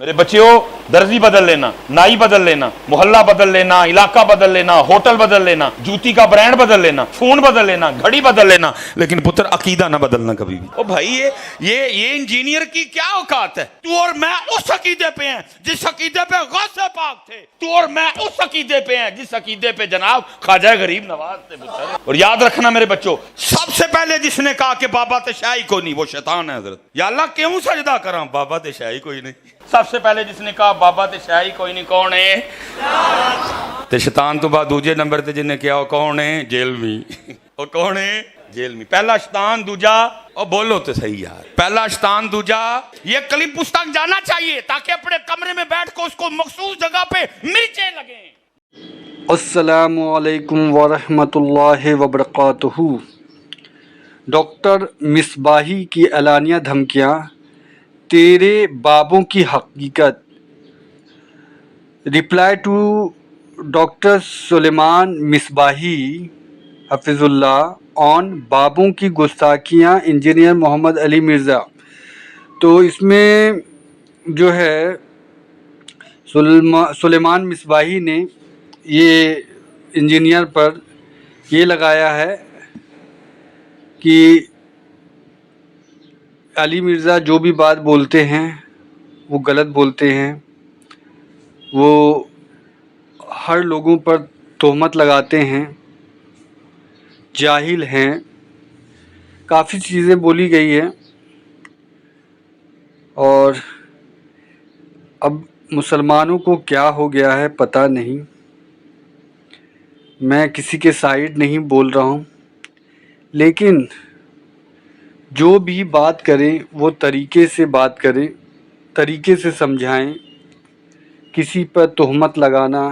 میرے بچیوں، درزی بدل لینا، نائی بدل لینا، محلہ بدل لینا، علاقہ بدل لینا، ہوٹل بدل لینا، جوتی کا برانڈ بدل لینا، فون بدل لینا، گھڑی بدل لینا، لیکن پتر عقیدہ نہ بدلنا کبھی بھی۔ او بھائی یہ انجینئر کی کیا اوقات ہے؟ تو اور میں اس عقیدے پہ ہیں جس عقیدے پہ غوث پاک تھے، تو اور میں اس عقیدے پہ ہیں جس عقیدے پہ جناب خواجہ غریب نواز تھے پتر۔ اور یاد رکھنا میرے بچوں، سب سے پہلے جس نے کہا کہ بابا تے شاہی کوئی نہیں، وہ شیطان ہے حضرت۔ یا اللہ کیوں سجدہ کراں، بابا تے شاہی کوئی نہیں۔ سب سے پہلے جس نے کہا بابا تے شاہی کوئی نہیں، کون ہے؟ تے شیطان تو بعد دوجے نمبر تے جن نے کیا، وہ کون ہے؟ جیل میں۔ وہ کون ہے؟ جیل میں۔ پہلا شیطان، دوجا، اور بولو تو صحیح یار، پہلا شیطان، دوجا۔ یہ کلپ اس تک جانا چاہیے تاکہ اپنے کمرے میں بیٹھ کر اس کو مخصوص جگہ پہ مرچیں لگیں۔ السلام علیکم ورحمۃ اللہ وبرکاتہ۔ ڈاکٹر مصباحی کی اعلانیہ دھمکیاں، تیرے بابوں کی حقیقت۔ رپلائی ٹو ڈاکٹر سلیمان مصباحی حفظ اللہ آن بابوں کی گستاخیاں انجینئر محمد علی مرزا۔ تو اس میں جو ہے سلیمان مصباحی نے یہ انجینئر پر یہ لگایا ہے کہ علی مرزا جو بھی بات بولتے ہیں وہ غلط بولتے ہیں، وہ ہر لوگوں پر تہمت لگاتے ہیں، جاہل ہیں، کافی چیزیں بولی گئی ہیں۔ اور اب مسلمانوں کو کیا ہو گیا ہے پتہ نہیں، میں کسی کے سائیڈ نہیں بول رہا ہوں، لیکن جو بھی بات کریں وہ طریقے سے بات کریں، طریقے سے سمجھائیں۔ کسی پر تہمت لگانا،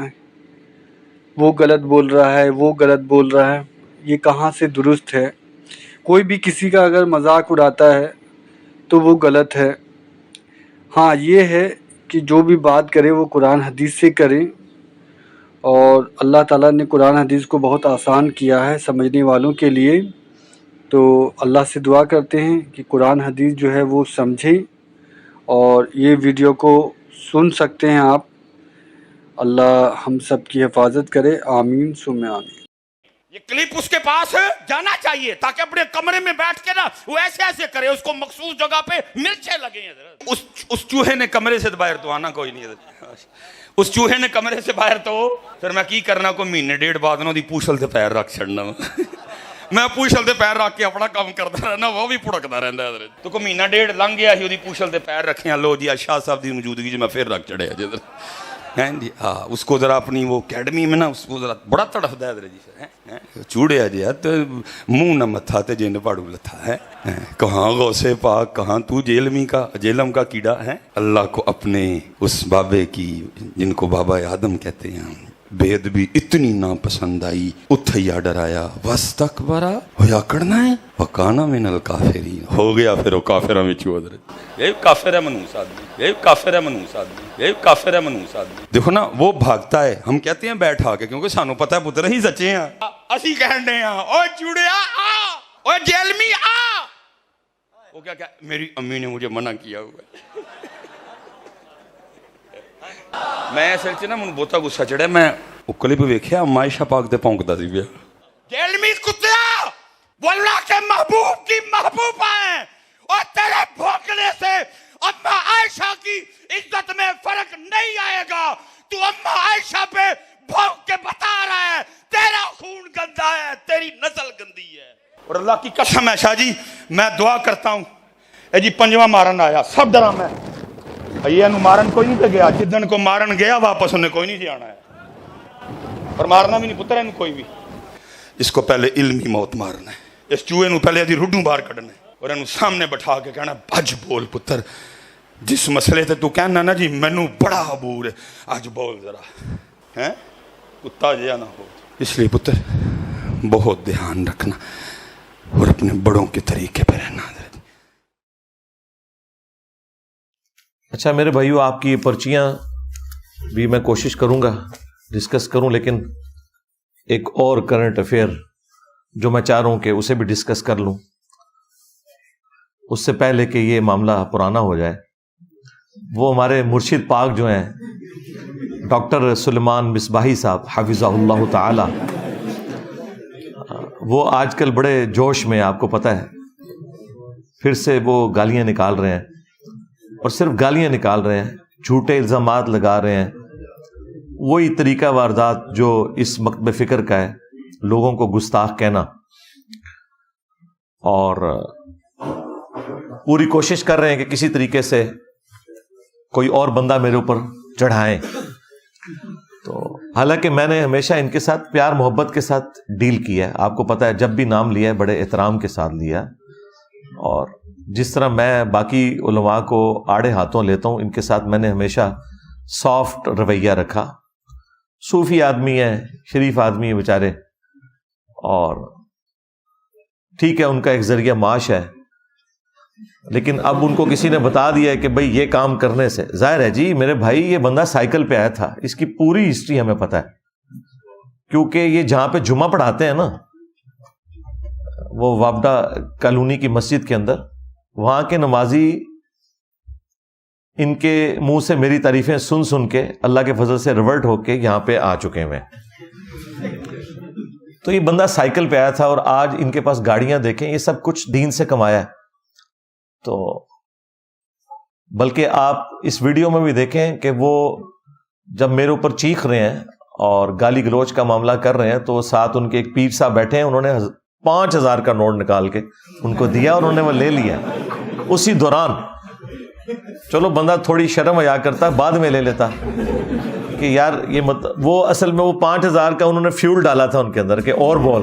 وہ غلط بول رہا ہے، وہ غلط بول رہا ہے، یہ کہاں سے درست ہے؟ کوئی بھی کسی کا اگر مذاق اڑاتا ہے تو وہ غلط ہے۔ ہاں یہ ہے کہ جو بھی بات کرے وہ قرآن حدیث سے کریں، اور اللہ تعالیٰ نے قرآن حدیث کو بہت آسان کیا ہے سمجھنے والوں کے لیے۔ تو اللہ سے دعا کرتے ہیں کہ قرآن حدیث جو ہے وہ سمجھیں، اور یہ ویڈیو کو سن سکتے ہیں آپ۔ اللہ ہم سب کی حفاظت کرے، آمین ثم آمین۔ یہ کلپ اس کے پاس جانا چاہیے تاکہ اپنے کمرے میں بیٹھ کے نا وہ ایسے ایسے کرے، اس کو مخصوص جگہ پہ مرچیں لگیں۔ اس چوہے نے کمرے سے باہر تو آنا کوئی نہیں، اس چوہے نے کمرے سے باہر تو پھر میں کی کرنا، کو مہینے ڈیڑھ بعد انہوں دی پوچھل تے پیر رکھ چھڑنا، میں پوچھل تے پیر رکھ کے اپنا کام کرتا رہنا، وہ بھی پڑکتا رہتا ہے۔ تو کو مہینہ ڈیڑھ لنگ گیا ہی، پوچھل تے پیر رکھے، لو جی شاہ صاحب دی موجودگی جو میں پھر رکھ چڑھے جدھر ہیں جی۔ ہاں اس کو ذرا اپنی وہ اکیڈمی میں نا اس کو ذرا بڑا تڑفدا ہے جی، چوڑیا جی تو منہ نہ متھا تے جن پاڑو لتھا ہے، کہاں غوث پاک، کہاں تو جیلم کا کیڑا ہے۔ اللہ کو اپنے اس بابے کی، جن کو بابا آدم کہتے ہیں، بے ادبی اتنی ناپسند آئی، اتھیا ڈرایا، واستکبرا ہویا کرنا ہے، وکانا من الکافرین، ہو گیا پھر وہ کافرہ میں چودر۔ یہ کافر ہے منوس آدمی، یہ کافر ہے منوس آدمی، یہ کافر ہے منوس آدمی۔ دیکھو نا وہ بھاگتا ہے، ہم کہتے ہیں بیٹھا کے، کیونکہ سانو پتہ ہے پتر ہی سچے ہیں، اسی کہن دے ہیں او چوڑیا آ، او جیلمی آ۔ وہ کیا میری امی نے مجھے منع کیا ہوا ہے۔ میں اصل چ نا من بہتا غصہ چڑھا، میں کلپ ویکھیا عائشہ پاک تے پونکدا سی پیا، جیلمی کتیا وہ اللہ کے محبوب کی محبوبہ ہیں، اور تیرے بھونکنے سے اما عائشہ کی عزت میں فرق نہیں آئے گا۔ تو اما عائشہ پہ بھونک کے بتا رہا ہے تیرا خون گندا ہے، تیری نسل گندی ہے۔ اور اللہ کی قسم ہے شاہ جی، میں دعا کرتا ہوں، اے جی پنجواں مارن آیا، سب ڈرا میں یہ مارن کوئی نہیں گیا، جدن کو مارن گیا واپس انہیں کوئی نہیں جی آنا ہے، اور مارنا بھی نہیں پتر ہے کوئی بھی۔ اس کو پہلے علمی موت مارنا ہے، اس چوہے نو پہلے ادھی روڈوں باہر کھڑنا ہے، اور انہوں سامنے بٹھا کے کہنا بھج بول پتر، جس مسئلے تے تو کہنا نا جی مینوں بڑا عبور ہے، آج بول ذرا، ہیں کتا جیا نہ ہو۔ اس لیے پتر بہت دھیان رکھنا اور اپنے بڑوں کے طریقے پہ رہنا۔ اچھا میرے بھائیو، آپ کی پرچیاں بھی میں کوشش کروں گا ڈسکس کروں، لیکن ایک اور کرنٹ افیئر جو میں چاہ رہا ہوں کہ اسے بھی ڈسکس کر لوں، اس سے پہلے کہ یہ معاملہ پرانا ہو جائے، وہ ہمارے مرشد پاک جو ہیں ڈاکٹر سلیمان مصباحی صاحب حفظہ اللہ تعالی، وہ آج کل بڑے جوش میں، آپ کو پتہ ہے، پھر سے وہ گالیاں نکال رہے ہیں، اور صرف گالیاں نکال رہے ہیں، جھوٹے الزامات لگا رہے ہیں، وہی طریقہ واردات جو اس مکتب فکر کا ہے، لوگوں کو گستاخ کہنا، اور پوری کوشش کر رہے ہیں کہ کسی طریقے سے کوئی اور بندہ میرے اوپر چڑھائیں. تو حالانکہ میں نے ہمیشہ ان کے ساتھ پیار محبت کے ساتھ ڈیل کیا ہے، آپ کو پتہ ہے، جب بھی نام لیا ہے بڑے احترام کے ساتھ لیا، اور جس طرح میں باقی علماء کو آڑے ہاتھوں لیتا ہوں، ان کے ساتھ میں نے ہمیشہ سافٹ رویہ رکھا. صوفی آدمی ہے، شریف آدمی ہے بیچارے، اور ٹھیک ہے ان کا ایک ذریعہ معاش ہے، لیکن اب ان کو کسی نے بتا دیا ہے کہ بھئی یہ کام کرنے سے، ظاہر ہے جی میرے بھائی یہ بندہ سائیکل پہ آیا تھا، اس کی پوری ہسٹری ہمیں پتہ ہے، کیونکہ یہ جہاں پہ جمعہ پڑھاتے ہیں نا، وہ وابڈا کالونی کی مسجد کے اندر، وہاں کے نمازی ان کے منہ سے میری تعریفیں سن سن کے اللہ کے فضل سے ریورٹ ہو کے یہاں پہ آ چکے ہوئے. تو یہ بندہ سائیکل پہ آیا تھا، اور آج ان کے پاس گاڑیاں دیکھیں، یہ سب کچھ دین سے کمایا ہے. تو بلکہ آپ اس ویڈیو میں بھی دیکھیں کہ وہ جب میرے اوپر چیخ رہے ہیں اور گالی گلوچ کا معاملہ کر رہے ہیں، تو ساتھ ان کے ایک پیر صاحب بیٹھے ہیں، انہوں نے 5,000 کا نوٹ نکال کے ان کو دیا، اور انہوں نے وہ لے لیا اسی دوران. چلو بندہ تھوڑی شرم حیا کرتا، بعد میں لے لیتا کہ یار یہ وہ اصل میں وہ 5,000 کا انہوں نے فیول ڈالا تھا ان کے اندر کہ اور بول،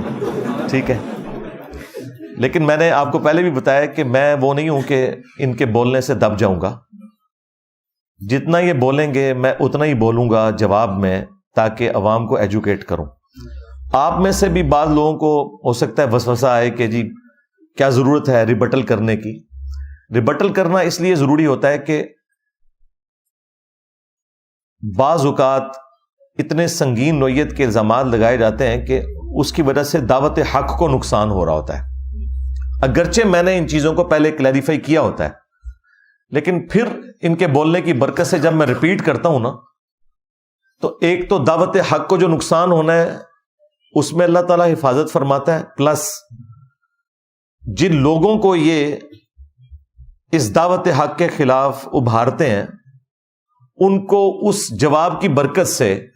ٹھیک ہے. لیکن میں نے آپ کو پہلے بھی بتایا کہ میں وہ نہیں ہوں کہ ان کے بولنے سے دب جاؤں گا. جتنا یہ بولیں گے میں اتنا ہی بولوں گا جواب میں، تاکہ عوام کو ایجوکیٹ کروں. آپ میں سے بھی بعض لوگوں کو ہو سکتا ہے وسوسہ آئے کہ جی کیا ضرورت ہے ریبٹل کرنے کی. ریبٹل کرنا اس لیے ضروری ہوتا ہے کہ بعض اوقات اتنے سنگین نوعیت کے الزامات لگائے جاتے ہیں کہ اس کی وجہ سے دعوت حق کو نقصان ہو رہا ہوتا ہے. اگرچہ میں نے ان چیزوں کو پہلے کلیریفائی کیا ہوتا ہے، لیکن پھر ان کے بولنے کی برکت سے جب میں ریپیٹ کرتا ہوں نا، تو ایک تو دعوت حق کو جو نقصان ہونا ہے اس میں اللہ تعالیٰ حفاظت فرماتا ہے، پلس جن لوگوں کو یہ اس دعوت حق کے خلاف ابھارتے ہیں ان کو اس جواب کی برکت سے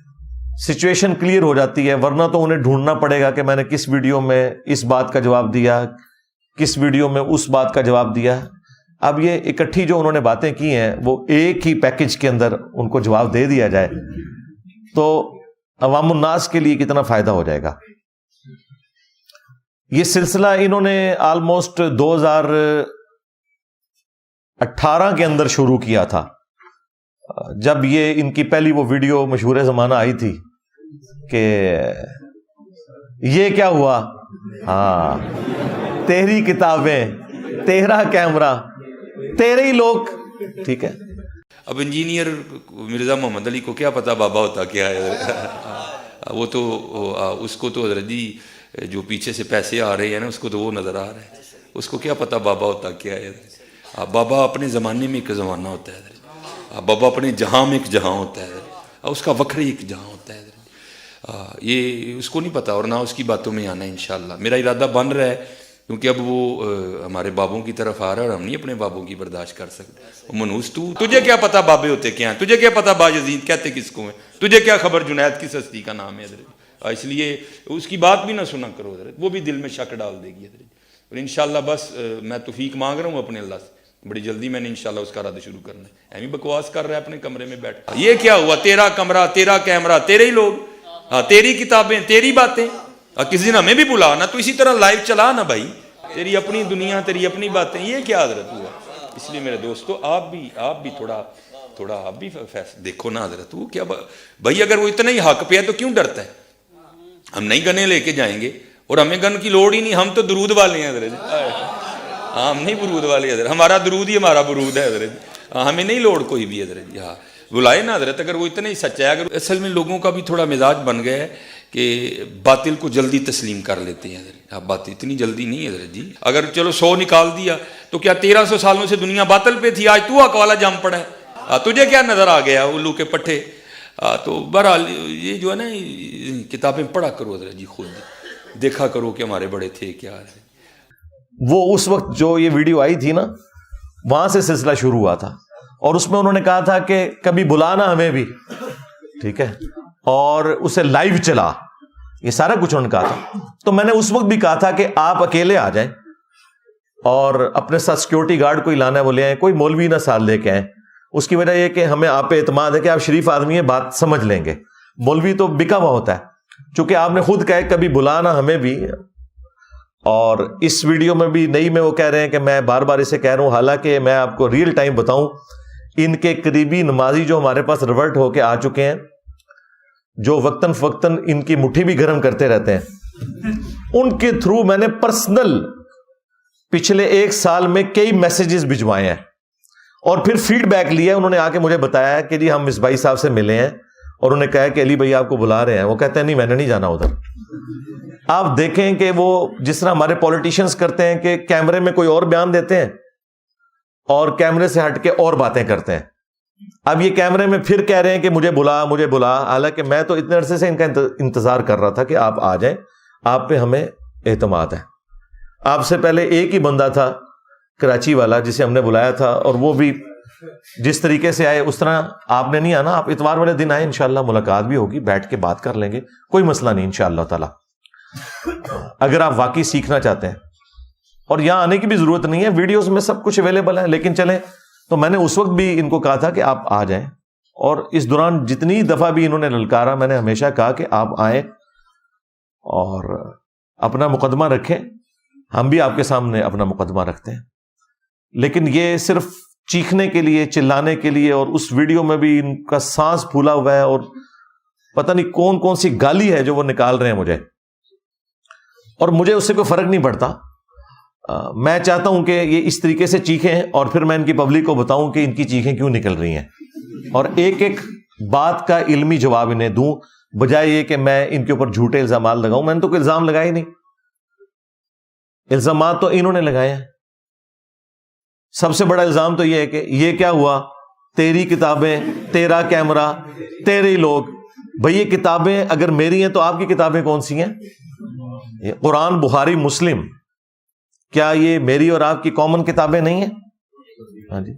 سچویشن کلیئر ہو جاتی ہے. ورنہ تو انہیں ڈھونڈنا پڑے گا کہ میں نے کس ویڈیو میں اس بات کا جواب دیا، کس ویڈیو میں اس بات کا جواب دیا. اب یہ اکٹھی جو انہوں نے باتیں کی ہیں وہ ایک ہی پیکج کے اندر ان کو جواب دے دیا جائے تو عوام الناس کے لیے کتنا فائدہ ہو جائے گا. یہ سلسلہ انہوں نے آلموسٹ 2018 کے اندر شروع کیا تھا، جب یہ ان کی پہلی وہ ویڈیو مشہور زمانہ آئی تھی کہ یہ کیا ہوا، ہاں تیری کتابیں، تیرا کیمرہ، تیرے ہی لوگ، ٹھیک ہے. اب انجینئر مرزا محمد علی کو کیا پتا بابا ہوتا کیا ہے، وہ تو اس کو تو حضرت جی جو پیچھے سے پیسے آ رہے ہیں نا، اس کو تو وہ نظر آ رہا ہے، اس کو کیا پتا بابا ہوتا کیا ہے. بابا اپنے زمانے میں ایک زمانہ ہوتا ہے، بابا اپنے جہاں میں ایک جہاں ہوتا ہے، اس کا وکھری ایک جہاں ہوتا ہے. یہ اس کو نہیں پتا، اور نہ اس کی باتوں میں آنا ہے. انشاءاللہ میرا ارادہ بن رہا ہے، کیونکہ اب وہ ہمارے بابوں کی طرف آ رہا ہے اور ہم نہیں اپنے بابوں کی برداشت کر سکتے. منوس تجھے کیا پتا بابے ہوتے کیا ہیں، تجھے کیا پتا باجزید کہتے کس کو ہیں، تجھے کیا خبر جنید کس ہستی کا نام ہے. اس لیے اس کی بات بھی نہ سنا کرو حضرت، وہ بھی دل میں شک ڈال دے گی. اور انشاءاللہ بس میں توفیق مانگ رہا ہوں اپنے اللہ سے، بڑی جلدی میں نے انشاءاللہ اس کا رد شروع کرنا ہے. ایمی بکواس کر رہا ہے اپنے کمرے میں بیٹھ، یہ کیا ہوا، تیرا کمرہ، تیرا کیمرہ، تیرے ہی لوگ، تیری کتابیں، تیری باتیں. کسی دن ہمیں بھی بلا نا، تو اسی طرح لائیو چلا نا بھائی، تیری اپنی دنیا، تیری اپنی باتیں. یہ کیا حضرت ہوا. اس لیے میرے دوستو آپ بھی تھوڑا آپ بھی فیصلہ دیکھو نا حضرت. وہ کیا بھائی، اگر وہ اتنا ہی حق پہ ہے تو کیوں ڈرتا ہے. ہم نئی گنے لے کے جائیں گے اور ہمیں گن کی لوڑ ہی نہیں، ہم تو درود والے ہیں حضرت. ہم نہیں برود والے حضرت، ہمارا درود ہی ہمارا برود ہے حضرت، ہمیں نہیں لوڑ کوئی بھی حضرت. ہاں بلائے نا حضرت، اگر وہ اتنا ہی سچا ہے. اگر اصل میں لوگوں کا بھی تھوڑا مزاج بن گیا ہے کہ باطل کو جلدی تسلیم کر لیتے ہیں حضرت. اب بات اتنی جلدی نہیں حضرت جی. اگر چلو 100 نکال دیا تو کیا 1300 سالوں سے دنیا باطل پہ تھی، آج تو حق والا جم پڑا ہے. تجھے کیا نظر آ گیا الو کے پٹھے. تو بہرحال یہ جو ہے نا کتابیں پڑھا کرو ذرا جی، خود دیکھا کرو کہ ہمارے بڑے تھے کیا ہے. وہ اس وقت جو یہ ویڈیو آئی تھی نا، وہاں سے سلسلہ شروع ہوا تھا، اور اس میں انہوں نے کہا تھا کہ کبھی بلانا ہمیں بھی، ٹھیک ہے، اور اسے لائیو چلا، یہ سارا کچھ انہوں نے کہا تھا. تو میں نے اس وقت بھی کہا تھا کہ آپ اکیلے آ جائیں اور اپنے ساتھ سیکورٹی گارڈ کوئی لانا ہے وہ لے آئیں، کوئی مولوی نہ ساتھ لے کے آئیں. اس کی وجہ یہ کہ ہمیں آپ پہ اعتماد ہے کہ آپ شریف آدمی ہیں، بات سمجھ لیں گے. مولوی تو بکا ہوا ہوتا ہے، چونکہ آپ نے خود کہا کبھی بلانا ہمیں بھی. اور اس ویڈیو میں بھی نئی میں وہ کہہ رہے ہیں کہ میں بار بار اسے کہہ رہا ہوں، حالانکہ میں آپ کو ریئل ٹائم بتاؤں، ان کے قریبی نمازی جو ہمارے پاس ریورٹ ہو کے آ چکے ہیں، جو وقتاً فوقتاً ان کی مٹھی بھی گرم کرتے رہتے ہیں، ان کے تھرو میں نے پرسنل پچھلے 1 سال میں کئی میسیجز بھجوائے ہیں، اور پھر فیڈ بیک لیا. انہوں نے آ کے مجھے بتایا کہ جی ہم مصباحی صاحب سے ملے ہیں، اور انہوں نے کہا کہ علی بھائی آپ کو بلا رہے ہیں. وہ کہتے ہیں نہیں، میں نے نہیں جانا ادھر. آپ دیکھیں کہ وہ جس طرح ہمارے پولیٹیشنز کرتے ہیں کہ کیمرے میں کوئی اور بیان دیتے ہیں اور کیمرے سے ہٹ کے اور باتیں کرتے ہیں. اب یہ کیمرے میں پھر کہہ رہے ہیں کہ مجھے بلا، حالانکہ میں تو اتنے عرصے سے ان کا انتظار کر رہا تھا کہ آپ آ جائیں، آپ پہ ہمیں اعتماد ہے. آپ سے پہلے ایک ہی بندہ تھا کراچی والا جسے ہم نے بلایا تھا، اور وہ بھی جس طریقے سے آئے اس طرح آپ نے نہیں آنا. آپ اتوار والے دن آئے، انشاءاللہ ملاقات بھی ہوگی، بیٹھ کے بات کر لیں گے، کوئی مسئلہ نہیں انشاءاللہ تعالی، اگر آپ واقعی سیکھنا چاہتے ہیں. اور یہاں آنے کی بھی ضرورت نہیں ہے، ویڈیوز میں سب کچھ اویلیبل ہے. لیکن چلیں، تو میں نے اس وقت بھی ان کو کہا تھا کہ آپ آ جائیں، اور اس دوران جتنی دفعہ بھی انہوں نے للکارا، میں نے ہمیشہ کہا کہ آپ آئیں اور اپنا مقدمہ رکھیں. ہم بھی آپ کے سامنے اپنا مقدمہ رکھتے ہیں، لیکن یہ صرف چیخنے کے لیے، چلانے کے لیے، اور اس ویڈیو میں بھی ان کا سانس پھولا ہوا ہے، اور پتہ نہیں کون کون سی گالی ہے جو وہ نکال رہے ہیں مجھے، اور مجھے اس سے کوئی فرق نہیں پڑتا. میں چاہتا ہوں کہ یہ اس طریقے سے چیخیں، اور پھر میں ان کی پبلک کو بتاؤں کہ ان کی چیخیں کیوں نکل رہی ہیں، اور ایک ایک بات کا علمی جواب انہیں دوں، بجائے یہ کہ میں ان کے اوپر جھوٹے الزامات لگاؤں. میں نے تو کوئی الزام لگائے ہی نہیں، الزامات تو انہوں نے لگائے ہیں. سب سے بڑا الزام تو یہ ہے کہ یہ کیا ہوا، تیری کتابیں، تیرا کیمرہ، تیرے ہی لوگ. بھئی یہ کتابیں اگر میری ہیں تو آپ کی کتابیں کون سی ہیں؟ یہ قرآن، بخاری، مسلم، کیا یہ میری اور آپ کی کامن کتابیں نہیں ہیں؟ ہاں جی.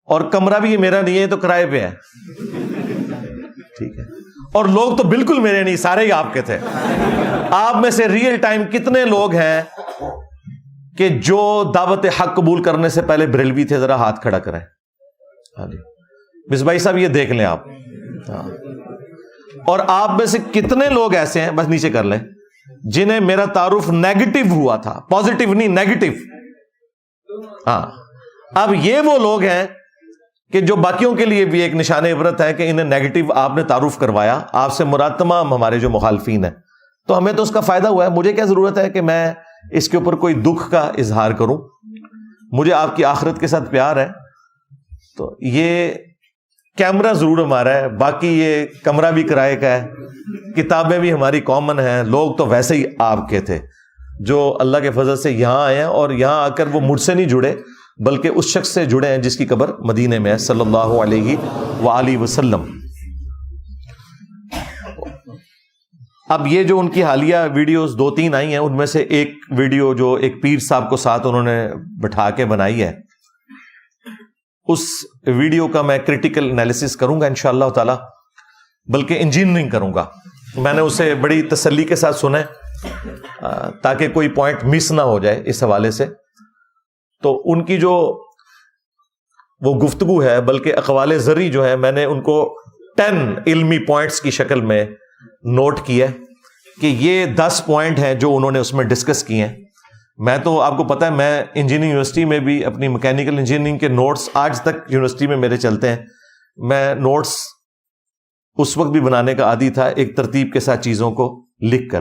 اور کمرہ بھی یہ میرا نہیں ہے، تو کرائے پہ ہے، ٹھیک ہے. اور لوگ تو بالکل میرے نہیں، سارے ہی آپ کے تھے. آپ میں سے ریئل ٹائم کتنے لوگ ہیں کہ جو دعوت حق قبول کرنے سے پہلے بریلوی تھے؟ ذرا ہاتھ کھڑا کریں. ہاں جی، مصباحی صاحب یہ دیکھ لیں آپ. ہاں. اور آپ میں سے کتنے لوگ ایسے ہیں، بس نیچے کر لیں، جنہیں میرا تعارف نیگیٹو ہوا تھا، پازیٹیو نہیں، نیگیٹو. ہاں. اب یہ وہ لوگ ہیں کہ جو باقیوں کے لیے بھی ایک نشان عبرت ہے کہ انہیں نیگیٹو آپ نے تعارف کروایا. آپ سے مراد تمام ہمارے جو مخالفین ہیں، تو ہمیں تو اس کا فائدہ ہوا ہے. مجھے کیا ضرورت ہے کہ میں اس کے اوپر کوئی دکھ کا اظہار کروں؟ مجھے آپ کی آخرت کے ساتھ پیار ہے. تو یہ کیمرہ ضرور ہمارا ہے، باقی یہ کمرہ بھی کرائے کا ہے، کتابیں بھی ہماری کامن ہیں. لوگ تو ویسے ہی آپ کے تھے جو اللہ کے فضل سے یہاں آئے ہیں، اور یہاں آ کر وہ مجھ سے نہیں جڑے بلکہ اس شخص سے جڑے ہیں جس کی قبر مدینے میں ہے، صلی اللہ علیہ وآلہ وسلم. اب یہ جو ان کی حالیہ ویڈیوز 2-3 آئی ہیں، ان میں سے ایک ویڈیو جو ایک پیر صاحب کو ساتھ انہوں نے بٹھا کے بنائی ہے، اس ویڈیو کا میں کریٹیکل انالیسس کروں گا انشاءاللہ تعالی، بلکہ انجینئرنگ کروں گا. میں نے اسے بڑی تسلی کے ساتھ سنا ہے تاکہ کوئی پوائنٹ مس نہ ہو جائے اس حوالے سے. تو ان کی جو وہ گفتگو ہے، بلکہ اقوال زرعی جو ہے، میں نے ان کو 10 علمی پوائنٹس کی شکل میں نوٹ کیا کہ یہ 10 پوائنٹ ہیں جو انہوں نے اس میں ڈسکس کیے ہیں. میں تو آپ کو پتا ہے، میں انجینئرنگ یونیورسٹی میں بھی اپنی میکینیکل انجینئرنگ کے نوٹس آج تک یونیورسٹی میں میرے چلتے ہیں. میں نوٹس اس وقت بھی بنانے کا عادی تھا، ایک ترتیب کے ساتھ چیزوں کو لکھ کر.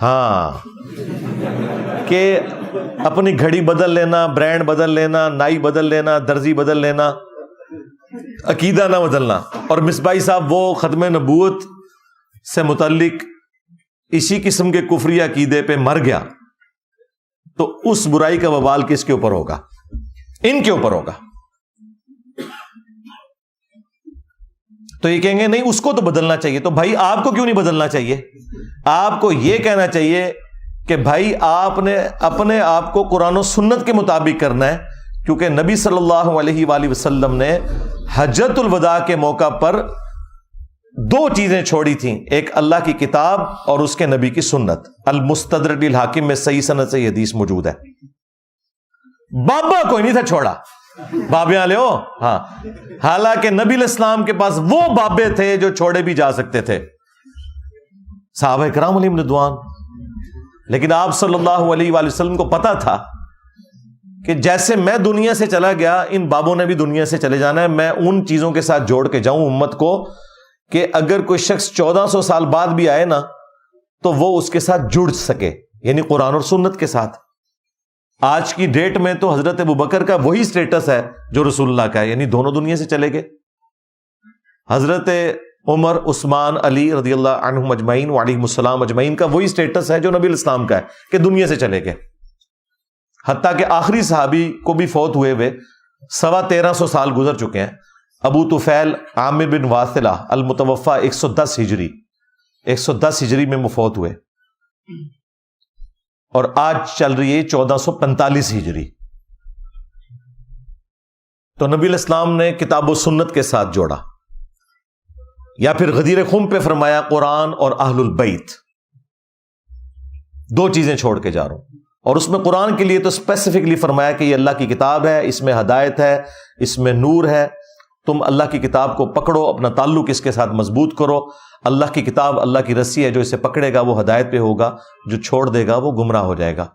ہاں کہ اپنی گھڑی بدل لینا، برانڈ بدل لینا، نائی بدل لینا، درزی بدل لینا، عقیدہ نہ بدلنا. اور مصباحی صاحب وہ ختم نبوت سے متعلق اسی قسم کے کفری عقیدے پہ مر گیا تو اس برائی کا وبال کس کے اوپر ہوگا؟ ان کے اوپر ہوگا. تو یہ کہیں گے نہیں اس کو تو بدلنا چاہیے. تو بھائی آپ کو کیوں نہیں بدلنا چاہیے؟ آپ کو یہ کہنا چاہیے کہ بھائی آپ نے اپنے آپ کو قرآن و سنت کے مطابق کرنا ہے، کیونکہ نبی صلی اللہ علیہ وآلہ وسلم نے حجۃ الوداع کے موقع پر 2 چیزیں چھوڑی تھیں، ایک اللہ کی کتاب اور اس کے نبی کی سنت. المستدرک للحاکم میں صحیح سند سے یہ حدیث موجود ہے. بابا کوئی نہیں تھا چھوڑا، بابے والے ہو. ہاں، حالانکہ نبی علیہ السلام کے پاس وہ بابے تھے جو چھوڑے بھی جا سکتے تھے، صحابہ کرام علیہم رضوان. لیکن آپ صلی اللہ علیہ وآلہ وسلم کو پتا تھا کہ جیسے میں دنیا سے چلا گیا ان بابوں نے بھی دنیا سے چلے جانا ہے. میں ان چیزوں کے ساتھ جوڑ کے جاؤں امت کو کہ اگر کوئی شخص 1400 سال بعد بھی آئے نا تو وہ اس کے ساتھ جڑ سکے، یعنی قرآن اور سنت کے ساتھ. آج کی ڈیٹ میں تو حضرت ابوبکر کا وہی سٹیٹس ہے جو رسول اللہ کا ہے، یعنی دونوں دنیا سے چلے گئے. حضرت عمر، عثمان، علی رضی اللہ عنہم اجمعین وعلیہم السلام اجمعین کا وہی سٹیٹس ہے جو نبی علیہ السلام کا ہے کہ دنیا سے چلے گئے. حتیٰ کہ آخری صحابی کو بھی فوت ہوئے 1350 سال گزر چکے ہیں. ابو طفیل عامر بن واثلہ المتوفا 110 ہجری میں مفوت ہوئے، اور آج چل رہی ہے 1445 ہجری. تو نبی علیہ السلام نے کتاب و سنت کے ساتھ جوڑا. یا پھر غدیر خم پہ فرمایا قرآن اور اہل البیت، 2 چیزیں چھوڑ کے جا رہا ہوں. اور اس میں قرآن کے لیے تو اسپیسیفکلی فرمایا کہ یہ اللہ کی کتاب ہے، اس میں ہدایت ہے، اس میں نور ہے. تم اللہ کی کتاب کو پکڑو، اپنا تعلق اس کے ساتھ مضبوط کرو. اللہ کی کتاب اللہ کی رسی ہے، جو اسے پکڑے گا وہ ہدایت پہ ہوگا، جو چھوڑ دے گا وہ گمراہ ہو جائے گا.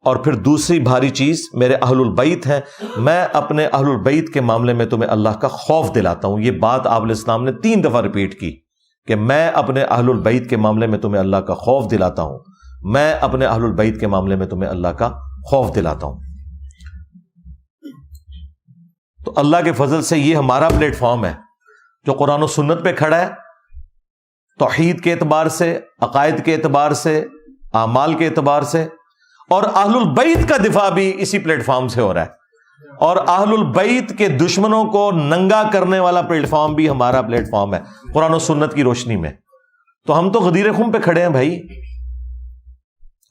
اور پھر دوسری بھاری چیز میرے اہل البیت ہیں، میں اپنے اہل البیت کے معاملے میں تمہیں اللہ کا خوف دلاتا ہوں. یہ بات آپ علیہ السلام نے 3 دفعہ ریپیٹ کی کہ میں اپنے اہل البیت کے معاملے میں تمہیں اللہ کا خوف دلاتا ہوں، میں اپنے اہل البیت کے معاملے میں تمہیں اللہ کا خوف دلاتا ہوں. تو اللہ کے فضل سے یہ ہمارا پلیٹ فارم ہے جو قرآن و سنت پہ کھڑا ہے، توحید کے اعتبار سے، عقائد کے اعتبار سے، اعمال کے اعتبار سے. اور اہل البیت کا دفاع بھی اسی پلیٹ فارم سے ہو رہا ہے. اور اہل البیت کے دشمنوں کو ننگا کرنے والا پلیٹ فارم بھی ہمارا پلیٹ فارم ہے قرآن و سنت کی روشنی میں. تو ہم تو غدیر خم پہ کھڑے ہیں بھائی،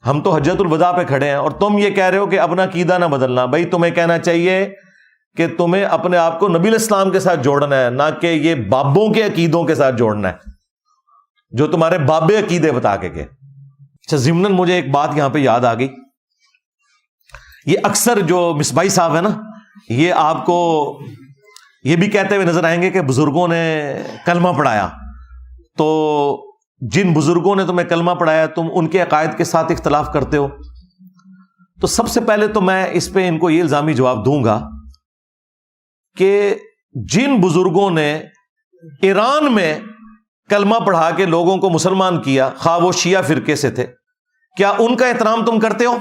ہم تو حجۃ الوداع پہ کھڑے ہیں. اور تم یہ کہہ رہے ہو کہ اپنا عقیدہ نہ بدلنا. بھائی تمہیں کہنا چاہیے کہ تمہیں اپنے آپ کو نبی علیہ السلام کے ساتھ جوڑنا ہے، نہ کہ یہ بابوں کے عقیدوں کے ساتھ جوڑنا ہے جو تمہارے بابے عقیدے بتا کے گئے. اچھا، ضمناً مجھے ایک بات یہاں پہ یاد آ گئی. یہ اکثر جو مصباحی صاحب ہے نا، یہ آپ کو یہ بھی کہتے ہوئے نظر آئیں گے کہ بزرگوں نے کلمہ پڑھایا. تو جن بزرگوں نے تمہیں کلمہ پڑھایا تم ان کے عقائد کے ساتھ اختلاف کرتے ہو. تو سب سے پہلے تو میں اس پہ ان کو یہ الزامی جواب دوں گا کہ جن بزرگوں نے ایران میں کلمہ پڑھا کے لوگوں کو مسلمان کیا، خواہ وہ شیعہ فرقے سے تھے، کیا ان کا احترام تم کرتے ہو؟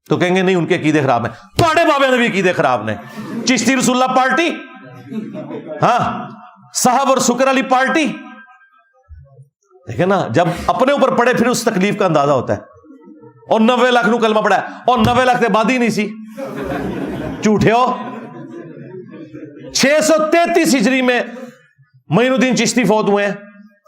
تو کہیں گے نہیں، ان کے عقیدے خراب ہیں. پاڑے بابے نے بھی عقیدے خراب نے. چشتی رسول اللہ پارٹی، ہاں، صاحب اور سکر علی پارٹی. دیکھیں نا، جب اپنے اوپر پڑے پھر اس تکلیف کا اندازہ ہوتا ہے. اور 90 لاکھ نو کلمہ پڑھا ہے، اور 90 لاکھ تے بادی نہیں سی، جھوٹے ہو. 633 ہجری میں معین الدین چشتی فوت ہوئے ہیں،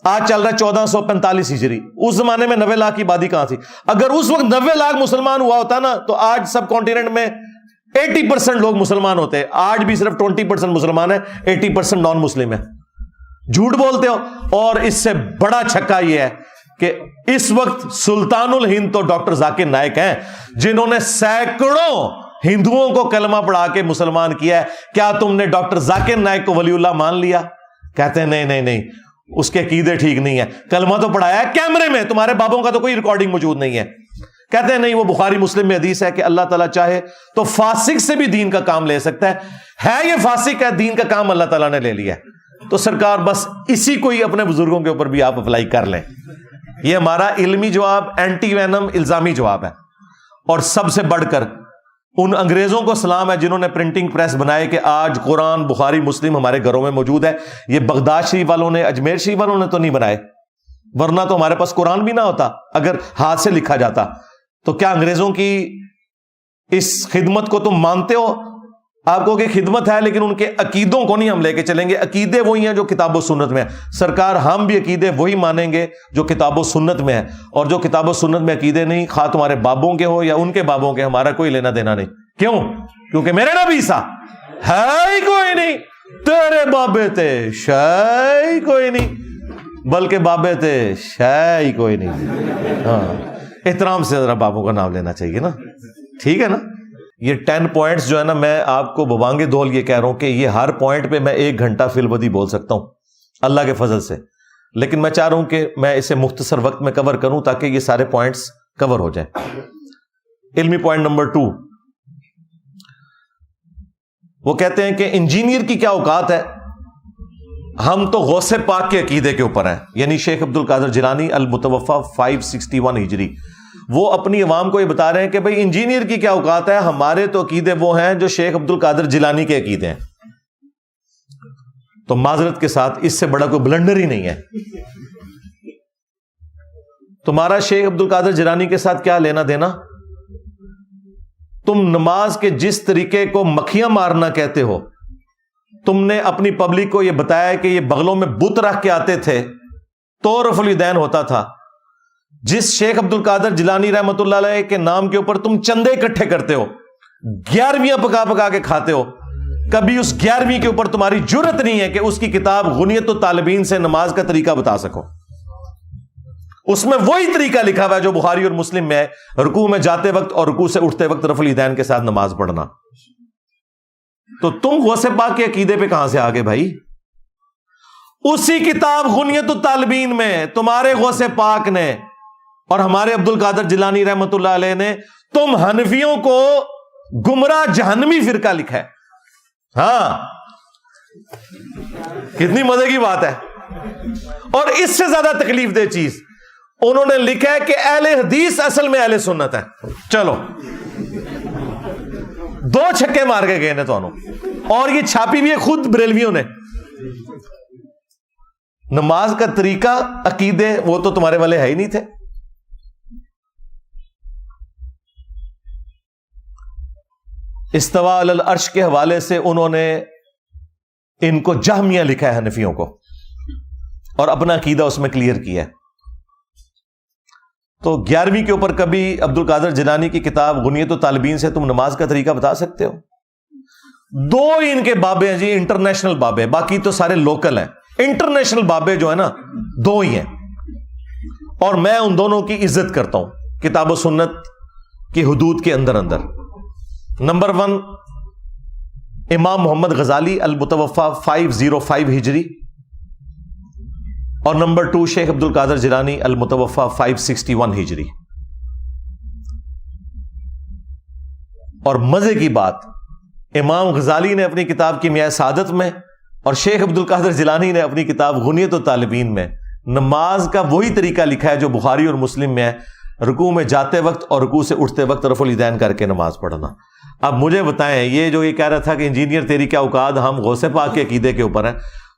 آج چل رہا ہے 1445 ہجری. اس زمانے میں 90 لاکھ کی آبادی کہاں تھی؟ اگر اس وقت 90 لاکھ مسلمان ہوا ہوتا نا تو آج سب کانٹیننٹ میں 80% لوگ مسلمان ہوتے. آج بھی صرف 20% مسلمان ہیں، 80% نان مسلم ہیں. جھوٹ بولتے ہو. اور اس سے بڑا چھکا یہ ہے کہ اس وقت سلطان الہند تو ڈاکٹر ذاکر نائک ہیں، جنہوں نے سینکڑوں ہندوؤں کو کلمہ پڑھا کے مسلمان کیا ہے. کیا تم نے ڈاکٹر ذاکر نائک کو ولی اللہ مان لیا؟ کہتے ہیں نہیں نہیں نہیں، اس کے عقیدے ٹھیک نہیں ہے. کلمہ تو پڑھایا ہے کیمرے میں، تمہارے بابوں کا تو کوئی ریکارڈنگ موجود نہیں ہے. کہتے ہیں نہیں، وہ بخاری مسلم میں حدیث ہے کہ اللہ تعالیٰ چاہے تو فاسق سے بھی دین کا کام لے سکتا ہے. یہ فاسق ہے، دین کا کام اللہ تعالیٰ نے لے لیا ہے. تو سرکار بس اسی کو ہی اپنے بزرگوں کے اوپر بھی آپ اپلائی کر لیں. یہ ہمارا علمی جواب، اینٹی وینم الزامی جواب ہے. اور سب سے بڑھ کر ان انگریزوں کو سلام ہے جنہوں نے پرنٹنگ پریس بنائے کہ آج قرآن، بخاری، مسلم ہمارے گھروں میں موجود ہے. یہ بغداد شریف والوں نے، اجمیر شریف والوں نے تو نہیں بنائے، ورنہ تو ہمارے پاس قرآن بھی نہ ہوتا اگر ہاتھ سے لکھا جاتا. تو کیا انگریزوں کی اس خدمت کو تم مانتے ہو؟ آپ کو کہ خدمت ہے، لیکن ان کے عقیدوں کو نہیں ہم لے کے چلیں گے. عقیدے وہی ہیں جو کتاب و سنت میں ہیں. سرکار ہم بھی عقیدے وہی مانیں گے جو کتاب و سنت میں ہے، اور جو کتاب و سنت میں عقیدے نہیں، خواہ تمہارے بابوں کے ہو یا ان کے بابوں کے، ہمارا کوئی لینا دینا نہیں. کیوں؟ کیونکہ میرے نبی عیسیٰ ہے ہی کوئی نہیں، تیرے بابے تھے شے ہی کوئی نہیں، بلکہ بابے تھے شے ہی کوئی نہیں. ہاں، احترام سے ذرا بابوں کا نام لینا چاہیے نا، ٹھیک ہے نا. یہ 10 پوائنٹس جو ہے نا، میں آپ کو بوانگے دول یہ کہہ رہا ہوں کہ یہ ہر پوائنٹ پہ میں 1 گھنٹہ فی الودی بول سکتا ہوں اللہ کے فضل سے، لیکن میں چاہ رہا ہوں کہ میں اسے مختصر وقت میں کور کروں تاکہ یہ سارے پوائنٹس کور ہو جائیں. علمی پوائنٹ نمبر 2، وہ کہتے ہیں کہ انجینئر کی کیا اوقات ہے. ہم تو غوث پاک کے عقیدے کے اوپر ہیں، یعنی شیخ عبد القادر جیلانی المتوفی 561 ہجری، وہ اپنی عوام کو یہ بتا رہے ہیں کہ بھئی انجینئر کی کیا اوقات ہے. ہمارے تو عقیدے وہ ہیں جو شیخ عبد القادر جیلانی کے عقیدے ہیں. تو معذرت کے ساتھ اس سے بڑا کوئی بلنڈر ہی نہیں ہے. تمہارا شیخ عبد القادر جیلانی کے ساتھ کیا لینا دینا؟ تم نماز کے جس طریقے کو مکھیاں مارنا کہتے ہو، تم نے اپنی پبلک کو یہ بتایا کہ یہ بغلوں میں بت رکھ کے آتے تھے تو رفع الیدین ہوتا تھا. جس شیخ عبد القادر جیلانی رحمت اللہ علیہ کے نام کے اوپر تم چندے اکٹھے کرتے ہو، 11ویں پکا پکا کے کھاتے ہو، کبھی اس 11ویں کے اوپر تمہاری جرت نہیں ہے کہ اس کی کتاب غنیت الطالبین سے نماز کا طریقہ بتا سکو. اس میں وہی طریقہ لکھا ہوا ہے جو بخاری اور مسلم میں ہے، رکوع میں جاتے وقت اور رکوع سے اٹھتے وقت رفع الیدین کے ساتھ نماز پڑھنا. تو تم غوث پاک کے عقیدے پہ کہاں سے آگے بھائی؟ اسی کتاب غنیت الطالبین میں تمہارے غوث پاک نے اور ہمارے عبد القادر جیلانی رحمت اللہ علیہ نے تم حنفیوں کو گمراہ جہنمی فرقہ لکھا ہے. ہاں، کتنی مزے کی بات ہے. اور اس سے زیادہ تکلیف دہ چیز انہوں نے لکھا ہے کہ اہل حدیث اصل میں اہل سنت ہے. چلو 2 چھکے مار کے گئے نے تو، اور یہ چھاپی بھی ہے خود بریلویوں نے. نماز کا طریقہ، عقیدے وہ تو تمہارے والے ہے ہی نہیں تھے. استوا علی العرش کے حوالے سے انہوں نے ان کو جہمیہ لکھا ہے حنفیوں کو، اور اپنا عقیدہ اس میں کلیئر کیا ہے. تو 11ویں کے اوپر کبھی عبد القادر جیلانی کی کتاب غنیت الطالبین سے تم نماز کا طریقہ بتا سکتے ہو؟ 2 ہی ان کے بابے ہیں جی، انٹرنیشنل بابے، باقی تو سارے لوکل ہیں. انٹرنیشنل بابے جو ہے نا 2 ہی ہیں، اور میں ان دونوں کی عزت کرتا ہوں کتاب و سنت کی حدود کے اندر. نمبر 1 امام محمد غزالی المتوفی 505 ہجری، اور نمبر 2 شیخ عبد القادر جیلانی المتوفی 561 ہجری. اور مزے کی بات، امام غزالی نے اپنی کتاب کیمیائے سعادت میں اور شیخ عبد القادر جیلانی نے اپنی کتاب غنیت الطالبین میں نماز کا وہی طریقہ لکھا ہے جو بخاری اور مسلم میں ہے، رکوع میں جاتے وقت اور رکوع سے اٹھتے وقت رفع الیدین کر کے نماز پڑھنا. اب مجھے بتائیں، یہ جو یہ کہہ رہا تھا کہ انجینئر تیری کیا اوقات، ہم غوث پاک کے عقیدے کے اوپر ہیں،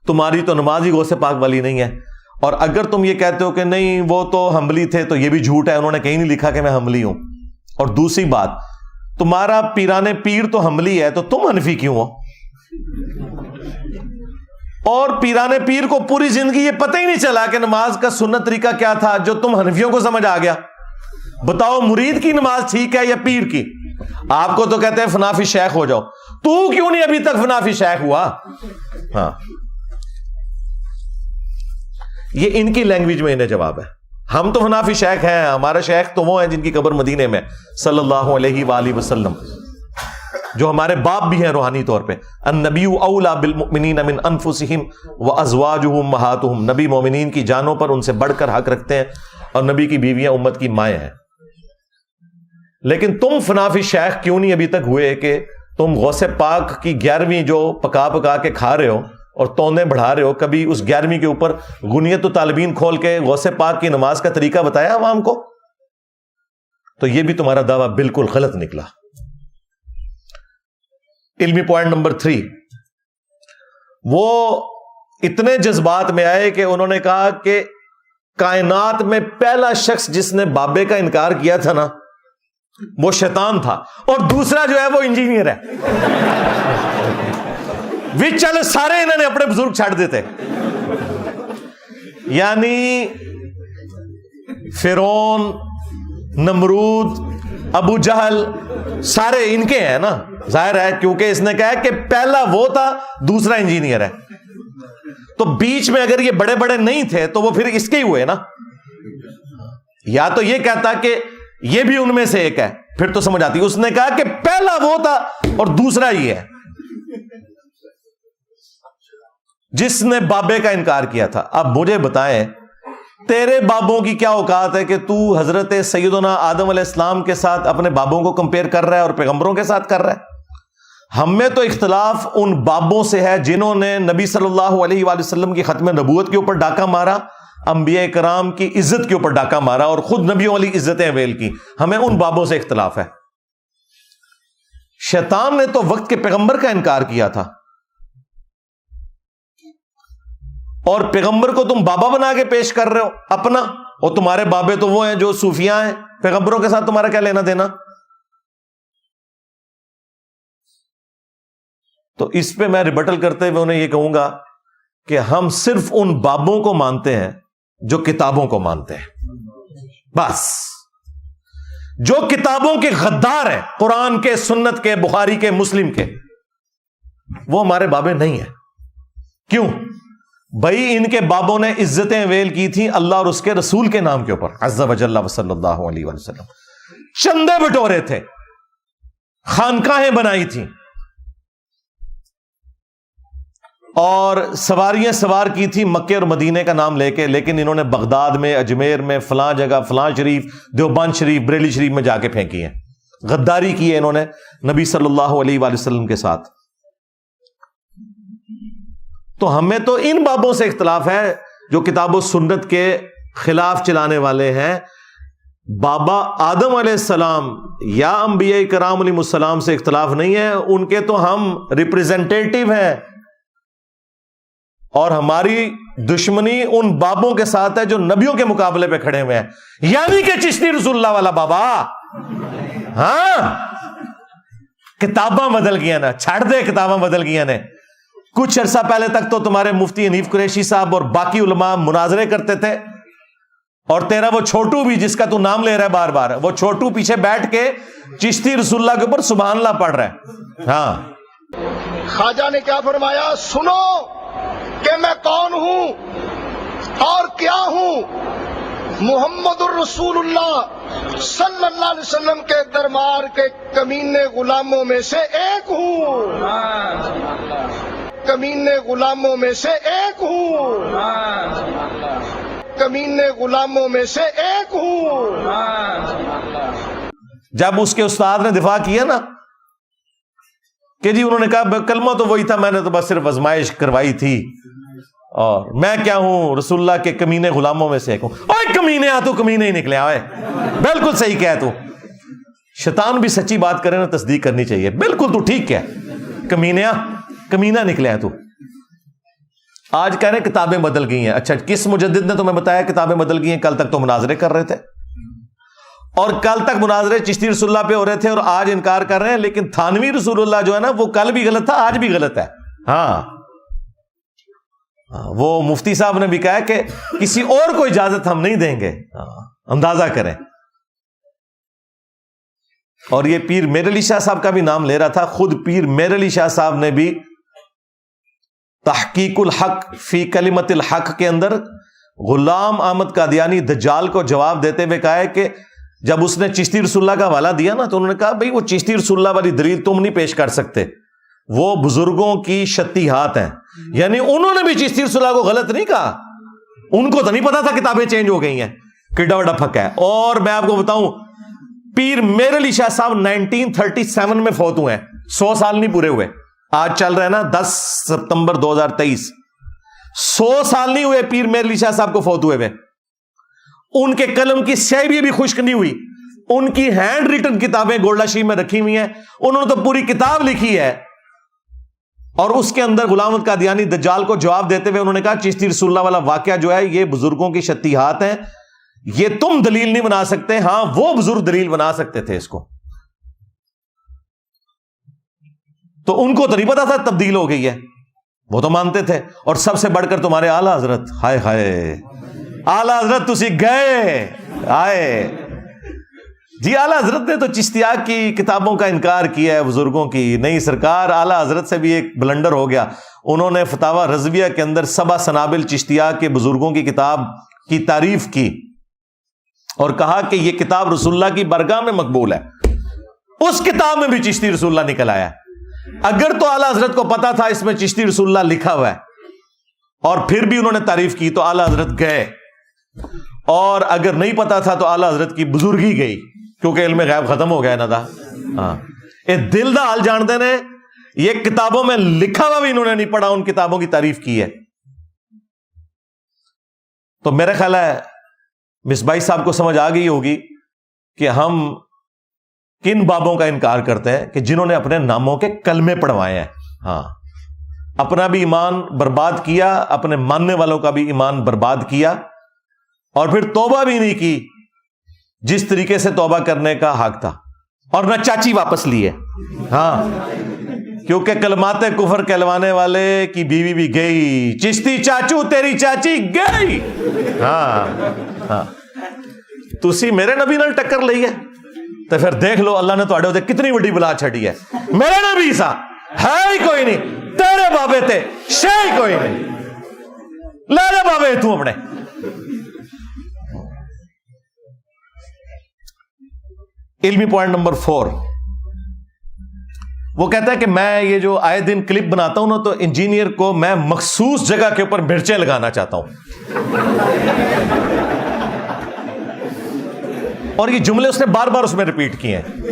تمہاری تو نماز ہی غوث پاک والی نہیں ہے. اور اگر تم یہ کہتے ہو کہ نہیں وہ تو حنبلی تھے، تو یہ بھی جھوٹ ہے، انہوں نے کہیں نہیں لکھا کہ میں حنبلی ہوں. اور دوسری بات، تمہارا پیرانے پیر تو حنبلی ہے، تو تم حنفی کیوں ہو؟ اور پیرانے پیر کو پوری زندگی یہ پتہ ہی نہیں چلا کہ نماز کا سنت طریقہ کیا تھا جو تم حنفیوں کو سمجھ آ گیا. بتاؤ مرید کی نماز ٹھیک ہے یا پیر کی؟ آپ کو تو کہتے ہیں فنافی شیخ ہو جاؤ، تو کیوں نہیں ابھی تک فنافی شیخ ہوا؟ ہاں، یہ ان کی لینگویج میں انہیں جواب ہے. ہم تو فنافی شیخ ہیں، ہمارا شیخ تو وہ ہیں جن کی قبر مدینے میں صلی اللہ علیہ وآلہ وسلم، جو ہمارے باپ بھی ہیں روحانی طور پہ. النبی اولا بالمؤمنین من انفسہم وازواجہ امہاتہم، نبی مومنین کی جانوں پر ان سے بڑھ کر حق رکھتے ہیں، اور نبی کی بیویاں امت کی مائیں ہیں. لیکن تم فنافی شیخ کیوں نہیں ابھی تک ہوئے کہ تم غوث پاک کی 11ویں جو پکا پکا کے کھا رہے ہو اور توندیں بڑھا رہے ہو. کبھی اس 11ویں کے اوپر غنیت الطالبین کھول کے غوث پاک کی نماز کا طریقہ بتایا عوام کو؟ تو یہ بھی تمہارا دعویٰ بالکل غلط نکلا. علمی پوائنٹ نمبر 3، وہ اتنے جذبات میں آئے کہ انہوں نے کہا کہ کائنات میں پہلا شخص جس نے بابے کا انکار کیا تھا نا وہ شیطان تھا، اور دوسرا جو ہے وہ انجینئر ہے. چلے سارے انہوں نے اپنے بزرگ چھاڑ دیتے. یعنی فرعون، نمرود، ابو جہل سارے ان کے ہیں نا، ظاہر ہے کیونکہ اس نے کہا کہ پہلا وہ تھا دوسرا انجینئر ہے. تو بیچ میں اگر یہ بڑے بڑے نہیں تھے تو وہ پھر اس کے ہی ہوئے نا. یا تو یہ کہتا کہ یہ بھی ان میں سے ایک ہے، پھر تو سمجھ آتی. اس نے کہا کہ پہلا وہ تھا اور دوسرا یہ ہے جس نے بابے کا انکار کیا تھا. اب مجھے بتائیں تیرے بابوں کی کیا اوقات ہے کہ تو حضرت سیدنا آدم علیہ السلام کے ساتھ اپنے بابوں کو کمپیئر کر رہا ہے اور پیغمبروں کے ساتھ کر رہا ہے؟ ہم میں تو اختلاف ان بابوں سے ہے جنہوں نے نبی صلی اللہ علیہ وآلہ وسلم کی ختم نبوت کے اوپر ڈاکہ مارا، انبیاء کرام کی عزت کے اوپر ڈاکہ مارا اور خود نبیوں والی عزتیں اویل کی. ہمیں ان بابوں سے اختلاف ہے. شیطان نے تو وقت کے پیغمبر کا انکار کیا تھا، اور پیغمبر کو تم بابا بنا کے پیش کر رہے ہو اپنا، اور تمہارے بابے تو وہ ہیں جو صوفیاء ہیں. پیغمبروں کے ساتھ تمہارا کیا لینا دینا؟ تو اس پہ میں ریبٹل کرتے ہوئے انہیں یہ کہوں گا کہ ہم صرف ان بابوں کو مانتے ہیں جو کتابوں کو مانتے ہیں. بس جو کتابوں کے غدار ہیں، قرآن کے، سنت کے، بخاری کے، مسلم کے، وہ ہمارے بابے نہیں ہیں. کیوں؟ بھائی ان کے بابوں نے عزتیں ویل کی تھی اللہ اور اس کے رسول کے نام کے اوپر، عز وجل صلی اللہ علیہ وسلم. چندے بٹورے تھے، خانقاہیں بنائی تھیں، اور سواریاں سوار کی تھی مکے اور مدینے کا نام لے کے. لیکن انہوں نے بغداد میں، اجمیر میں، فلاں جگہ، فلاں شریف، دیوبند شریف، بریلی شریف میں جا کے پھینکی ہیں. غداری کی ہے انہوں نے نبی صلی اللہ علیہ وآلہ وسلم کے ساتھ. تو ہمیں تو ان بابوں سے اختلاف ہے جو کتاب و سنت کے خلاف چلانے والے ہیں. بابا آدم علیہ السلام یا انبیاء کرام علیہ السلام سے اختلاف نہیں ہے، ان کے تو ہم ریپریزنٹیٹیو ہیں، اور ہماری دشمنی ان بابوں کے ساتھ ہے جو نبیوں کے مقابلے پہ کھڑے ہوئے ہیں. یعنی کہ چشتی رسول اللہ والا بابا. ہاں کتاباں بدل گیا نا، چھڑ دے کتاباں بدل گیا نے. کچھ عرصہ پہلے تک تو تمہارے مفتی حنیف قریشی صاحب اور باقی علماء مناظرے کرتے تھے، اور تیرا وہ چھوٹو بھی جس کا تو نام لے رہا ہے بار بار، وہ چھوٹو پیچھے بیٹھ کے چشتی رسول اللہ کے اوپر سبحان اللہ پڑھ رہا ہے. ہاں خواجہ نے کیا فرمایا؟ سنو کہ میں کون ہوں اور کیا ہوں. محمد الرسول اللہ صلی اللہ علیہ وسلم کے دربار کے کمینے غلاموں میں سے ایک ہوں. کمینے غلاموں میں سے ایک ہوں. کمینے غلاموں میں سے ایک ہوں. جب اس کے استاد نے دفاع کیا نا کہ جی انہوں نے کہا کلمہ تو وہی تھا، میں نے تو بس صرف آزمائش کروائی تھی، اور میں کیا ہوں رسول اللہ کے کمینے غلاموں میں سے ایک ہوں. اوے کمینے تو کمینے ہی نکلے. آئے بالکل صحیح کہہ تو. شیطان بھی سچی بات کرے نا تصدیق کرنی چاہیے. بالکل تو ٹھیک کہہ، کمینہ نکلے ہیں تو. آج کہہ رہے کتابیں بدل گئی ہیں. اچھا کس مجدد نے تمہیں بتایا کتابیں بدل گئی ہیں؟ کل تک تو مناظرے کر رہے تھے، اور کل تک مناظرے چشتی رسول اللہ پہ ہو رہے تھے، اور آج انکار کر رہے ہیں. لیکن تھانوی رسول اللہ جو ہے نا وہ کل بھی غلط تھا، آج بھی غلط ہے. ہاں وہ مفتی صاحب نے بھی کہا کہ کسی اور کو اجازت ہم نہیں دیں گے. اندازہ کریں. اور یہ پیر میر علی شاہ صاحب کا بھی نام لے رہا تھا. خود پیر میر علی شاہ صاحب نے بھی تحقیق الحق فی کلمت الحق کے اندر غلام احمد قادیانی دجال کو جواب دیتے ہوئے کہا ہے کہ جب اس نے چشتی رسول اللہ کا حوالہ دیا نا تو انہوں نے کہا بھئی وہ چشتی رسول اللہ والی دلیل تم نہیں پیش کر سکتے، وہ بزرگوں کی شتیہات ہیں. یعنی انہوں نے بھی چشتی رسول اللہ کو غلط نہیں کہا، ان کو تو نہیں پتا تھا کتابیں چینج ہو گئی ہیں. کڈا وڈا پھکا ہے. اور میں آپ کو بتاؤں پیر میر علی شاہ صاحب 1937 میں فوت ہوئے ہیں، 100 سال نہیں پورے ہوئے. آج چل رہا ہے نا 10 ستمبر 2023, 100 سال نہیں ہوئے پیر میر علی شاہ صاحب کو فوت ہوئے. ان کے قلم کی سیاہی بھی خشک نہیں ہوئی. ان کی ہینڈ ریٹن کتابیں گولڈا شریف میں رکھی ہوئی ہیں. انہوں نے تو پوری کتاب لکھی ہے, اور اس کے اندر غلام احمد قادیانی دجال کو جواب دیتے ہوئے انہوں نے کہا چشتی رسول اللہ والا واقعہ جو ہے یہ بزرگوں کی شتیہات ہیں, یہ تم دلیل نہیں بنا سکتے, ہاں وہ بزرگ دلیل بنا سکتے تھے اس کو. تو ان کو تو نہیں پتا تھا تبدیل ہو گئی ہے, وہ تو مانتے تھے. اور سب سے بڑھ کر تمہارے اعلیٰ حضرت, ہائے ہائے اعلیٰ حضرت تسی گئے آئے جی. اعلیٰ حضرت نے تو چشتیہ کی کتابوں کا انکار کیا ہے, بزرگوں کی نہیں. سرکار اعلیٰ حضرت سے بھی ایک بلنڈر ہو گیا. انہوں نے فتاوی رضویہ کے اندر 7 سنابل چشتیہ کے بزرگوں کی کتاب کی تعریف کی اور کہا کہ یہ کتاب رسول اللہ کی برگاہ میں مقبول ہے. اس کتاب میں بھی چشتی رسول اللہ نکل آیا. اگر تو اعلیٰ حضرت کو پتا تھا اس میں چشتی رسول اللہ لکھا ہوا ہے اور پھر بھی انہوں نے تعریف کی تو اعلیٰ حضرت گئے, اور اگر نہیں پتا تھا تو اعلیٰ حضرت کی بزرگی گئی, کیونکہ علم غیب ختم ہو گیا نا تھا. ہاں یہ دل دا حال جانتے نے, یہ کتابوں میں لکھا ہوا بھی انہوں نے نہیں پڑھا, ان کتابوں کی تعریف کی ہے. تو میرا خیال ہے مصباحی صاحب کو سمجھ آ گئی ہوگی کہ ہم کن بابوں کا انکار کرتے ہیں کہ جنہوں نے اپنے ناموں کے کلمے پڑھوائے ہیں. ہاں اپنا بھی ایمان برباد کیا, اپنے ماننے والوں کا بھی ایمان برباد کیا, اور پھر توبہ بھی نہیں کی جس طریقے سے توبہ کرنے کا حق تھا, اور نہ چاچی واپس لی ہے. ہاں کیونکہ کلمات کفر کہلوانے والے کی بیوی بھی گئی, چشتی چاچو تیری چاچی گئی. ہاں ہاں تسی میرے نبی نال ٹکر لئی ہے تو پھر دیکھ لو اللہ نے تواڈے تے کتنی بڑی بلا چھڑی ہے. میرے نبی سا ہے ہی کوئی نہیں, تیرے بابے تے شے ہی کوئی نہیں, لے لے بابے تو اپنے. علمی پوائنٹ نمبر 4, وہ کہتا ہے کہ میں یہ جو آئے دن کلپ بناتا ہوں نا, تو انجینئر کو میں مخصوص جگہ کے اوپر مرچیں لگانا چاہتا ہوں. اور یہ جملے اس نے بار بار اس میں ریپیٹ کیے ہیں.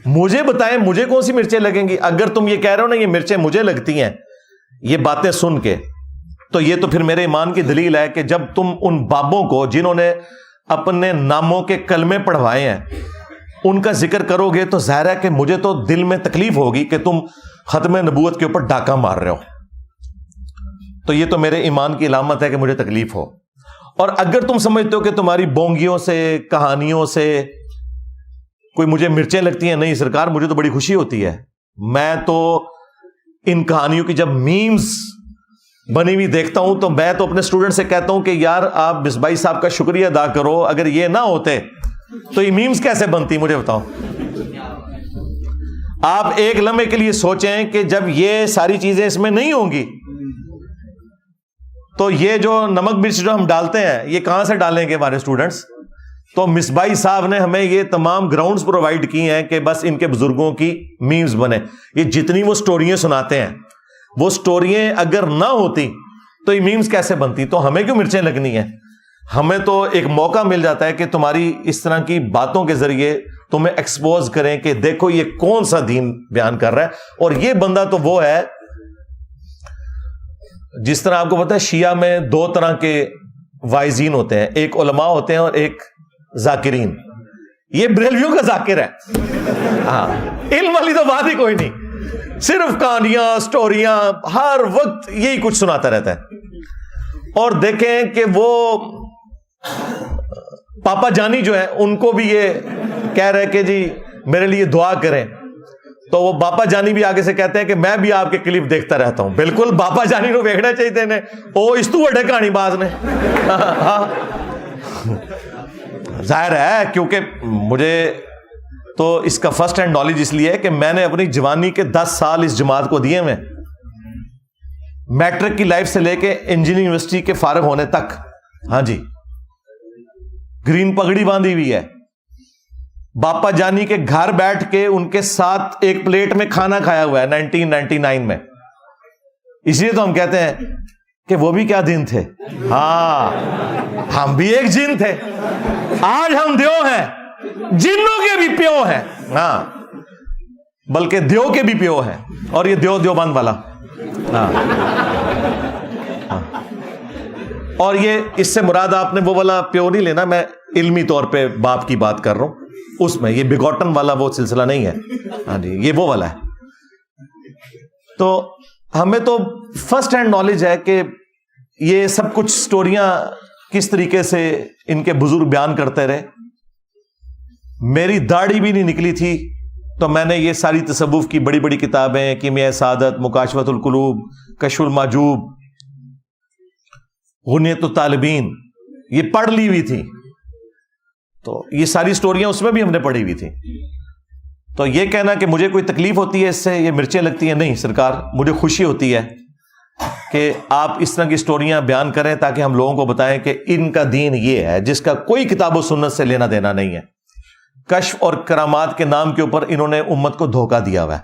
مجھے بتائیں مجھے کون سی مرچیں لگیں گی؟ اگر تم یہ کہہ رہے ہو نا یہ مرچیں مجھے لگتی ہیں یہ باتیں سن کے, تو یہ تو پھر میرے ایمان کی دلیل ہے کہ جب تم ان بابوں کو جنہوں نے اپنے ناموں کے کلمے پڑھوائے ہیں ان کا ذکر کرو گے تو ظاہر ہے کہ مجھے تو دل میں تکلیف ہوگی کہ تم ختم نبوت کے اوپر ڈاکہ مار رہے ہو. تو یہ تو میرے ایمان کی علامت ہے کہ مجھے تکلیف ہو. اور اگر تم سمجھتے ہو کہ تمہاری بونگیوں سے کہانیوں سے کوئی مجھے مرچیں لگتی ہیں, نہیں سرکار مجھے تو بڑی خوشی ہوتی ہے. میں تو ان کہانیوں کی جب میمز بنی ہوئی دیکھتا ہوں تو میں تو اپنے اسٹوڈنٹ سے کہتا ہوں کہ یار آپ مصباحی صاحب کا شکریہ ادا کرو, اگر یہ نہ ہوتے تو یہ میمز کیسے بنتی مجھے بتاؤ. آپ ایک لمحے کے لیے سوچیں کہ جب یہ ساری چیزیں اس میں نہیں ہوں گی تو یہ جو نمک مرچ جو ہم ڈالتے ہیں یہ کہاں سے ڈالیں گے ہمارے اسٹوڈنٹس؟ تو مصباحی صاحب نے ہمیں یہ تمام گراؤنڈز پرووائڈ کی ہیں کہ بس ان کے بزرگوں کی میمز بنے. یہ جتنی وہ سٹوریاں سناتے ہیں وہ سٹوریاں اگر نہ ہوتی تو یہ میمز کیسے بنتی؟ تو ہمیں کیوں مرچیں لگنی ہیں؟ ہمیں تو ایک موقع مل جاتا ہے کہ تمہاری اس طرح کی باتوں کے ذریعے تمہیں ایکسپوز کریں کہ دیکھو یہ کون سا دین بیان کر رہا ہے. اور یہ بندہ تو وہ ہے جس طرح آپ کو پتا ہے شیعہ میں 2 طرح کے وائزین ہوتے ہیں, ایک علماء ہوتے ہیں اور ایک ذاکرین. یہ بریلویوں کا ذاکر ہے. ہاں علم والی تو بات ہی کوئی نہیں, صرف کہانیاں سٹوریاں ہر وقت یہی کچھ سناتا رہتا ہے. اور دیکھیں کہ وہ پاپا جانی جو ہے ان کو بھی یہ کہہ رہے کہ جی میرے لیے دعا کریں, تو وہ باپا جانی بھی آگے سے کہتے ہیں کہ میں بھی آپ کے کلپ دیکھتا رہتا ہوں. بالکل باپا جانی کو دیکھنا چاہیے نے, او اس تو بڑے کہانی باز نے. ظاہر ہے کیونکہ مجھے تو اس کا فرسٹ ہینڈ نالج اس لیے ہے کہ میں نے اپنی جوانی کے 10 سال اس جماعت کو دیے میں, میٹرک کی لائف سے لے کے انجینئرنگ یونیورسٹی کے فارغ ہونے تک. ہاں جی گرین پگڑی باندھی ہوئی ہے. باپا جانی کے گھر بیٹھ کے ان کے ساتھ ایک پلیٹ میں کھانا کھایا ہوا ہے 1999 میں. اس لیے تو ہم کہتے ہیں کہ وہ بھی کیا دن تھے. ہاں ہم بھی ایک جن تھے, آج ہم دیو ہیں, جنوں کے بھی پیو ہیں. ہاں بلکہ دیو کے بھی پیو ہے، اور یہ دیوبند والا. ہاں. اور یہ اس سے مراد آپ نے وہ والا پیو نہیں لینا، میں علمی طور پہ باپ کی بات کر رہا ہوں. اس میں یہ بگوٹن والا وہ سلسلہ نہیں ہے. ہاں جی، یہ وہ والا ہے. تو ہمیں تو فرسٹ ہینڈ نالج ہے کہ یہ سب کچھ سٹوریاں کس طریقے سے ان کے بزرگ بیان کرتے رہے. میری داڑھی بھی نہیں نکلی تھی تو میں نے یہ ساری تصوف کی بڑی بڑی کتابیں، کیمیائے سعادت، مکاشفۃ القلوب، کشف المحجوب، غنیۃ الطالبین، یہ پڑھ لی ہوئی تھی. تو یہ ساری سٹوریاں اس میں بھی ہم نے پڑھی ہوئی تھی. تو یہ کہنا کہ مجھے کوئی تکلیف ہوتی ہے اس سے، یہ مرچیں لگتی ہیں، نہیں سرکار، مجھے خوشی ہوتی ہے کہ آپ اس طرح کی سٹوریاں بیان کریں تاکہ ہم لوگوں کو بتائیں کہ ان کا دین یہ ہے جس کا کوئی کتاب و سنت سے لینا دینا نہیں ہے. کشف اور کرامات کے نام کے اوپر انہوں نے امت کو دھوکہ دیا ہوا ہے.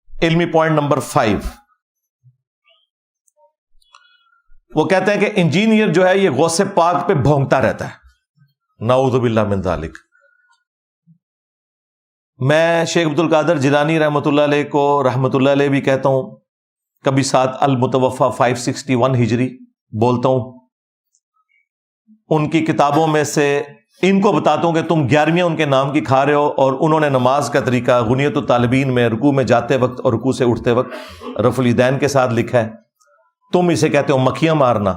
علمی پوائنٹ نمبر 5، وہ کہتے ہیں کہ انجینئر جو ہے یہ غوث پاک پہ بھونکتا رہتا ہے. نعوذ باللہ من ذالک. میں شیخ عبد القادر جیلانی رحمۃ اللہ علیہ کو رحمۃ اللہ علیہ بھی کہتا ہوں، کبھی ساتھ المتوفا 561 ہجری بولتا ہوں. ان کی کتابوں میں سے ان کو بتاتا ہوں کہ تم 11ویں ان کے نام کی کھا رہے ہو، اور انہوں نے نماز کا طریقہ غنیۃ الطالبین میں رکوع میں جاتے وقت اور رکوع سے اٹھتے وقت رفع الیدین کے ساتھ لکھا ہے. تم اسے کہتے ہو مکھیاں مارنا.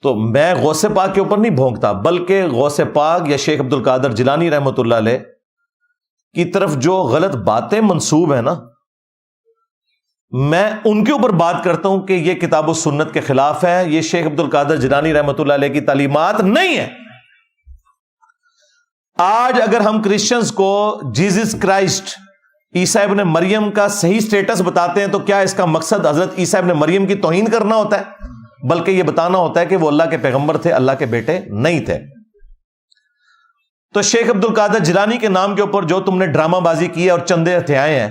تو میں غوث پاک کے اوپر نہیں بھونکتا، بلکہ غوث پاک یا شیخ عبد القادر جیلانی رحمۃ اللہ علیہ کی طرف جو غلط باتیں منسوب ہیں نا، میں ان کے اوپر بات کرتا ہوں کہ یہ کتاب و سنت کے خلاف ہے، یہ شیخ عبد القادر جیلانی رحمۃ اللہ علیہ کی تعلیمات نہیں ہے. آج اگر ہم کرسچنز کو جیزس کرائسٹ عیسیٰ ابن مریم کا صحیح سٹیٹس بتاتے ہیں تو کیا اس کا مقصد حضرت عیسیٰ ابن مریم کی توہین کرنا ہوتا ہے؟ بلکہ یہ بتانا ہوتا ہے کہ وہ اللہ کے پیغمبر تھے، اللہ کے بیٹے نہیں تھے. تو شیخ عبد القادر جیلانی کے نام کے اوپر جو تم نے ڈرامہ بازی کی ہے اور چندے ہتھیائے ہیں،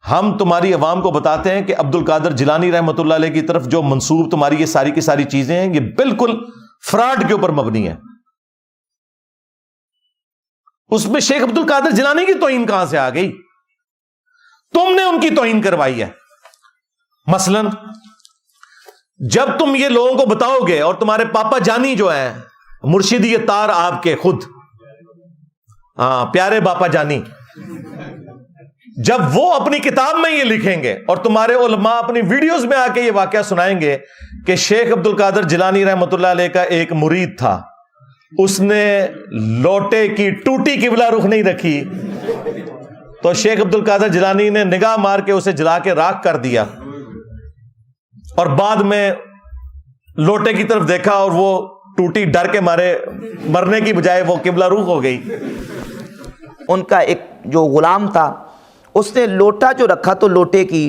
ہم تمہاری عوام کو بتاتے ہیں کہ عبد القادر جیلانی رحمۃ اللہ علیہ کی طرف جو منسوب تمہاری یہ ساری کی ساری چیزیں ہیں، یہ بالکل فراڈ کے اوپر مبنی ہے. اس میں شیخ عبد القادر جیلانی کی توہین کہاں سے آ گئی؟ تم نے ان کی توہین کروائی ہے. مثلا جب تم یہ لوگوں کو بتاؤ گے، اور تمہارے پاپا جانی جو ہیں مرشدی تار آپ کے خود، ہاں پیارے باپا جانی، جب وہ اپنی کتاب میں یہ لکھیں گے اور تمہارے علماء اپنی ویڈیوز میں آ کے یہ واقعہ سنائیں گے کہ شیخ عبد القادر جیلانی رحمۃ اللہ علیہ کا ایک مرید تھا، اس نے لوٹے کی ٹوٹی قبلہ رخ نہیں رکھی، تو شیخ عبد القادر جیلانی نے نگاہ مار کے اسے جلا کے راکھ کر دیا، اور بعد میں لوٹے کی طرف دیکھا اور وہ ٹوٹی ڈر کے مارے مرنے کی بجائے وہ قبلہ رخ ہو گئی. ان کا ایک جو غلام تھا، اس نے لوٹا جو رکھا تو لوٹے کی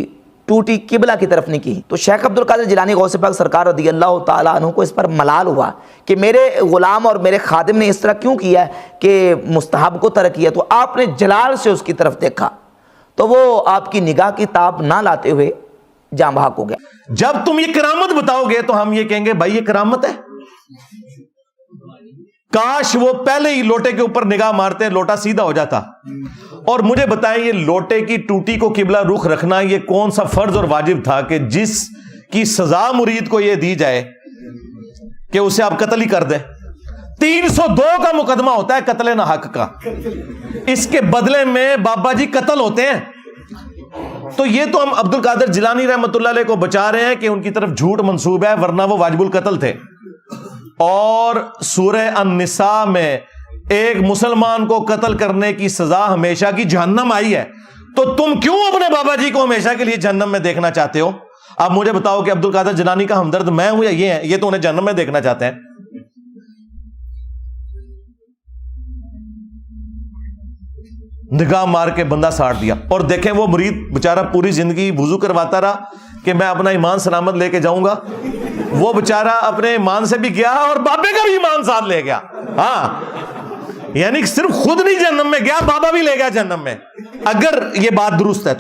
ٹوٹی قبلہ کی طرف نہیں کی. تو شیخ عبد القادر جیلانی غوث پاک سرکار رضی اللہ تعالیٰ عنہ کو اس پر ملال ہوا کہ میرے غلام اور میرے خادم نے اس طرح کیوں کیا ہے کہ مستحب کو ترک کیا. تو آپ نے جلال سے اس کی طرف دیکھا تو وہ آپ کی نگاہ کی تاب نہ لاتے ہوئے جاں بحق ہو گیا. جب تم یہ کرامت بتاؤ گے تو ہم یہ کہیں گے بھائی یہ کرامت ہے. کاش وہ پہلے ہی لوٹے کے اوپر نگاہ مارتے، لوٹا سیدھا ہو جاتا. اور مجھے بتائیں یہ لوٹے کی ٹوٹی کو قبلہ رخ رکھنا یہ کون سا فرض اور واجب تھا کہ جس کی سزا مرید کو یہ دی جائے کہ اسے آپ قتل ہی کر دیں. 302 کا مقدمہ ہوتا ہے قتل ناحق کا، اس کے بدلے میں بابا جی قتل ہوتے ہیں. تو یہ تو ہم عبد القادر جیلانی رحمۃ اللہ علیہ کو بچا رہے ہیں کہ ان کی طرف جھوٹ منسوب ہے، ورنہ وہ واجب القتل تھے. اور سورہ النساء میں ایک مسلمان کو قتل کرنے کی سزا ہمیشہ کی جہنم آئی ہے. تو تم کیوں اپنے بابا جی کو ہمیشہ کے لیے جہنم میں دیکھنا چاہتے ہو؟ اب مجھے بتاؤ کہ عبد القادر جیلانی کا ہمدرد میں ہوں یا یہ ہے؟ یہ تو انہیں جہنم میں دیکھنا چاہتے ہیں. نگاہ مار کے بندہ ساڑ دیا. اور دیکھیں وہ مرید بےچارہ پوری زندگی وضو کرواتا رہا کہ میں اپنا ایمان سلامت لے کے جاؤں گا. وہ بےچارہ اپنے ایمان سے بھی گیا اور بابے کا بھی ایمان ساتھ لے گیا. ہاں یعنی صرف خود نہیں جہنم میں گیا، بابا بھی لے گیا جہنم میں، اگر یہ بات درست ہے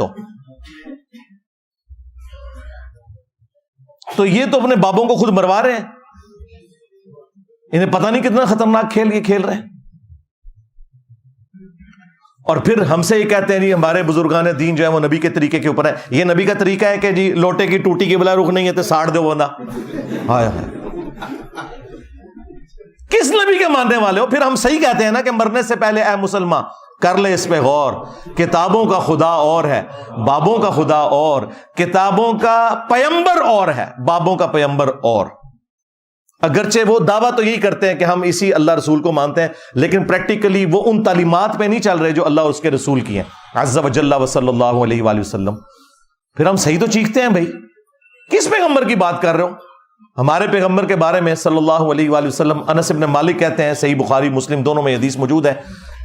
تو یہ تو اپنے بابوں کو خود مروا رہے ہیں. انہیں پتہ نہیں کتنا خطرناک کھیل یہ کھیل رہے ہیں. اور پھر ہم سے یہ کہتے ہیں جی ہمارے بزرگان دین جو ہے وہ نبی کے طریقے کے اوپر ہے. یہ نبی کا طریقہ ہے کہ جی لوٹے کی ٹوٹی کی بلا رخ نہیں ہے تو ساڑ دو بندہ. ہائے ہائے, کس نبی کے ماننے والے ہو؟ پھر ہم صحیح کہتے ہیں نا کہ مرنے سے پہلے اے مسلمان کر لے اس پہ غور. کتابوں کا خدا اور ہے, بابوں کا خدا اور, کتابوں کا پیمبر اور ہے, بابوں کا پیمبر اور. اگرچہ وہ دعویٰ تو یہی کرتے ہیں کہ ہم اسی اللہ رسول کو مانتے ہیں, لیکن پریکٹیکلی وہ ان تعلیمات پہ نہیں چل رہے جو اللہ اور اس کے رسول کی ہیں عز وجل و صلی اللہ علیہ وآلہ وسلم. پھر ہم صحیح تو چیختے ہیں بھائی, کس پیغمبر کی بات کر رہے ہو؟ ہمارے پیغمبر کے بارے میں صلی اللہ علیہ وآلہ وسلم انس بن مالک کہتے ہیں, صحیح بخاری مسلم دونوں میں حدیث موجود ہے,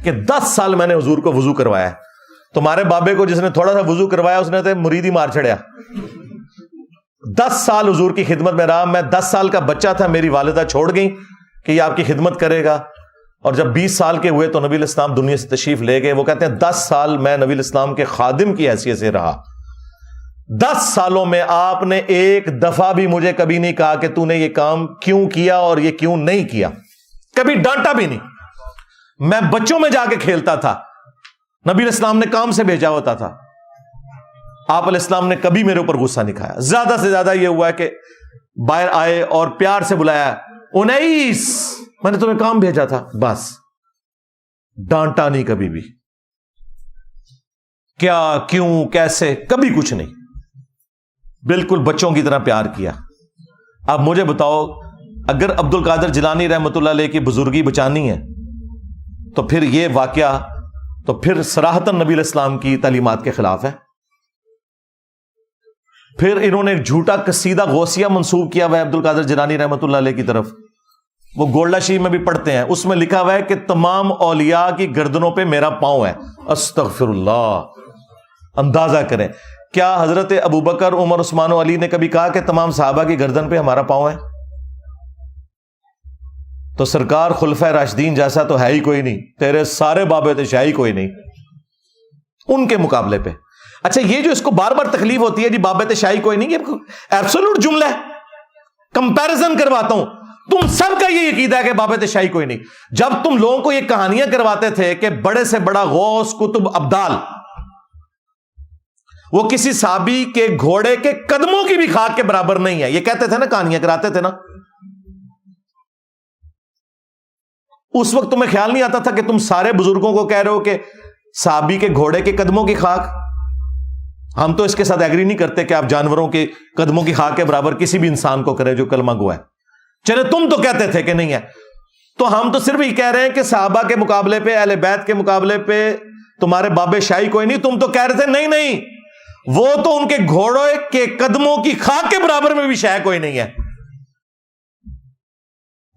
کہ 10 سال میں نے حضور کو وضو کروایا ہے. تمہارے بابے کو جس نے تھوڑا سا وضو کروایا اس نے تو مرید ہی مار چھڑیا. 10 سال حضور کی خدمت میں رہا. میں 10 سال کا بچہ تھا, میری والدہ چھوڑ گئی کہ یہ آپ کی خدمت کرے گا, اور جب 20 سال کے ہوئے تو نبی الاسلام دنیا سے تشریف لے گئے. وہ کہتے ہیں 10 سال میں نبی الاسلام کے خادم کی حیثیت سے رہا. 10 سالوں میں آپ نے ایک دفعہ بھی مجھے کبھی نہیں کہا کہ تو نے یہ کام کیوں کیا اور یہ کیوں نہیں کیا, کبھی ڈانٹا بھی نہیں. میں بچوں میں جا کے کھیلتا تھا, نبی الاسلام نے کام سے بھیجا ہوتا تھا, آپ علیہ السلام نے کبھی میرے اوپر غصہ نہیں کھایا. زیادہ سے زیادہ یہ ہوا ہے کہ باہر آئے اور پیار سے بلایا, 19 میں نے تمہیں کام بھیجا تھا, بس. ڈانٹا نہیں کبھی بھی, کیا کیوں کیسے کبھی کچھ نہیں, بالکل بچوں کی طرح پیار کیا. اب مجھے بتاؤ, اگر عبد القادر جیلانی رحمۃ اللہ علیہ کی بزرگی بچانی ہے تو پھر یہ واقعہ تو پھر صراحتاً نبی علیہ السلام کی تعلیمات کے خلاف ہے. پھر انہوں نے ایک جھوٹا قصیدہ غوثیہ منسوب کیا ہوا ہے عبد القادر جیلانی رحمۃ اللہ علیہ کی طرف, وہ گولڈا شریف میں بھی پڑھتے ہیں, اس میں لکھا ہوا ہے کہ تمام اولیاء کی گردنوں پہ میرا پاؤں ہے. استغفر اللہ. اندازہ کریں, کیا حضرت ابوبکر عمر عثمان و علی نے کبھی کہا کہ تمام صحابہ کی گردن پہ ہمارا پاؤں ہے؟ تو سرکار خلفۂ راشدین جیسا تو ہے ہی کوئی نہیں, تیرے سارے بابے تشاہ ہی کوئی نہیں ان کے مقابلے پہ. اچھا, یہ جو اس کو بار بار تکلیف ہوتی ہے جی بابے تشاہی کوئی نہیں, یہ ایبسولوٹ جملہ ہے. کمپیرزن کرواتا ہوں, تم سب کا یہ عقیدہ ہے کہ بابے تشاہی کوئی نہیں. جب تم لوگوں کو یہ کہانیاں کرواتے تھے کہ بڑے سے بڑا غوث قطب ابدال وہ کسی صحابی کے گھوڑے کے قدموں کی بھی خاک کے برابر نہیں ہے, یہ کہتے تھے نا, کہانیاں کراتے تھے نا, اس وقت تمہیں خیال نہیں آتا تھا کہ تم سارے بزرگوں کو کہہ رہے ہو کہ صحابی کے گھوڑے کے قدموں کی خاک. ہم تو اس کے ساتھ ایگری نہیں کرتے کہ آپ جانوروں کے قدموں کی خاک کے برابر کسی بھی انسان کو کرے جو کلمہ گو ہے. چلے تم تو کہتے تھے کہ نہیں ہے, تو ہم تو صرف یہ کہہ رہے ہیں کہ صحابہ کے مقابلے پہ, اہل بیت کے مقابلے پہ تمہارے بابے شاہی کوئی نہیں. تم تو کہہ رہے تھے نہیں نہیں, وہ تو ان کے گھوڑے کے قدموں کی خاک کے برابر میں بھی شاہ کوئی نہیں ہے.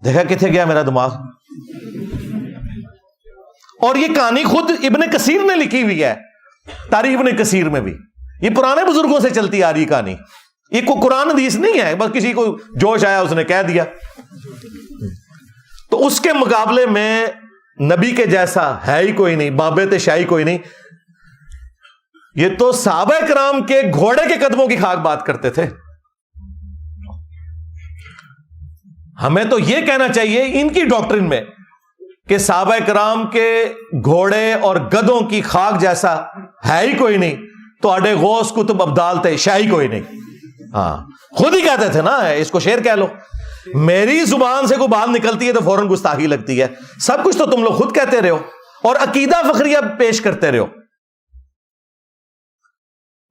دیکھا کتنے گیا میرا دماغ. اور یہ کہانی خود ابن کثیر نے لکھی ہوئی ہے, تاریخ ابن کثیر میں بھی. یہ پرانے بزرگوں سے چلتی آ رہی کہانی, یہ کوئی قرآن حدیث نہیں ہے, بس کسی کو جوش آیا اس نے کہہ دیا. تو اس کے مقابلے میں نبی کے جیسا ہے ہی کوئی نہیں, بابے تشاہی کوئی نہیں. یہ تو صحابہ کرام کے گھوڑے کے قدموں کی خاک بات کرتے تھے. ہمیں تو یہ کہنا چاہیے ان کی ڈاکٹرن میں کہ صحابہ کرام کے گھوڑے اور گدوں کی خاک جیسا ہے ہی کوئی نہیں, تو اڈے غوث قطب ابدال تھے, شاہی کوئی نہیں. ہاں, خود ہی کہتے تھے نا, اس کو شعر کہہ لو. میری زبان سے کوئی بات نکلتی ہے تو فوراً گستاخی لگتی ہے. سب کچھ تو تم لوگ خود کہتے رہو اور عقیدہ فخریہ پیش کرتے رہو.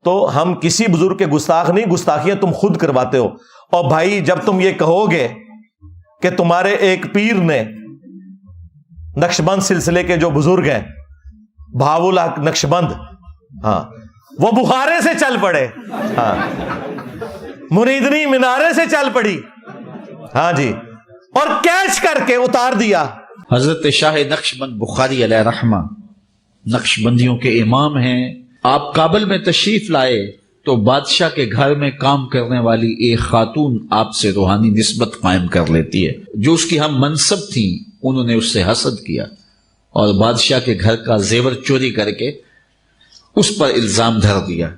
تو ہم کسی بزرگ کے گستاخ نہیں, گستاخیاں تم خود کرواتے ہو. اور بھائی جب تم یہ کہو گے کہ تمہارے ایک پیر نے, نقشبند سلسلے کے جو بزرگ ہیں, بہاول حق نقشبند, ہاں, وہ بخارے سے چل پڑے, ہاں, مریدنی مینارے سے چل پڑی, ہاں جی, اور کیچ کر کے اتار دیا. حضرت شاہ نقشبند بخاری علیہ رحمہ نقشبندیوں کے امام ہیں. آپ کابل میں تشریف لائے تو بادشاہ کے گھر میں کام کرنے والی ایک خاتون آپ سے روحانی نسبت قائم کر لیتی ہے. جو اس کی ہم منصب تھی انہوں نے اس سے حسد کیا اور بادشاہ کے گھر کا زیور چوری کر کے اس پر الزام دھر دیا.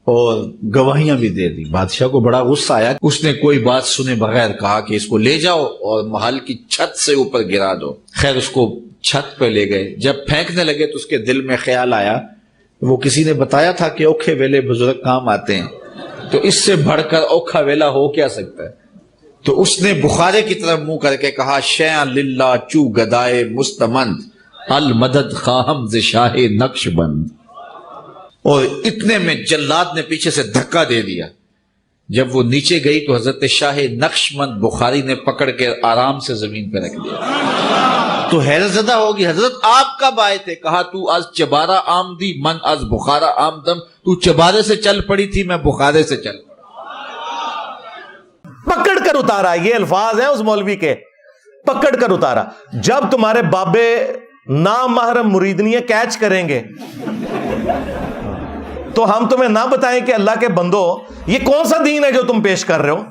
اور گواہیاں بھی دے دی. بادشاہ کو بڑا غصہ آیا. اس نے کوئی بات سنے بغیر کہا کہ اس کو لے جاؤ اور محل کی چھت سے اوپر گرا دو. خیر اس کو چھت پہ لے گئے. جب پھینکنے لگے تو اس کے دل میں خیال آیا, وہ کسی نے بتایا تھا کہ اوکھے ویلے بزرگ کام آتے ہیں, تو اس سے بڑھ کر اوکھا ویلا ہو کیا سکتا ہے. تو اس نے بخارے کی طرف منہ کر کے کہا, شیئا للہ چو گدائے مستمند المدد خواہم ز شاہ نقش بند. اور اتنے میں جلاد نے پیچھے سے دھکا دے دیا. جب وہ نیچے گئی تو حضرت شاہ نقش بند بخاری نے پکڑ کے آرام سے زمین پہ رکھ دیا. تو حیرت زدہ ہوگی, حضرت آپ کب آئے تھے؟ کہا تو از چبارہ آمدی من از بخارا آمدم. تو چبارے سے چل پڑی تھی, میں بخارے سے چل پڑا. پکڑ کر اتارا. یہ الفاظ ہیں اس مولوی کے, پکڑ کر اتارا. جب تمہارے بابے نامحرم مریدنیاں کیچ کریں گے تو ہم تمہیں نہ بتائیں کہ اللہ کے بندو یہ کون سا دین ہے جو تم پیش کر رہے ہو.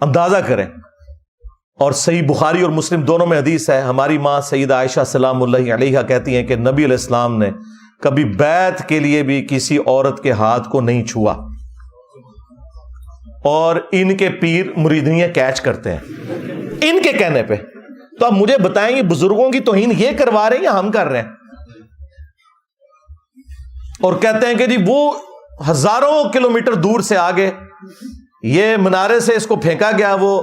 اندازہ کریں. اور صحیح بخاری اور مسلم دونوں میں حدیث ہے, ہماری ماں سیدہ عائشہ سلام اللہ علیہا کہتی ہیں کہ نبی علیہ السلام نے کبھی بیعت کے لیے بھی کسی عورت کے ہاتھ کو نہیں چھوا, اور ان کے پیر مریدنیاں کیچ کرتے ہیں ان کے کہنے پہ. تو آپ مجھے بتائیں, یہ بزرگوں کی توہین یہ کروا رہے ہیں یا ہم کر رہے ہیں؟ اور کہتے ہیں کہ جی وہ ہزاروں کلومیٹر دور سے آگے, یہ منارے سے اس کو پھینکا گیا, وہ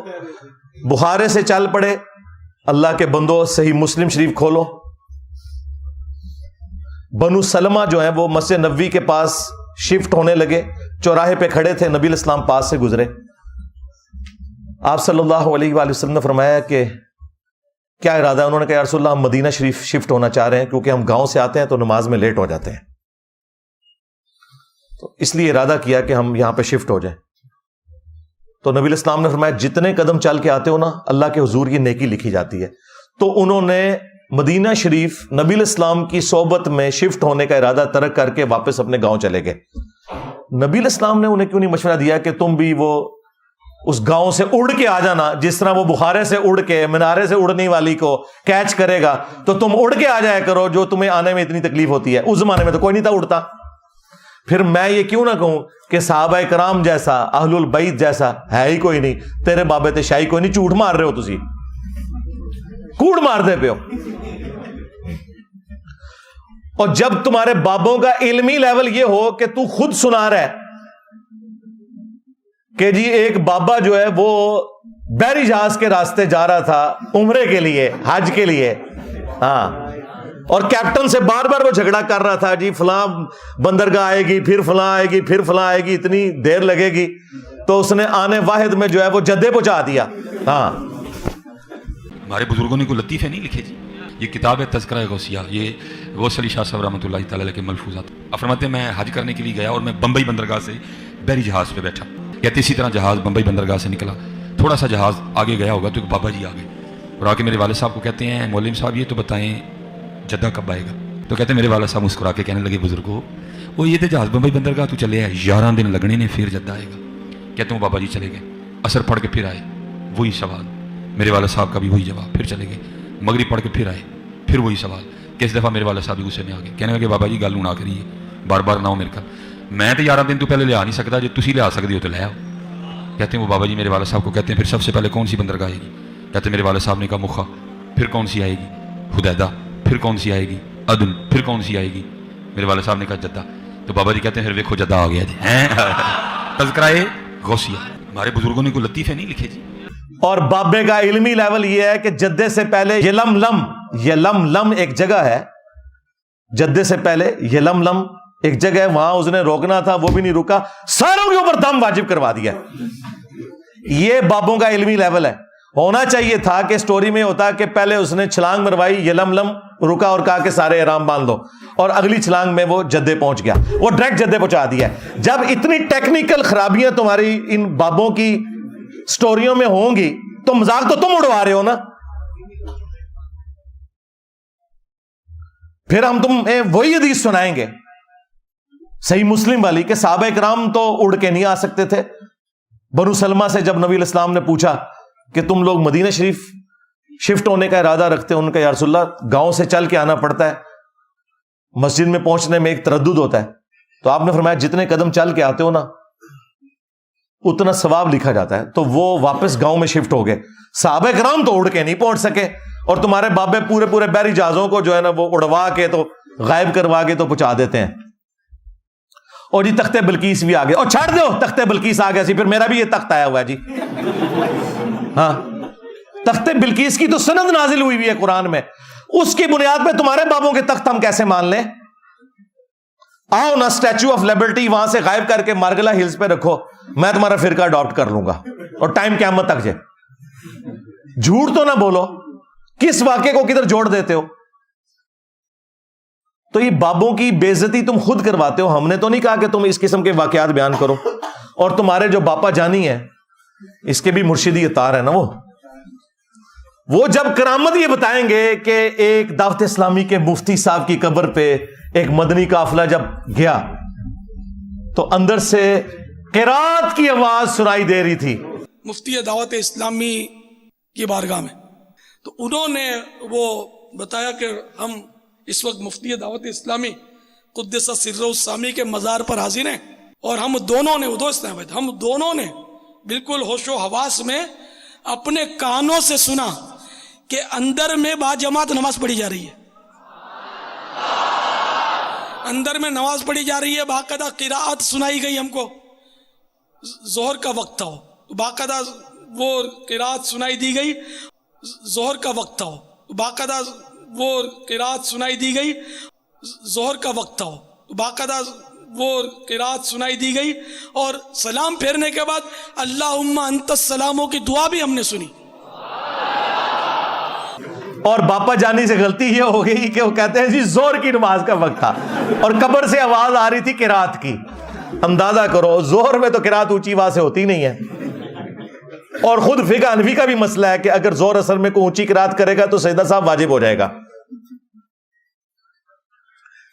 بخارے سے چل پڑے. اللہ کے بندو صحیح مسلم شریف کھولو. بنو سلمہ جو ہیں وہ مسجد نبوی کے پاس شفٹ ہونے لگے, چوراہے پہ کھڑے تھے, نبی علیہ السلام پاس سے گزرے. آپ صلی اللہ علیہ وآلہ وسلم نے فرمایا کہ کیا ارادہ ہے؟ انہوں نے کہا یا رسول اللہ ہم مدینہ شریف شفٹ ہونا چاہ رہے ہیں, کیونکہ ہم گاؤں سے آتے ہیں تو نماز میں لیٹ ہو جاتے ہیں, تو اس لیے ارادہ کیا کہ ہم یہاں پہ شفٹ ہو جائیں. تو نبی علیہ السلام نے فرمایا جتنے قدم چل کے آتے ہو نا, اللہ کے حضور یہ نیکی لکھی جاتی ہے. تو انہوں نے مدینہ شریف نبی علیہ السلام کی صحبت میں شفٹ ہونے کا ارادہ ترک کر کے واپس اپنے گاؤں چلے گئے. نبی علیہ السلام نے انہیں کیوں نہیں مشورہ دیا کہ تم بھی وہ اس گاؤں سے اڑ کے آ جانا, جس طرح وہ بخارے سے اڑ کے منارے سے اڑنے والی کو کیچ کرے گا, تو تم اڑ کے آ جایا کرو جو تمہیں آنے میں اتنی تکلیف ہوتی ہے. اس زمانے میں تو کوئی نہیں تھا اڑتا. پھر میں یہ کیوں نہ کہوں کہ صحابہ کرام جیسا, اہل البیت جیسا ہے ہی کوئی نہیں. تیرے بابے تے شاہی کوئی نہیں, جھوٹ مار رہے ہو تسی, کوڑ مار دے پہ ہو. اور جب تمہارے بابوں کا علمی لیول یہ ہو کہ تو خود سنا رہا ہے کہ جی ایک بابا جو ہے وہ بحری جہاز کے راستے جا رہا تھا عمرے کے لیے, حج کے لیے, ہاں, اور کیپٹن سے بار بار وہ جھگڑا کر رہا تھا, جی فلاں بندرگاہ آئے گی, پھر فلاں آئے گی, پھر فلاں آئے گی, اتنی دیر لگے گی. تو اس نے آنے واحد میں جو ہے وہ جدے پہنچا دیا. ہاں, ہمارے بزرگوں نے کوئی لطیفے نہیں لکھے جی. یہ کتاب ہے تذکرہ غوثیہ, یہ غوث علی شاہ صاحب رحمۃ اللہ تعالی علیہ کے ملفوظات. آپ فرماتے ہیں میں حج کرنے کے لیے گیا اور میں بمبئی بندرگاہ سے بحری جہاز پہ بیٹھا. کہتے اسی طرح جہاز بمبئی بندرگاہ سے نکلا, تھوڑا سا جہاز آگے گیا ہوگا تو ایک بابا جی آ گئے اور آ کے میرے والد صاحب کو کہتے ہیں مولوی صاحب یہ تو بتائیں جدہ کب آئے گا. تو کہتے ہیں میرے والد صاحب مسکرا کے کہنے لگے بزرگوں وہ یہ تو جہاز بمبئی بندرگاہ تو چلے آئے, 11 دن لگنے نے پھر جدہ آئے گا. کہتے ہیں وہ بابا جی چلے گئے, اثر پڑھ کے پھر آئے, وہی سوال. میرے والد صاحب کا بھی وہی جواب, پھر چلے گئے, مغرب پڑھ کے پھر آئے, پھر وہی سوال. کس دفعہ میرے والد صاحب بھی غصے میں آ گئے, کہنے لگے بابا جی گل نہ کریے, بار بار نہ ہو میرے کا, میں تو 11 دن تو پہلے لیا نہیں سکتا, جو تسی لیا سکتے ہو تو لے آؤ. کہتے ہیں وہ بابا جی میرے والد صاحب کو کہتے ہیں پھر سب سے پہلے کون سی بندرگاہ آئے گی؟ کہتے ہیں میرے والد صاحب نے کہا مکھا. پھر کون سی آئے گی؟ حدیدہ. پھر کون سی آئے گی؟ عدن. پھر کون سی آئے گی؟ میرے والد صاحب نے کہا جدہ. تو بابا جی کہتے ہیں پھر ویکھو جدہ آ گیا جی. تذکرہ غوثیہ. ہمارے بزرگوں نے کوئی لطیفے نہیں لکھے جی. اور بابے کا علمی لیول یہ ہے کہ جدے سے پہلے یلملم ایک جگہ ہے, جدے سے پہلے یلملم ایک جگہ ہے, وہاں اس نے روکنا تھا, وہ بھی نہیں رکا, ساروں کے اوپر دم واجب کروا دیا. یہ بابوں کا علمی لیول ہے. ہونا چاہیے تھا کہ سٹوری میں ہوتا کہ پہلے اس نے چھلانگ مروائی, یلملم رکا اور کہا کہ سارے احرام باندھ دو, اور اگلی چھلانگ میں وہ جدے پہنچ گیا, وہ ڈائریکٹ جدے پہنچا دیا. جب اتنی ٹیکنیکل خرابیاں تمہاری ان بابوں کی سٹوریوں میں ہوں گی تو مذاق تو تم اڑوا رہے ہو نا. پھر ہم تمہیں وہی حدیث سنائیں گے صحیح مسلم والی کہ صحابہ کرام تو اڑ کے نہیں آ سکتے تھے. بنو سلمہ سے جب نبی علیہ السلام نے پوچھا کہ تم لوگ مدینہ شریف شفٹ ہونے کا ارادہ رکھتے ہیں. ان کا یا رسول اللہ گاؤں سے چل کے آنا پڑتا ہے, مسجد میں پہنچنے میں ایک تردد ہوتا ہے. تو آپ نے فرمایا جتنے قدم چل کے آتے ہو نا اتنا ثواب لکھا جاتا ہے. تو وہ واپس گاؤں میں شفٹ ہو گئے. صحابہ کرام تو اڑ کے نہیں پہنچ سکے, اور تمہارے بابے پورے بحری جہازوں کو جو ہے نا وہ اڑوا کے تو غائب کروا کے تو پہنچا دیتے ہیں. اور جی تخت بلقیس بھی آ گئے, اور چھاڑ دو تخت بلقیس آ گیا سی, پھر میرا بھی یہ تخت آیا ہوا ہے جی. ہاں, تخت بلقیس کی تو سند نازل ہوئی ہے قرآن میں, اس کی بنیاد پہ تمہارے بابوں کے تخت ہم کیسے مان لیں؟ آؤ نا اسٹیچو آف لبرٹی وہاں سے غائب کر کے مارگلا ہلز پہ رکھو, میں تمہارا فرقہ اڈاپٹ کر لوں گا, اور ٹائم قیامت تک جائے. جھوٹ تو نہ بولو, کس واقعے کو کدھر جوڑ دیتے ہو؟ تو یہ بابوں کی بے عزتی تم خود کرواتے ہو. ہم نے تو نہیں کہا کہ تم اس قسم کے واقعات بیان کرو. اور تمہارے جو باپا جانی ہے اس کے بھی مرشدی اطار ہے نا, وہ جب کرامت یہ بتائیں گے کہ ایک دعوت اسلامی کے مفتی صاحب کی قبر پہ ایک مدنی قافلہ جب گیا تو اندر سے قرات کی آواز سنائی دے رہی تھی. مفتی دعوت اسلامی کی بارگاہ میں, تو انہوں نے وہ بتایا کہ ہم اس وقت مفتی دعوت اسلامی قدس سرہ السامی کے مزار پر حاضر ہیں, اور ہم دونوں نے ہم دونوں نے بالکل ہوش و حواس میں اپنے کانوں سے سنا کہ اندر میں با جماعت نماز پڑھی جا رہی ہے, اندر میں نماز پڑھی جا رہی ہے, باقاعدہ قراءت سنائی گئی. ہم کو ظہر کا وقت تھا, باقاعدہ وہ قراءت سنائی دی گئی. ظہر کا وقت تھا, باقاعدہ وہ قراءت سنائی دی گئی. ظہر کا وقت تھا, باقاعدہ وہ قراءت سنائی دی گئی, اور سلام پھیرنے کے بعد اللہم انت السلاموں کی دعا بھی ہم نے سنی. اور باپا جانی سے غلطی یہ ہو گئی کہ وہ کہتے ہیں جی زور کی نماز کا وقت تھا, اور قبر سے آواز آ رہی تھی قراءت کی. اندازہ کرو زہر میں تو قراءت اونچی آواز سے ہوتی نہیں ہے. اور خود فقہ حنفی کا بھی مسئلہ ہے کہ اگر زہر اثر میں کوئی اونچی قراءت کرے گا تو سجدہ صاحب واجب ہو جائے گا.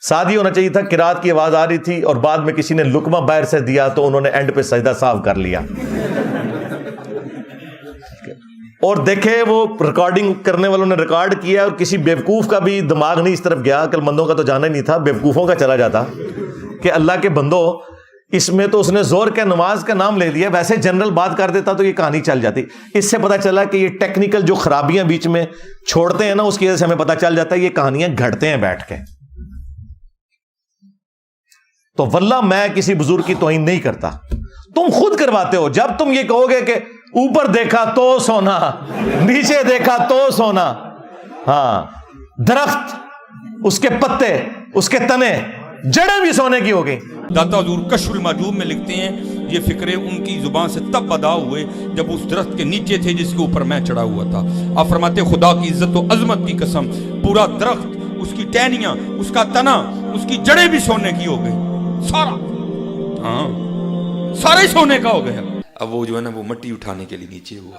ساتھ ہی ہونا چاہیے تھا قراءت کی آواز آ رہی تھی اور بعد میں کسی نے لقمہ باہر سے دیا تو انہوں نے اینڈ پہ سجدہ صاحب کر لیا. اور دیکھے وہ ریکارڈنگ کرنے والوں نے ریکارڈ کیا, اور کسی بیوقوف کا بھی دماغ نہیں اس طرف گیا, عقل مندوں کا تو جانا ہی نہیں تھا, بیوقوفوں کا چلا جاتا کہ اللہ کے بندو اس میں تو اس نے زور کے نماز کا نام لے لیا, ویسے جنرل بات کر دیتا تو یہ کہانی چل جاتی. اس سے پتہ چلا کہ یہ ٹیکنیکل جو خرابیاں بیچ میں چھوڑتے ہیں نا اس کی وجہ سے ہمیں پتہ چل جاتا ہے یہ کہانیاں گھڑتے ہیں بیٹھ کے. تو واللہ میں کسی بزرگ کی توہین نہیں کرتا, تم خود کرواتے ہو. جب تم یہ کہو گے کہ اوپر دیکھا تو سونا, نیچے دیکھا تو سونا, ہاں درخت اس کے پتے اس کے تنے جڑیں بھی سونے کی ہو گئی. داتا حضور کشف المحجوب میں لکھتے ہیں یہ فکرے ان کی زبان سے تب ادا ہوئے جب اس درخت کے نیچے تھے جس کے اوپر میں چڑھا ہوا تھا. آپ فرماتے خدا کی عزت و عظمت کی قسم پورا درخت, اس کی ٹہنیاں, اس کا تنا, اس کی جڑیں بھی سونے کی ہو گئی, سارا, ہاں سارا ہی سونے کا ہو گیا. اب وہ جو ہے نا وہ مٹی اٹھانے کے لیے نیچے ہوا,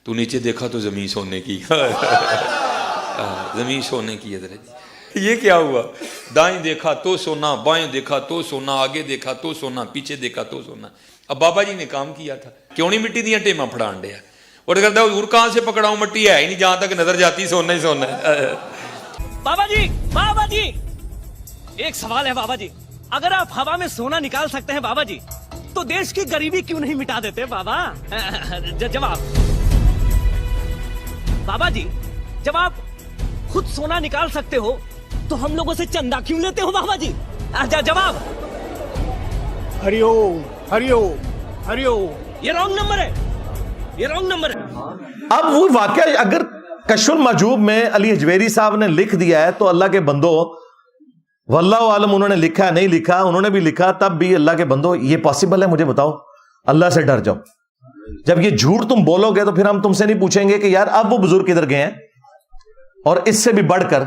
تو نیچے دیکھا تو زمین سونے کی. زمین سونے کی ہے. یہ کیا ہوا؟ دائیں دیکھا تو سونا, بائیں دیکھا تو سونا, آگے دیکھا تو سونا, پیچھے دیکھا تو سونا. اب بابا جی نے کام کیا تھا, کیوں نہیں مٹی دیا ٹیما پھڑان دیا, اور کرتا حضور کہاں سے پکڑاؤں, مٹی ہے ہی نہیں, جہاں تک نظر جاتی سونا ہی سونا ہے. بابا جی ایک سوال ہے بابا جی, اگر آپ ہوا میں سونا نکال سکتے ہیں بابا جی تو دیش کی غریبی کیوں نہیں مٹا دیتے بابا؟ جواب بابا جی, جب آپ خود سونا نکال سکتے ہو تو ہم لوگوں سے چندہ کیوں لیتے ہو بابا جی؟ جواب ہری اوم ہری اوم ہری اوم. یہ رانگ نمبر ہے, یہ رانگ نمبر ہے. اب وہ واقعہ اگر کشف المحجوب میں علی حجویری صاحب نے لکھ دیا ہے تو اللہ کے بندو واللہ عالم انہوں نے لکھا نہیں لکھا, انہوں نے بھی لکھا تب بھی اللہ کے بندو یہ پاسبل ہے؟ مجھے بتاؤ, اللہ سے ڈر جاؤ. جب یہ جھوٹ تم بولو گے تو پھر ہم تم سے نہیں پوچھیں گے کہ یار اب وہ بزرگ کدھر گئے ہیں. اور اس سے بھی بڑھ کر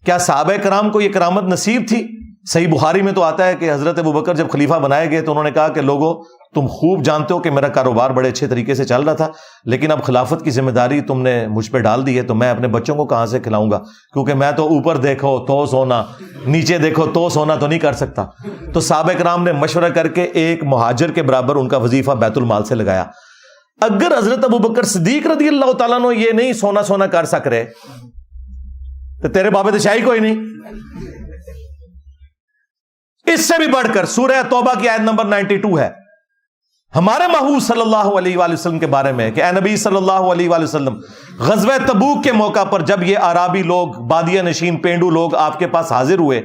کیا صحابہ کرام کو یہ کرامت نصیب تھی؟ صحیح بخاری میں تو آتا ہے کہ حضرت ابوبکر جب خلیفہ بنائے گئے تو انہوں نے کہا کہ لوگوں تم خوب جانتے ہو کہ میرا کاروبار بڑے اچھے طریقے سے چل رہا تھا, لیکن اب خلافت کی ذمہ داری تم نے مجھ پہ ڈال دی ہے, تو میں اپنے بچوں کو کہاں سے کھلاؤں گا, کیونکہ میں تو اوپر دیکھو تو سونا, نیچے دیکھو تو سونا تو نہیں کر سکتا. تو صحابہ کرام نے مشورہ کر کے ایک مہاجر کے برابر ان کا وظیفہ بیت المال سے لگایا. اگر حضرت ابو بکر صدیق رضی اللہ تعالیٰ عنہ یہ نہیں سونا سونا کر سک رہے تو تیرے بابے تو شاہی کوئی نہیں. اس سے بھی بڑھ کر سورہ توبہ کی آیت نمبر 92 ہے ہمارے محبوب صلی اللہ علیہ وآلہ وسلم کے بارے میں کہ اے نبی صلی اللہ علیہ وآلہ وسلم غزوہ تبوک کے موقع پر جب یہ عرابی لوگ بادیہ نشین پینڈو لوگ آپ کے پاس حاضر ہوئے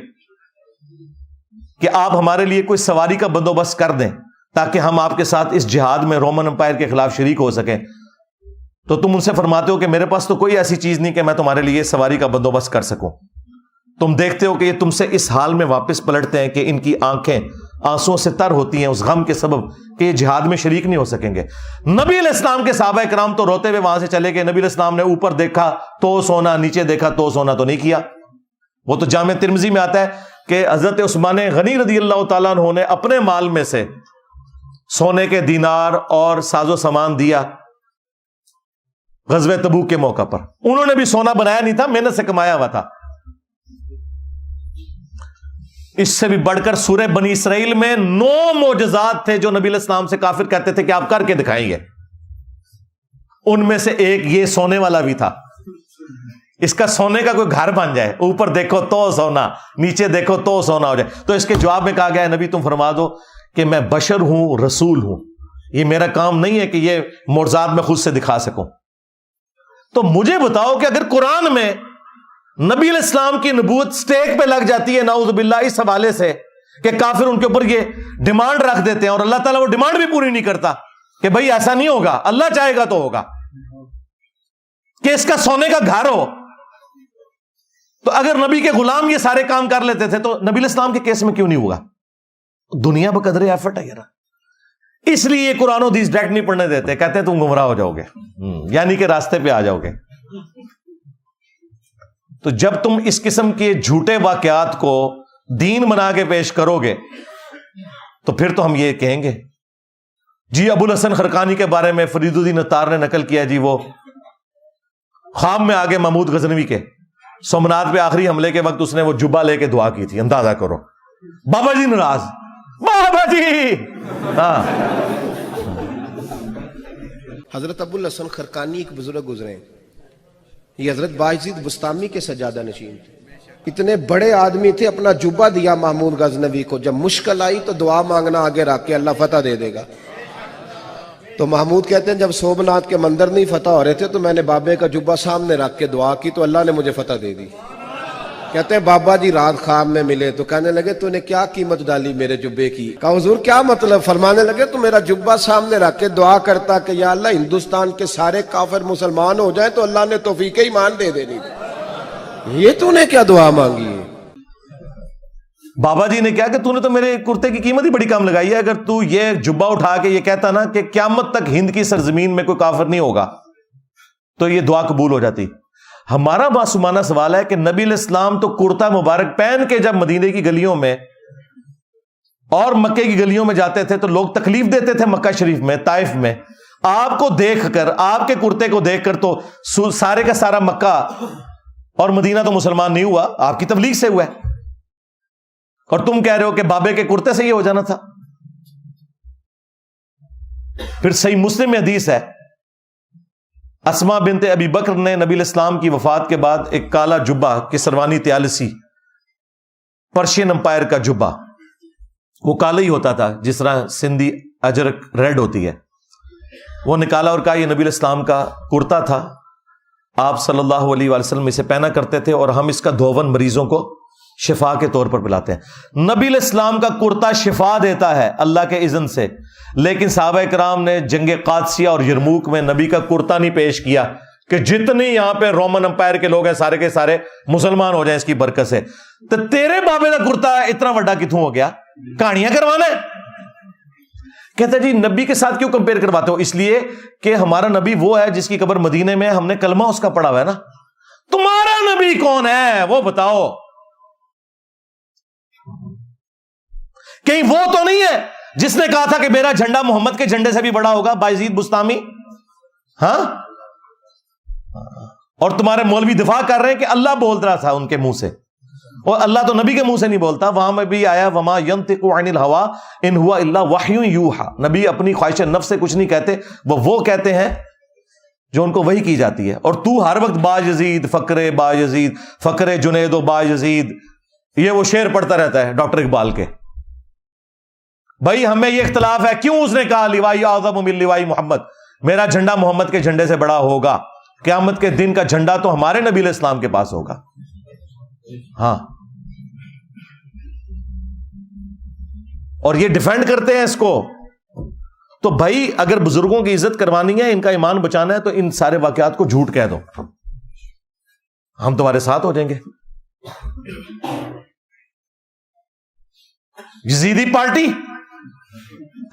کہ آپ ہمارے لیے کوئی سواری کا بندوبست کر دیں تاکہ ہم آپ کے ساتھ اس جہاد میں رومن امپائر کے خلاف شریک ہو سکیں, تو تم ان سے فرماتے ہو کہ میرے پاس تو کوئی ایسی چیز نہیں کہ میں تمہارے لیے سواری کا بندوبست کر سکوں. تم دیکھتے ہو کہ یہ تم سے اس حال میں واپس پلٹتے ہیں کہ ان کی آنکھیں آنسوں سے تر ہوتی ہیں اس غم کے سبب کہ یہ جہاد میں شریک نہیں ہو سکیں گے. نبی علیہ السلام کے صحابہ کرام تو روتے ہوئے وہاں سے چلے گئے. نبی علیہ السلام نے اوپر دیکھا تو سونا, نیچے دیکھا تو سونا تو نہیں کیا. وہ تو جامع ترمذی میں آتا ہے کہ حضرت عثمان غنی رضی اللہ تعالیٰ عنہ نے اپنے مال میں سے سونے کے دینار اور ساز و سامان دیا غزوہ تبوک کے موقع پر. انہوں نے بھی سونا بنایا نہیں تھا, محنت سے کمایا ہوا تھا. اس سے بھی بڑھ کر سورہ بنی اسرائیل میں 9 معجزات تھے جو نبی علیہ السلام سے کافر کہتے تھے کہ آپ کر کے دکھائیں گے. ان میں سے ایک یہ سونے والا بھی تھا. اس کا سونے کا کوئی گھر بن جائے, اوپر دیکھو تو سونا, نیچے دیکھو تو سونا ہو جائے. تو اس کے جواب میں کہا گیا ہے نبی تم فرما دو کہ میں بشر ہوں, رسول ہوں, یہ میرا کام نہیں ہے کہ یہ معجزات میں خود سے دکھا سکوں. تو مجھے بتاؤ کہ اگر قرآن میں نبی علیہ السلام کی نبوت سٹیک پہ لگ جاتی ہے نعوذ باللہ اس حوالے سے کہ کافر ان کے اوپر یہ ڈیمانڈ رکھ دیتے ہیں اور اللہ تعالیٰ وہ ڈیمانڈ بھی پوری نہیں کرتا کہ بھائی ایسا نہیں ہوگا, اللہ چاہے گا تو ہوگا, کہ اس کا سونے کا گھر ہو, تو اگر نبی کے غلام یہ سارے کام کر لیتے تھے تو نبی علیہ السلام کے کیس میں کیوں نہیں ہوگا؟ دنیا بقدر ایفرٹ ہے یار. اس لیے یہ قرآن و حدیث ڈائریکٹ نہیں پڑھنے دیتے, کہتے ہیں تم گمراہ ہو جاؤ گے, یعنی کہ راستے پہ آ جاؤ گے. تو جب تم اس قسم کے جھوٹے واقعات کو دین بنا کے پیش کرو گے تو پھر تو ہم یہ کہیں گے جی ابو الحسن خرقانی کے بارے میں فرید الدین عطار نے نقل کیا جی وہ خواب میں آگے محمود غزنوی کے سومنات پہ آخری حملے کے وقت اس نے وہ جبہ لے کے دعا کی تھی. اندازہ کرو, بابا جی ناراض, بابا جی. ہاں حضرت ابو الحسن خرقانی ایک بزرگ گزرے, یہ حضرت باعزید بستامی کے سجادہ نشین تھے. اتنے بڑے آدمی تھے, اپنا جبہ دیا محمود غزنوی کو, جب مشکل آئی تو دعا مانگنا آگے رکھ کے اللہ فتح دے دے گا. تو محمود کہتے ہیں جب سومنات کے مندر نہیں فتح ہو رہے تھے تو میں نے بابے کا جبہ سامنے رکھ کے دعا کی تو اللہ نے مجھے فتح دے دی. کہتے ہیں بابا جی رات خواب میں ملے تو کہنے لگے تو نے کیا قیمت ڈالی میرے جبے کی؟ کہا حضور کیا مطلب؟ فرمانے لگے تو میرا جبہ سامنے رکھ کے دعا کرتا کہ یا اللہ ہندوستان کے سارے کافر مسلمان ہو جائیں تو اللہ نے توفیق ایمان دے دینی. یہ تو نے کیا دعا مانگی ہے؟ بابا جی نے کہا کہ تو نے تو میرے کرتے کی قیمت ہی بڑی کم لگائی ہے. اگر تو یہ جبہ اٹھا کے یہ کہتا نا کہ قیامت تک ہند کی سرزمین میں کوئی کافر نہیں ہوگا تو یہ دعا قبول ہو جاتی. ہمارا معصومانہ سوال ہے کہ نبی علیہ السلام تو کرتا مبارک پہن کے جب مدینے کی گلیوں میں اور مکے کی گلیوں میں جاتے تھے تو لوگ تکلیف دیتے تھے مکہ شریف میں, طائف میں. آپ کو دیکھ کر, آپ کے کرتے کو دیکھ کر تو سارے کا سارا مکہ اور مدینہ تو مسلمان نہیں ہوا, آپ کی تبلیغ سے ہوا ہے. اور تم کہہ رہے ہو کہ بابے کے کرتے سے یہ ہو جانا تھا. پھر صحیح مسلم میں حدیث ہے, اسما بنت ابی بکر نے نبی علیہ السلام کی وفات کے بعد ایک کالا جبہ کسروانی طیالسی پرشین امپائر کا جبہ, وہ کالا ہی ہوتا تھا جس طرح سندھی اجرک ریڈ ہوتی ہے, وہ نکالا اور کہا یہ نبی علیہ السلام کا کرتا تھا, آپ صلی اللہ علیہ وآلہ وسلم اسے پہنا کرتے تھے اور ہم اس کا دھوون مریضوں کو شفا کے طور پر پلاتے ہیں. نبی علیہ السلام کا کرتا شفا دیتا ہے اللہ کے اذن سے, لیکن صحابہ کرام نے جنگ قادسیہ اور یرموک میں نبی کا کرتا نہیں پیش کیا کہ جتنے یہاں پہ رومن امپائر کے لوگ ہیں سارے کے سارے مسلمان ہو جائیں اس کی برکت سے. تو تیرے بابے کا کرتا اتنا بڑا کتوں ہو گیا, کہانیاں کروانا ہے. کہتا جی نبی کے ساتھ کیوں کمپیئر کرواتے ہو؟ اس لیے کہ ہمارا نبی وہ ہے جس کی قبر مدینے میں, ہم نے کلمہ اس کا پڑھا ہوا ہے نا. تمہارا نبی کون ہے وہ بتاؤ. کہیں وہ تو نہیں ہے جس نے کہا تھا کہ میرا جھنڈا محمد کے جھنڈے سے بھی بڑا ہوگا, باعزید بستامی؟ ہاں, اور تمہارے مولوی دفاع کر رہے ہیں کہ اللہ بول رہا تھا ان کے منہ سے. اور اللہ تو نبی کے منہ سے نہیں بولتا، وہاں میں بھی آیا وما ینطق عن الہوا ان ہوا الا وحی یوحی، نبی اپنی خواہش نفس سے کچھ نہیں کہتے، وہ کہتے ہیں جو ان کو وحی کی جاتی ہے. اور تو ہر وقت با یزید فقرے با یزید فقرے جنید و با یزید، یہ وہ شعر پڑھتا رہتا ہے ڈاکٹر اقبال کے. بھائی ہمیں یہ اختلاف ہے، کیوں اس نے کہا لوائی اعظم من لوائی محمد، میرا جھنڈا محمد کے جھنڈے سے بڑا ہوگا، قیامت کے دن کا جھنڈا تو ہمارے نبی علیہ السلام کے پاس ہوگا. ہاں، اور یہ ڈیفینڈ کرتے ہیں اس کو. تو بھائی اگر بزرگوں کی عزت کروانی ہے، ان کا ایمان بچانا ہے، تو ان سارے واقعات کو جھوٹ کہہ دو، ہم تمہارے ساتھ ہو جائیں گے. یزیدی پارٹی،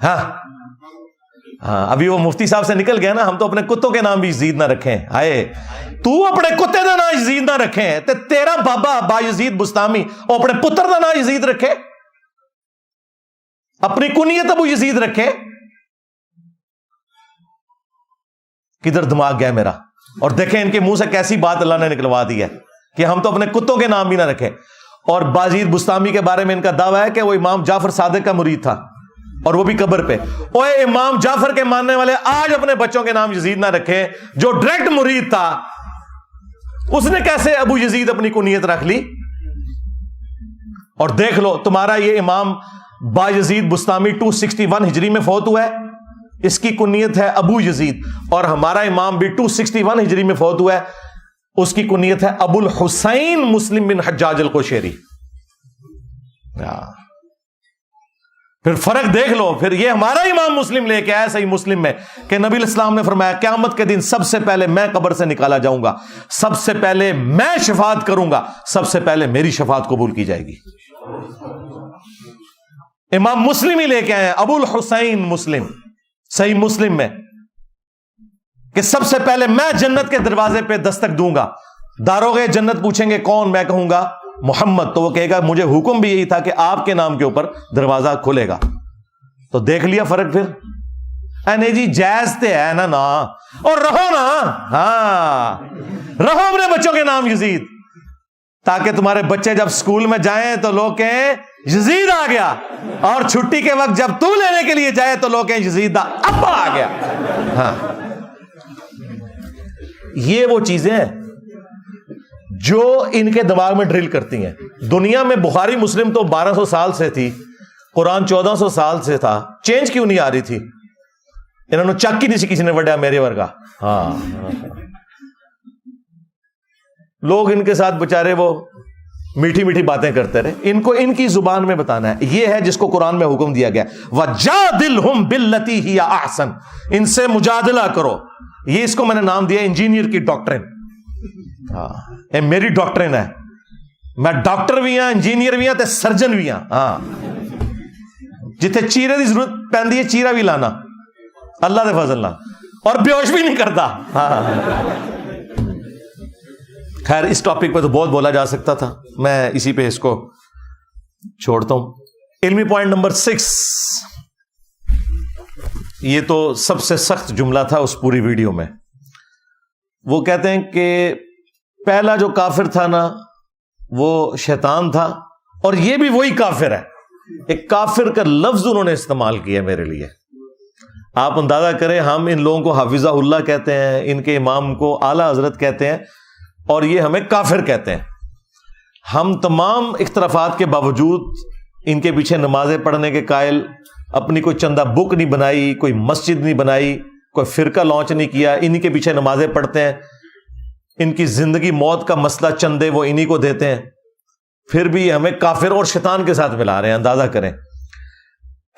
ہاں ابھی وہ مفتی صاحب سے نکل گیا نا، ہم تو اپنے کتوں کے نام بھی یزید نہ رکھیں. ہائے تو اپنے کتے کا نام یزید نہ رکھیں تے تیرا بابا با یزید بستامی اور اپنے پتر کا نام یزید رکھے، اپنی کنیت ابو یزید رکھے. کدھر دماغ گیا میرا. اور دیکھیں ان کے منہ سے کیسی بات اللہ نے نکلوا دی ہے کہ ہم تو اپنے کتوں کے نام بھی نہ رکھیں. اور باجید بستامی کے بارے میں ان کا دعویٰ ہے کہ وہ امام جعفر صادق کا مرید تھا، اور وہ بھی قبر پہ. اوے امام جعفر کے ماننے والے آج اپنے بچوں کے نام یزید نہ رکھیں، جو ڈائریکٹ مرید تھا اس نے کیسے ابو یزید اپنی کنیت رکھ لی. اور دیکھ لو تمہارا یہ امام با یزید بستامی 261 ہجری میں فوت ہوا ہے، اس کی کنیت ہے ابو یزید. اور ہمارا امام بھی 261 ہجری میں فوت ہوا ہے، اس کی کنیت ہے ابو الحسین مسلم بن حجاج القشیری. پھر فرق دیکھ لو. پھر یہ ہمارا امام مسلم لے کے آیا صحیح مسلم میں کہ نبی علیہ السلام نے فرمایا قیامت کے دن سب سے پہلے میں قبر سے نکالا جاؤں گا، سب سے پہلے میں شفاعت کروں گا، سب سے پہلے میری شفاعت قبول کی جائے گی. امام مسلم ہی لے کے آئے ابو الحسین مسلم صحیح مسلم میں کہ سب سے پہلے میں جنت کے دروازے پہ دستک دوں گا. داروغے جنت پوچھیں گے کون، میں کہوں گا محمد، تو وہ کہے گا مجھے حکم بھی یہی تھا کہ آپ کے نام کے اوپر دروازہ کھلے گا. تو دیکھ لیا فرق. پھر نہیں جی جائز تے ہے نا اور رہو نا، ہاں رہو اپنے بچوں کے نام یزید، تاکہ تمہارے بچے جب اسکول میں جائیں تو لوگ کہیں یزید آ گیا، اور چھٹی کے وقت جب تو لینے کے لیے جائے تو لوگ کہیں یزید دا ابا آ گیا. ہاں یہ وہ چیزیں ہیں جو ان کے دماغ میں ڈرل کرتی ہیں. دنیا میں بخاری مسلم تو 1200 سال سے تھی، قرآن 1400 سال سے تھا، چینج کیوں نہیں آ رہی تھی؟ انہوں نے چک ہی نہیں سی کسی نے وڈیا میرے ورگا. ہاں لوگ ان کے ساتھ بےچارے وہ میٹھی میٹھی باتیں کرتے رہے. ان کو ان کی زبان میں بتانا ہے. یہ ہے جس کو قرآن میں حکم دیا گیا وَجَادِلْهُمْ بِالَّتِي هِيَ أَحْسَنُ، ان سے مجادلہ کرو. یہ اس کو میں نے نام دیا انجینئر کی ڈاکٹرن. ہاں میری ڈاکٹرن ہے، میں ڈاکٹر بھی ہاں، انجینئر بھی ہاں تے سرجن بھی ہاں. ہاں جتھے چیرے دی ضرورت پیندی ہے چیرا بھی لانا اللہ دے فضل نال، اور بیہوش بھی نہیں کرتا. ہاں خیر اس ٹاپک پہ تو بہت بولا جا سکتا تھا، میں اسی پہ اس کو چھوڑتا ہوں. علمی پوائنٹ نمبر 6، یہ تو سب سے سخت جملہ تھا اس پوری ویڈیو میں. وہ کہتے ہیں کہ پہلا جو کافر تھا نا وہ شیطان تھا، اور یہ بھی وہی کافر ہے. ایک کافر کا لفظ انہوں نے استعمال کیا میرے لیے. آپ اندازہ کریں ہم ان لوگوں کو حافظہ اللہ کہتے ہیں، ان کے امام کو اعلیٰ حضرت کہتے ہیں، اور یہ ہمیں کافر کہتے ہیں. ہم تمام اختلافات کے باوجود ان کے پیچھے نمازیں پڑھنے کے قائل، اپنی کوئی چندہ بک نہیں بنائی، کوئی مسجد نہیں بنائی، کوئی فرقہ لانچ نہیں کیا، انہی کے پیچھے نمازیں پڑھتے ہیں. ان کی زندگی موت کا مسئلہ چندے وہ انہی کو دیتے ہیں، پھر بھی ہمیں کافر اور شیطان کے ساتھ ملا رہے ہیں. اندازہ کریں.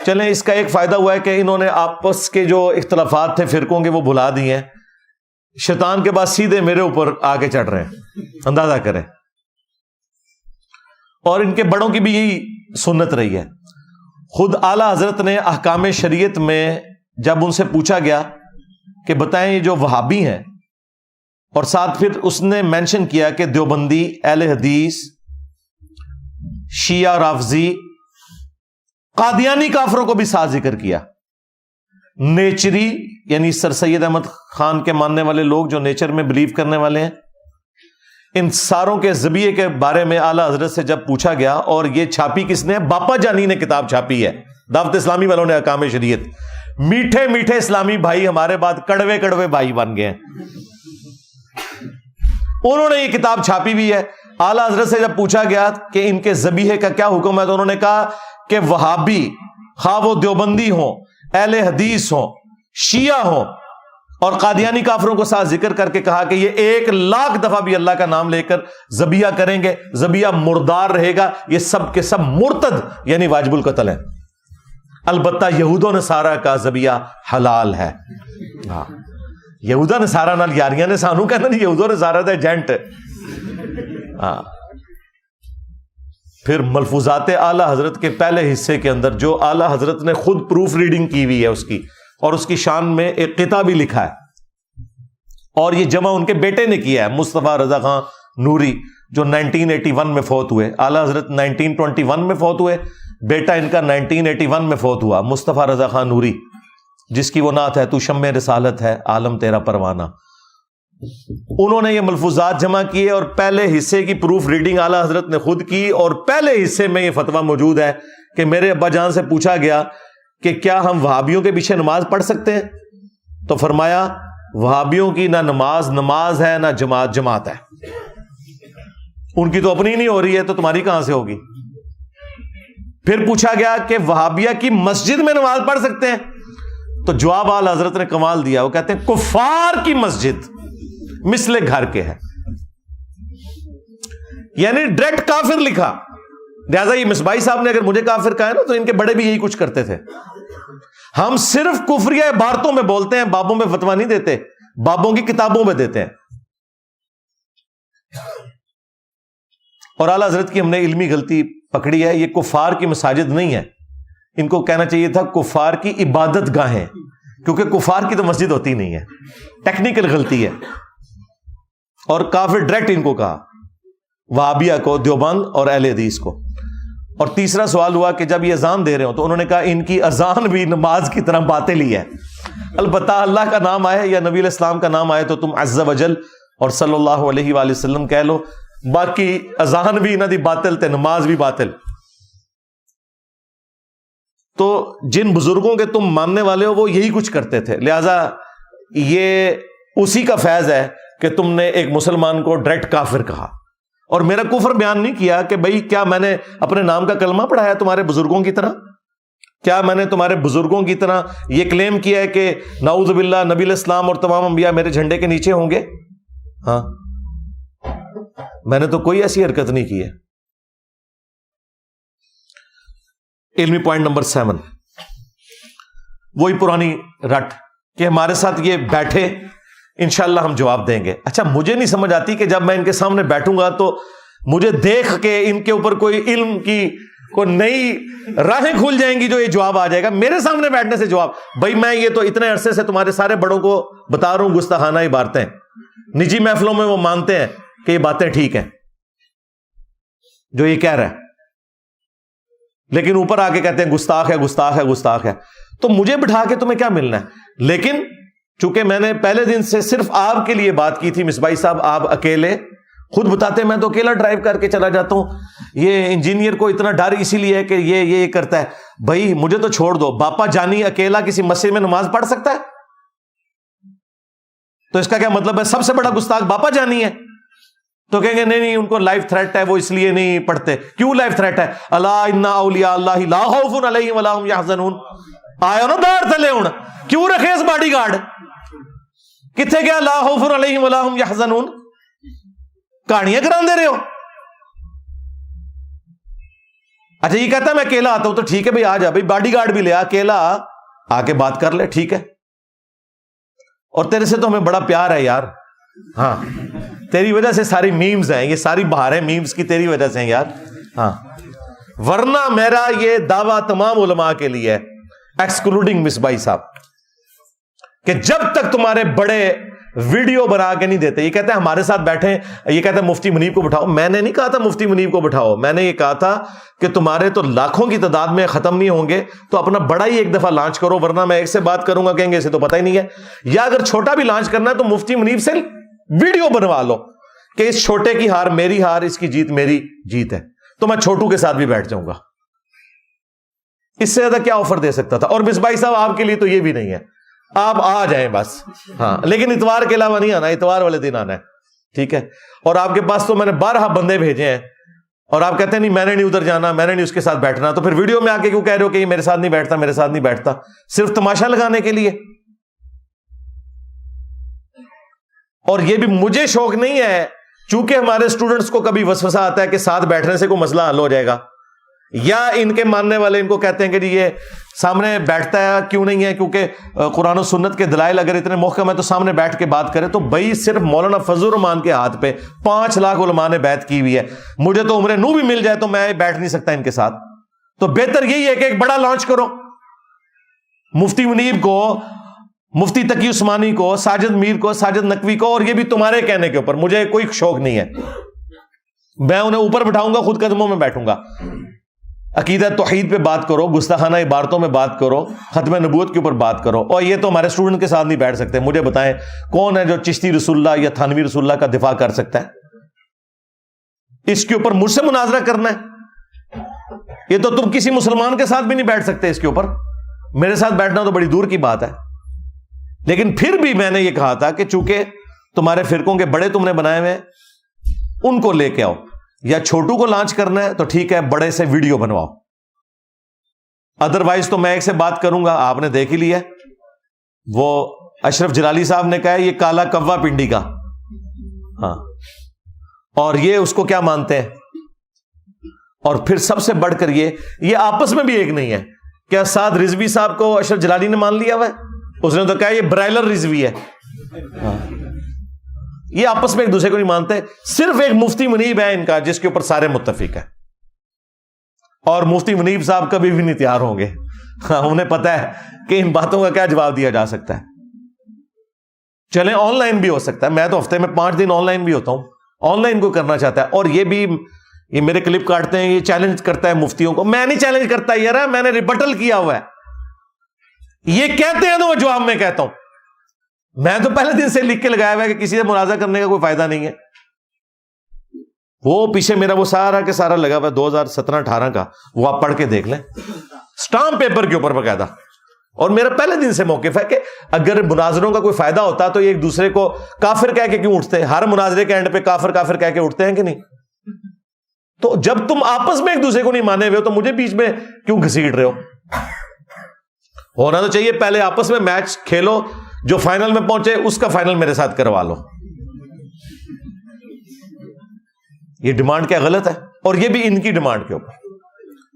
چلیں اس کا ایک فائدہ ہوا ہے کہ انہوں نے آپس کے جو اختلافات تھے فرقوں کے وہ بھلا دیے ہیں. شیطان کے بعد سیدھے میرے اوپر آگے چڑھ رہے ہیں. اندازہ کریں. اور ان کے بڑوں کی بھی یہی سنت رہی ہے. خود اعلیٰ حضرت نے احکام شریعت میں جب ان سے پوچھا گیا کہ بتائیں یہ جو وہابی ہیں، اور ساتھ پھر اس نے مینشن کیا کہ دیوبندی، اہل حدیث، شیعہ، رافضی، قادیانی کافروں کو بھی ساتھ ذکر کیا. نیچری یعنی سر سید احمد خان کے ماننے والے لوگ جو نیچر میں بلیو کرنے والے ہیں، ان ساروں کے ذبیحے کے بارے میں اعلیٰ حضرت سے جب پوچھا گیا، اور یہ چھاپی کس نے؟ باپا جانی نے کتاب چھاپی ہے، دعوت اسلامی والوں نے احکام شریعت۔ میٹھے میٹھے اسلامی بھائی ہمارے بعد کڑوے کڑوے بھائی بن گئے ہیں، انہوں نے یہ کتاب چھاپی بھی ہے۔ اعلیٰ حضرت سے جب پوچھا گیا کہ ان کے ذبیحے کا کیا حکم ہے، تو انہوں نے کہا کہ وہابی، خواہ وہ دیوبندی ہوں، اہل حدیث ہوں، شیعہ ہوں، اور قادیانی کافروں کو ساتھ ذکر کر کے کہا کہ یہ 1,00,000 دفعہ بھی اللہ کا نام لے کر ذبیحہ کریں گے، ذبیحہ مردار رہے گا، یہ سب کے سب مرتد یعنی واجب القتل ہیں۔ البتہ یہود و نصارہ کا ذبیحہ حلال ہے۔ ہاں، یہودا نصارہ نال یاریاں نے سانو کہنا نہیں، یہود و نصارہ دا ایجنٹ۔ ہاں، پھر ملفوظات اعلیٰ حضرت کے پہلے حصے کے اندر جو اعلیٰ حضرت نے خود پروف ریڈنگ کی ہوئی ہے اس کی، اور اس کی شان میں ایک قطعہ بھی لکھا ہے، اور یہ جمع ان کے بیٹے نے کیا ہے، مصطفیٰ رضا خان نوری، جو 1981 میں فوت ہوئے۔ اعلیٰ حضرت 1921 میں فوت ہوئے، بیٹا ان کا 1981 میں فوت ہوا، مصطفیٰ رضا خان نوری، جس کی وہ نعت ہے تو شمع رسالت ہے عالم تیرا پروانہ۔ انہوں نے یہ ملفوظات جمع کیے، اور پہلے حصے کی پروف ریڈنگ اعلیٰ حضرت نے خود کی، اور پہلے حصے میں یہ فتویٰ موجود ہے کہ میرے ابا جان سے پوچھا گیا کہ کیا ہم وہابیوں کے پیچھے نماز پڑھ سکتے ہیں، تو فرمایا وہابیوں کی نہ نماز ہے، نہ جماعت ہے، ان کی تو اپنی نہیں ہو رہی ہے تو تمہاری کہاں سے ہوگی۔ پھر پوچھا گیا کہ وہابیہ کی مسجد میں نماز پڑھ سکتے ہیں، تو جواب اعلیٰ حضرت نے کمال دیا، وہ کہتے ہیں کفار کی مسجد مثل گھر کے ہے، یعنی ڈائریکٹ کافر لکھا۔ لہٰذا یہ مصباحی صاحب نے اگر مجھے کافر کہا ہے نا، تو ان کے بڑے بھی یہی کچھ کرتے تھے۔ ہم صرف کفریہ عبارتوں میں بولتے ہیں، بابوں میں فتویٰ نہیں دیتے، بابوں کی کتابوں میں دیتے ہیں۔ اور اعلیٰ حضرت کی ہم نے علمی غلطی پکڑی ہے، یہ کفار کی مساجد نہیں ہے، ان کو کہنا چاہیے تھا کفار کی عبادت گاہیں، کیونکہ کفار کی تو مسجد ہوتی نہیں ہے، ٹیکنیکل غلطی ہے۔ اور کافر ڈائریکٹ ان کو کہا، وہابیہ کو، دیوبند اور اہل حدیث کو۔ اور تیسرا سوال ہوا کہ جب یہ اذان دے رہے ہوں تو انہوں نے کہا ان کی اذان بھی نماز کی طرح باطل ہی ہے۔ البتہ اللہ کا نام آئے یا نبی علیہ السلام کا نام آئے تو تم عز وجل اور صلی اللہ علیہ وآلہ وسلم کہہ لو، باقی اذان بھی انہاں دی باطل تے نماز بھی باطل۔ تو جن بزرگوں کے تم ماننے والے ہو وہ یہی کچھ کرتے تھے، لہذا یہ اسی کا فیض ہے کہ تم نے ایک مسلمان کو ڈائریکٹ کافر کہا، اور میرا کفر بیان نہیں کیا کہ بھئی کیا میں نے اپنے نام کا کلمہ پڑھایا تمہارے بزرگوں کی طرح؟ کیا میں نے تمہارے بزرگوں کی طرح یہ کلیم کیا ہے کہ نعوذ باللہ نبی علیہ السلام اور تمام انبیاء میرے جھنڈے کے نیچے ہوں گے؟ ہاں، میں نے تو کوئی ایسی حرکت نہیں کی ہے۔ علمی پوائنٹ نمبر 7، وہی پرانی رٹ کہ ہمارے ساتھ یہ بیٹھے، انشاءاللہ ہم جواب دیں گے۔ اچھا، مجھے نہیں سمجھ آتی کہ جب میں ان کے سامنے بیٹھوں گا تو مجھے دیکھ کے ان کے اوپر کوئی علم کی کوئی نئی راہیں کھل جائیں گی جو یہ جواب آ جائے گا میرے سامنے بیٹھنے سے جواب۔ بھائی میں یہ تو اتنے عرصے سے تمہارے سارے بڑوں کو بتا رہا ہوں گستاخانہ عبارتیں، نجی محفلوں میں وہ مانتے ہیں کہ یہ باتیں ٹھیک ہیں جو یہ کہہ رہا ہے، لیکن اوپر آ کے کہتے ہیں گستاخ ہے گستاخ ہے گستاخ ہے۔ تو مجھے بٹھا کے تمہیں کیا ملنا ہے؟ لیکن چونکہ میں نے پہلے دن سے صرف آپ کے لیے بات کی تھی، مصباحی صاحب آپ اکیلے خود بتاتے ہیں میں تو اکیلا ڈرائیو کر کے چلا جاتا ہوں، یہ انجینئر کو اتنا ڈر اسی لیے ہے کہ یہ کرتا ہے۔ بھائی مجھے تو چھوڑ دو، باپا جانی اکیلا کسی مسجد میں نماز پڑھ سکتا ہے؟ تو اس کا کیا مطلب ہے سب سے بڑا گستاخ باپا جانی ہے؟ تو کہیں گے نہیں ان کو لائف تھریٹ ہے، وہ اس لیے نہیں پڑھتے۔ کیوں لائف تھریٹ ہے؟ الا ان اولیاء اللہ لا خوف علیہم ولا هم یحزنون۔ آیا نا دار تلے ہوں، کیوں رکھے اس باڈی گارڈ؟ کتنے گیا لا خوف علیہم ولا هم یحزنون؟ کہانیاں کراندے رہے ہو۔ اچھا یہ کہتا ہے میں اکیلا آتا ہوں، تو ٹھیک ہے بھائی آ جا، بھائی باڈی گارڈ بھی لے، اکیلا آ کے بات کر لے، ٹھیک ہے۔ اور تیرے سے تو ہمیں بڑا پیار ہے یار، ہاں تیری وجہ سے ساری میمز ہیں، یہ ساری بہاریں میمز کی تیری وجہ سے ہیں یار، ہاں ورنہ میرا یہ دعویٰ تمام علماء کے لیے ہے ایکسکلوڈنگ مصباحی صاحب کہ جب تک تمہارے بڑے ویڈیو بنا کے نہیں دیتے، یہ کہتے ہیں ہمارے ساتھ بیٹھیں، یہ کہتے ہیں مفتی منیب کو بٹھاؤ۔ میں نے نہیں کہا تھا مفتی منیب کو بٹھاؤ، میں نے یہ کہا تھا کہ تمہارے تو لاکھوں کی تعداد میں ختم نہیں ہوں گے تو اپنا بڑا ہی ایک دفعہ لانچ کرو، ورنہ میں ایک سے بات کروں گا کہیں گے اسے تو پتہ ہی نہیں ہے، یا اگر چھوٹا بھی لانچ کرنا ہے تو مفتی منیب سے ویڈیو بنوا لو کہ اس چھوٹے کی ہار میری ہار، اس کی جیت میری جیت ہے، تو میں چھوٹو کے ساتھ بھی بیٹھ جاؤں گا. اس سے زیادہ کیا آفر دے سکتا تھا؟ اور مصباحی صاحب آپ کے لیے تو یہ بھی نہیں ہے، آپ آ جائیں بس، ہاں، لیکن اتوار کے علاوہ نہیں آنا، اتوار والے دن آنا ہے، ٹھیک ہے. اور آپ کے پاس تو میں نے 12 بندے بھیجے ہیں، اور آپ کہتے ہیں نہیں میں نے نہیں ادھر جانا، میں نے نہیں اس کے ساتھ بیٹھنا، تو پھر ویڈیو میں آ کے کیوں کہہ رہے ہو کہ یہ میرے ساتھ نہیں بیٹھتا، میرے ساتھ نہیں بیٹھتا؟ صرف تماشا لگانے کے لیے. اور یہ بھی مجھے شوق نہیں ہے، چونکہ ہمارے اسٹوڈنٹس کو کبھی وسوسہ آتا ہے کہ ساتھ بیٹھنے سے کوئی مسئلہ حل ہو جائے گا، یا ان کے ماننے والے ان کو کہتے ہیں کہ جی یہ سامنے بیٹھتا ہے کیوں نہیں ہے، کیونکہ قرآن و سنت کے دلائل اگر اتنے محکم ہے تو سامنے بیٹھ کے بات کرے. تو بھائی صرف مولانا فضل الرحمان کے ہاتھ پہ 5 لاکھ علماء نے بیعت کی ہوئی ہے، مجھے تو عمر نو بھی مل جائے تو میں بیٹھ نہیں سکتا ان کے ساتھ. تو بہتر یہی ہے کہ ایک بڑا لانچ کرو، مفتی منیب کو، مفتی تقی عثمانی کو، ساجد میر کو، ساجد نقوی کو، اور یہ بھی تمہارے کہنے کے اوپر، مجھے کوئی شوق نہیں ہے، میں انہیں اوپر بٹھاؤں گا، خود قدموں میں بیٹھوں گا. عقیدہ توحید پہ بات کرو، گستاخانہ عبارتوں میں بات کرو، ختم نبوت کے اوپر بات کرو. اور یہ تو ہمارے اسٹوڈنٹ کے ساتھ نہیں بیٹھ سکتے. مجھے بتائیں کون ہے جو چشتی رسول اللہ یا تھانوی رسول اللہ کا دفاع کر سکتا ہے؟ اس کے اوپر مجھ سے مناظرہ کرنا ہے؟ یہ تو تم کسی مسلمان کے ساتھ بھی نہیں بیٹھ سکتے اس کے اوپر، میرے ساتھ بیٹھنا تو بڑی دور کی بات ہے. لیکن پھر بھی میں نے یہ کہا تھا کہ چونکہ تمہارے فرقوں کے بڑے تم نے بنائے ہوئے، ان کو لے کے آؤ، یا چھوٹو کو لانچ کرنا ہے تو ٹھیک ہے، بڑے سے ویڈیو بنواؤ. ادروائز تو میں ایک سے بات کروں گا، آپ نے دیکھ ہی لیا، وہ اشرف جلالی صاحب نے کہا یہ کالا کوا پنڈی کا، ہاں، اور یہ اس کو کیا مانتے ہیں. اور پھر سب سے بڑھ کر یہ آپس میں بھی ایک نہیں ہے. کیا سعد رضوی صاحب کو اشرف جلالی نے مان لیا ہوا ہے؟ اس نے تو کہا یہ برائلر رضوی ہے. یہ آپس میں ایک دوسرے کو نہیں مانتے. صرف ایک مفتی منیب ہے ان کا جس کے اوپر سارے متفق ہیں، اور مفتی منیب صاحب کبھی بھی نہیں تیار ہوں گے. انہیں پتا ہے کہ ان باتوں کا کیا جواب دیا جا سکتا ہے. چلیں آن لائن بھی ہو سکتا ہے، میں تو ہفتے میں 5 دن آن لائن بھی ہوتا ہوں. آن لائن کو کرنا چاہتا ہے. اور یہ بھی یہ میرے کلپ کاٹتے ہیں، یہ چیلنج کرتا ہے مفتیوں کو. میں نہیں چیلنج کرتا یار، میں نے ریبٹل کیا ہوا ہے. یہ کہتے ہیں تو وہ جواب میں کہتا ہوں. میں تو پہلے دن سے لکھ کے لگایا ہوا ہے کہ کسی سے مناظرہ کرنے کا کوئی فائدہ نہیں ہے. وہ پیچھے میرا وہ سارا کے سارا لگا ہوا ہے 2017-18 کا، وہ آپ پڑھ کے دیکھ لیں، اسٹامپ پیپر کے اوپر باقاعدہ. اور میرا پہلے دن سے موقف ہے کہ اگر مناظروں کا کوئی فائدہ ہوتا تو یہ ایک دوسرے کو کافر کہہ کے کیوں اٹھتے ہیں؟ ہر مناظرے کے اینڈ پہ کافر کافر کہہ کے اٹھتے ہیں کہ نہیں؟ تو جب تم آپس میں ایک دوسرے کو نہیں مانے ہوئے ہو تو مجھے بیچ میں کیوں گھسیٹ رہے ہو؟ ہونا تو چاہیے پہلے آپس میں میچ کھیلو، جو فائنل میں پہنچے اس کا فائنل میرے ساتھ کروا لو. یہ ڈیمانڈ کیا غلط ہے؟ اور یہ بھی ان کی ڈیمانڈ کے اوپر.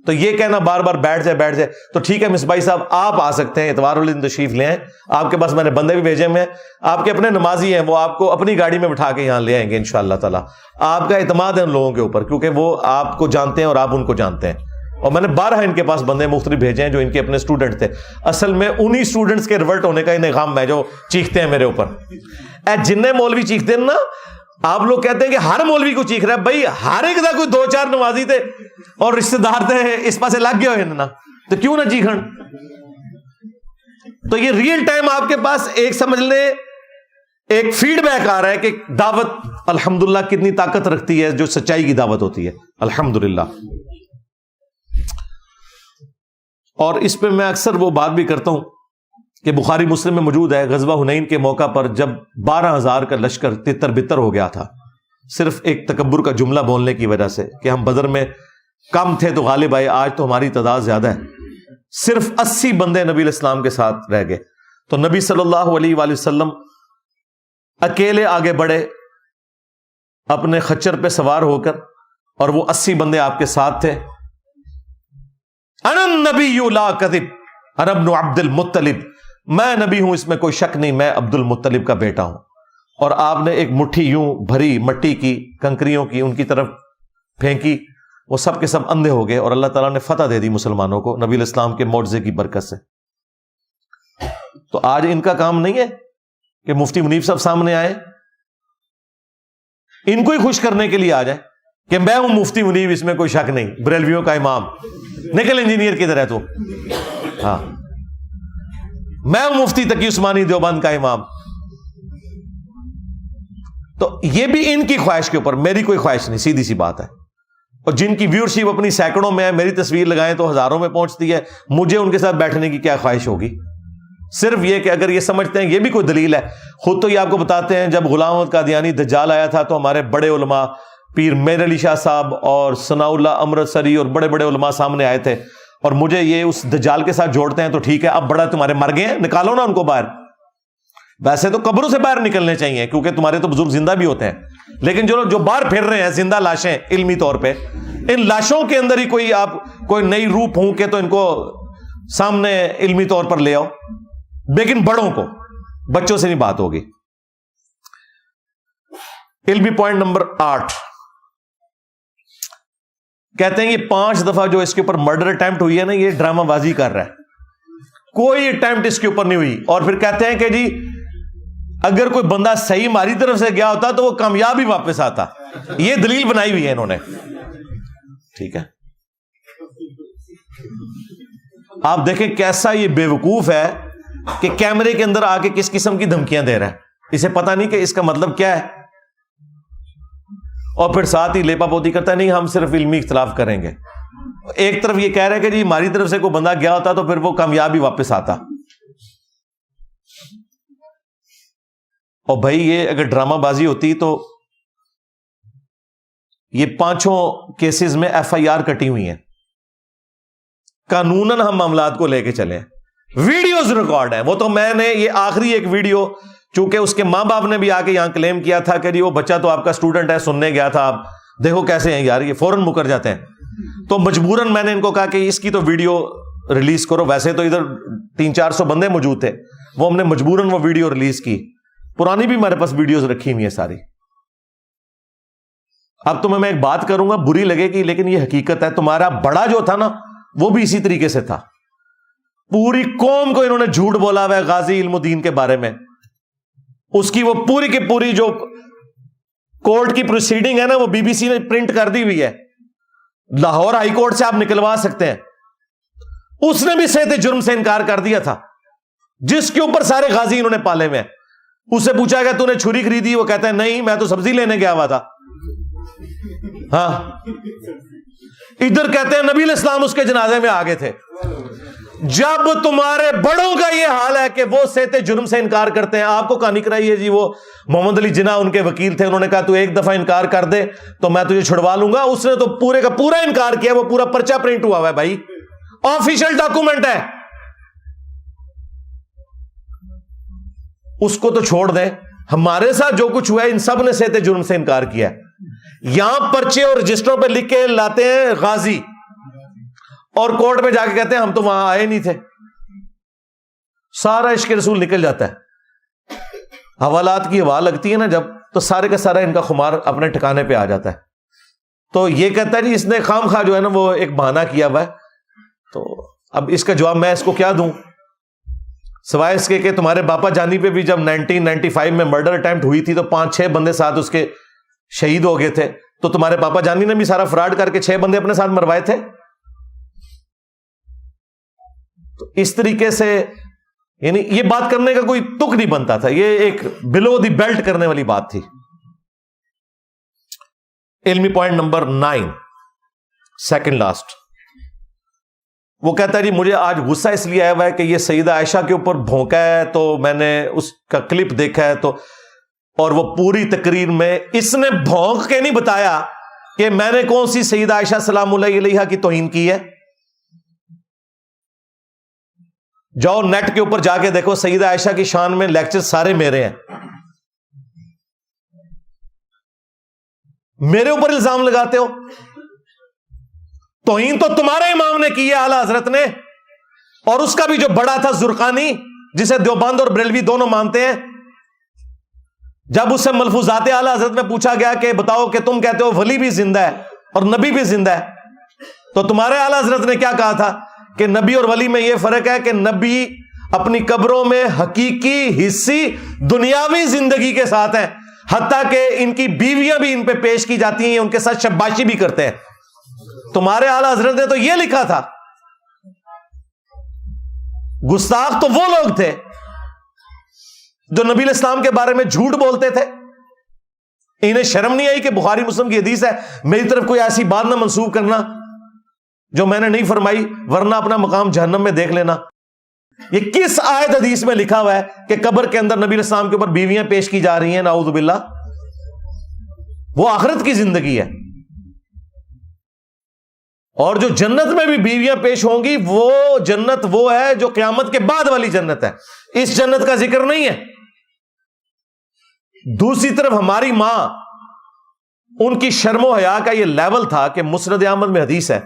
تو یہ کہنا بار بار بیٹھ جائے تو ٹھیک ہے مصباحی صاحب آپ آ سکتے ہیں، اتوار والے دن تشریف لے آئیں. آپ کے پاس میں نے بندے بھی بھیجے ہوئے ہیں، آپ کے اپنے نمازی ہیں، وہ آپ کو اپنی گاڑی میں بٹھا کے یہاں لے آئیں گے انشاءاللہ تعالی. آپ کا اعتماد ہے ان لوگوں کے اوپر، کیونکہ وہ آپ کو جانتے ہیں اور آپ ان کو جانتے ہیں. اور میں نے 12 ان کے پاس بندے مختلف بھیجے ہیں جو ان کے اپنے اسٹوڈنٹ تھے. اصل میں انہی اسٹوڈنٹس کے ریورٹ ہونے کا انہیں غم ہے جو چیختے ہیں میرے اوپر. جنہیں مولوی چیختے ہیں نا، آپ لوگ کہتے ہیں کہ ہر مولوی کو چیخ رہا ہے. بھائی ہر ایک دا کوئی 2-4 نمازی تھے اور رشتے دار تھے، اس پاسے لگ گئے ہوئے نا، تو کیوں نہ چیخن. تو یہ ریئل ٹائم آپ کے پاس ایک سمجھ لیں ایک فیڈ بیک آ رہا ہے کہ دعوت الحمدللہ کتنی طاقت رکھتی ہے جو سچائی کی دعوت ہوتی ہے الحمدللہ. اور اس پہ میں اکثر وہ بات بھی کرتا ہوں کہ بخاری مسلم میں موجود ہے، غزوہ حنین کے موقع پر جب 12,000 کا لشکر تتر بتر ہو گیا تھا، صرف ایک تکبر کا جملہ بولنے کی وجہ سے کہ ہم بدر میں کم تھے تو غالب آئے، آج تو ہماری تعداد زیادہ ہے. صرف 80 بندے نبی علیہ السلام کے ساتھ رہ گئے. تو نبی صلی اللہ علیہ وآلہ وسلم اکیلے آگے بڑھے اپنے خچر پہ سوار ہو کر، اور وہ 80 بندے آپ کے ساتھ تھے. انا النبی لا کذب انا ابن عبد المطلب، میں نبی ہوں اس میں کوئی شک نہیں، میں عبد المطلب کا بیٹا ہوں. اور آپ نے ایک مٹھی یوں بھری مٹی کی کنکریوں کی ان کی طرف پھینکی، وہ سب کے سب اندھے ہو گئے، اور اللہ تعالیٰ نے فتح دے دی مسلمانوں کو نبی علیہ السلام کے معجزے کی برکت سے. تو آج ان کا کام نہیں ہے کہ مفتی منیب صاحب سامنے آئے، ان کو ہی خوش کرنے کے لیے آ جائیں کہ میں ہوں مفتی منیب، اس میں کوئی شک نہیں، بریلویوں کا امام. نکل انجینئر کدھر ہے تو؟ ہاں، میں ہوں مفتی تقی عثمانی دیوبند کا امام. تو یہ بھی ان کی خواہش کے اوپر، میری کوئی خواہش نہیں، سیدھی سی بات ہے. اور جن کی ویورشپ اپنی سینکڑوں میں ہے، میری تصویر لگائیں تو ہزاروں میں پہنچتی ہے، مجھے ان کے ساتھ بیٹھنے کی کیا خواہش ہوگی؟ صرف یہ کہ اگر یہ سمجھتے ہیں یہ بھی کوئی دلیل ہے. خود تو یہ آپ کو بتاتے ہیں جب غلام احمد قادیانی دجال آیا تھا تو ہمارے بڑے علماء پیر میر علی شاہ صاحب اور ثناء اللہ امرتسری اور بڑے بڑے علماء سامنے آئے تھے، اور مجھے یہ اس دجال کے ساتھ جوڑتے ہیں تو ٹھیک ہے، اب بڑا تمہارے مر گئے ہیں، نکالو نا ان کو باہر. ویسے تو قبروں سے باہر نکلنے چاہیے کیونکہ تمہارے تو بزرگ زندہ بھی ہوتے ہیں، لیکن جو باہر پھر رہے ہیں زندہ لاشیں علمی طور پہ، ان لاشوں کے اندر ہی کوئی نئی روح پھونک کے تو ان کو سامنے علمی طور پر لے آؤ. لیکن بڑوں کو، بچوں سے نہیں بات ہوگی. علمی پوائنٹ نمبر 8 کہتے ہیں یہ 5 دفعہ جو اس کے اوپر مرڈر اٹیمپٹ ہوئی ہے نا، یہ ڈرامہ بازی کر رہا ہے، کوئی اٹیمپٹ اس کے اوپر نہیں ہوئی. اور پھر کہتے ہیں کہ جی اگر کوئی بندہ صحیح ہماری طرف سے گیا ہوتا تو وہ کامیاب ہی واپس آتا. یہ دلیل بنائی ہوئی ہے انہوں نے. ٹھیک ہے، آپ دیکھیں کیسا یہ بے وقوف ہے کہ کیمرے کے اندر آ کے کس قسم کی دھمکیاں دے رہا ہے، اسے پتا نہیں کہ اس کا مطلب کیا ہے. اور پھر ساتھ ہی لیپا پوتی کرتا ہے نہیں ہم صرف علمی اختلاف کریں گے. ایک طرف یہ کہہ رہے کہ جی ہماری طرف سے کوئی بندہ گیا ہوتا تو پھر وہ کامیاب ہی واپس آتا. اور بھائی یہ اگر ڈرامہ بازی ہوتی تو یہ 5 کیسز میں FIR کٹی ہوئی ہیں، قانوناً ہم معاملات کو لے کے چلیں، ویڈیوز ریکارڈ ہیں. وہ تو میں نے یہ آخری ایک ویڈیو، چونکہ اس کے ماں باپ نے بھی آ کے یہاں کلیم کیا تھا کہ جی وہ بچہ تو آپ کا اسٹوڈنٹ ہے، سننے گیا تھا، آپ دیکھو کیسے ہیں یار، یہ فوراً مکر جاتے ہیں. تو مجبوراً میں نے ان کو کہا کہ اس کی تو ویڈیو ریلیز کرو. ویسے تو ادھر 300-400 بندے موجود تھے، وہ ہم نے مجبوراً وہ ویڈیو ریلیز کی. پرانی بھی ہمارے پاس ویڈیوز رکھی ہوئی ہیں ساری. اب تمہیں میں ایک بات کروں گا، بری لگے گی لیکن یہ حقیقت ہے. تمہارا بڑا جو تھا نا وہ بھی اسی طریقے سے تھا. پوری قوم کو انہوں نے جھوٹ بولا ہوا ہے غازی علم الدین کے بارے میں. اس کی وہ پوری کی پوری جو کورٹ کی پروسیڈنگ ہے نا وہ BBC نے پرنٹ کر دی ہوئی ہے، لاہور ہائی کورٹ سے آپ نکلوا سکتے ہیں. اس نے بھی صحت جرم سے انکار کر دیا تھا جس کے اوپر سارے غازی انہوں نے پالے ہوئے ہیں. اس سے پوچھا گیا تو نے چھری خریدی؟ وہ کہتا ہے نہیں میں تو سبزی لینے گیا ہوا تھا. ہاں ادھر کہتے ہیں نبی علیہ السلام اس کے جنازے میں آگے تھے. جب تمہارے بڑوں کا یہ حال ہے کہ وہ صحت جرم سے انکار کرتے ہیں، آپ کو کہانی کرائی ہے جی وہ محمد علی جناح ان کے وکیل تھے، انہوں نے کہا تو ایک دفعہ انکار کر دے تو میں تجھے چھڑوا لوں گا. اس نے تو پورے کا پورا انکار کیا، وہ پورا پرچہ پرنٹ ہوا ہوا ہے بھائی، آفیشیل ڈاکومنٹ ہے. اس کو تو چھوڑ دیں، ہمارے ساتھ جو کچھ ہوا ہے ان سب نے صحت جرم سے انکار کیا ہے. یہاں پرچے اور رجسٹروں پہ لکھ کے لاتے ہیں غازی، اور کورٹ میں جا کے کہتے ہیں ہم تو وہاں آئے نہیں تھے. سارا عشق رسول نکل جاتا ہے. حوالات کی ہوا لگتی ہے نا جب، تو سارے کا سارا ان کا خمار اپنے ٹھکانے پہ آ جاتا ہے. تو یہ کہتا ہے جی اس نے خام خواہ جو ہے نا وہ ایک بہانہ کیا ہوا ہے. تو اب اس کا جواب میں اس کو کیا دوں سوائے اس کے کہ تمہارے باپا جانی پہ بھی جب 1995 میں مرڈر اٹیمپٹ ہوئی تھی تو 5-6 بندے ساتھ اس کے شہید ہو گئے تھے. تو تمہارے پاپا جانی نے بھی سارا فراڈ کر کے 6 بندے اپنے ساتھ مروائے تھے. تو اس طریقے سے یعنی یہ بات کرنے کا کوئی تک نہیں بنتا تھا، یہ ایک بلو دی بیلٹ کرنے والی بات تھی. علمی پوائنٹ نمبر 9 سیکنڈ لاسٹ، وہ کہتا ہے جی مجھے آج غصہ اس لیے آیا ہوا ہے کہ یہ سیدہ عائشہ کے اوپر بھونکا ہے تو میں نے اس کا کلپ دیکھا ہے تو، اور وہ پوری تقریر میں اس نے بھونک کے نہیں بتایا کہ میں نے کون سی سیدہ عائشہ سلام اللہ علیہا کی توہین کی ہے. جاؤ نیٹ کے اوپر جا کے دیکھو، سیدہ عائشہ کی شان میں لیکچر سارے میرے ہیں. میرے اوپر الزام لگاتے ہو. توہین تو تمہارے امام نے کی ہے اعلی حضرت نے، اور اس کا بھی جو بڑا تھا زرقانی جسے دیوبند اور بریلوی دونوں مانتے ہیں. جب اس سے ملفوظات اعلی حضرت میں پوچھا گیا کہ بتاؤ کہ تم کہتے ہو ولی بھی زندہ ہے اور نبی بھی زندہ ہے، تو تمہارے اعلی حضرت نے کیا کہا تھا کہ نبی اور ولی میں یہ فرق ہے کہ نبی اپنی قبروں میں حقیقی حصی دنیاوی زندگی کے ساتھ ہیں، حتیٰ کہ ان کی بیویاں بھی ان پہ پیش کی جاتی ہیں، ان کے ساتھ شباشی بھی کرتے ہیں. تمہارے اعلی حضرت نے تو یہ لکھا تھا. گستاخ تو وہ لوگ تھے جو نبی علیہ السلام کے بارے میں جھوٹ بولتے تھے. انہیں شرم نہیں آئی کہ بخاری مسلم کی حدیث ہے، میری طرف کوئی ایسی بات نہ منسوب کرنا جو میں نے نہیں فرمائی، ورنہ اپنا مقام جہنم میں دیکھ لینا۔ یہ کس آیت حدیث میں لکھا ہوا ہے کہ قبر کے اندر نبی علیہ السلام کے اوپر بیویاں پیش کی جا رہی ہیں؟ نعوذ باللہ، وہ آخرت کی زندگی ہے۔ اور جو جنت میں بھی بیویاں پیش ہوں گی، وہ جنت وہ ہے جو قیامت کے بعد والی جنت ہے، اس جنت کا ذکر نہیں ہے۔ دوسری طرف ہماری ماں، ان کی شرم و حیا کا یہ لیول تھا کہ مسند احمد میں حدیث ہے،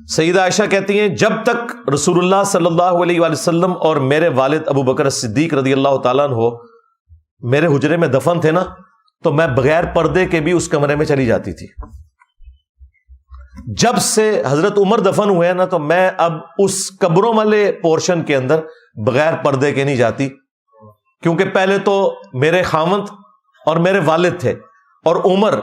سیدہ عائشہ کہتی ہیں جب تک رسول اللہ صلی اللہ علیہ وآلہ وسلم اور میرے والد ابو بکر صدیق رضی اللہ تعالیٰ عنہ میرے حجرے میں دفن تھے نا، تو میں بغیر پردے کے بھی اس کمرے میں چلی جاتی تھی۔ جب سے حضرت عمر دفن ہوئے نا، تو میں اب اس قبروں والے پورشن کے اندر بغیر پردے کے نہیں جاتی، کیونکہ پہلے تو میرے خاوند اور میرے والد تھے، اور عمر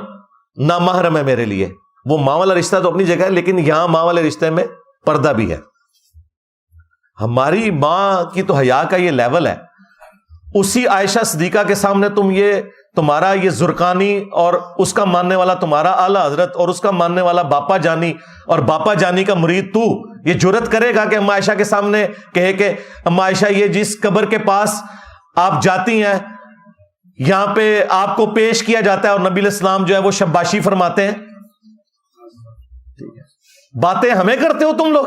نامحرم ہے میرے لیے۔ وہ ماں والا رشتہ تو اپنی جگہ ہے، لیکن یہاں ماں والے رشتے میں پردہ بھی ہے۔ ہماری ماں کی تو حیا کا یہ لیول ہے، اسی عائشہ صدیقہ کے سامنے تمہارا یہ زرقانی اور اس کا ماننے والا تمہارا اعلی حضرت اور اس کا ماننے والا باپا جانی اور باپا جانی کا مرید تو یہ جرت کرے گا کہ اما عائشہ کے سامنے کہے کہ اما عائشہ یہ جس قبر کے پاس آپ جاتی ہیں یہاں پہ آپ کو پیش کیا جاتا ہے اور نبی علیہ السلام جو ہے وہ شباشی فرماتے ہیں؟ باتیں ہمیں کرتے ہو تم لوگ۔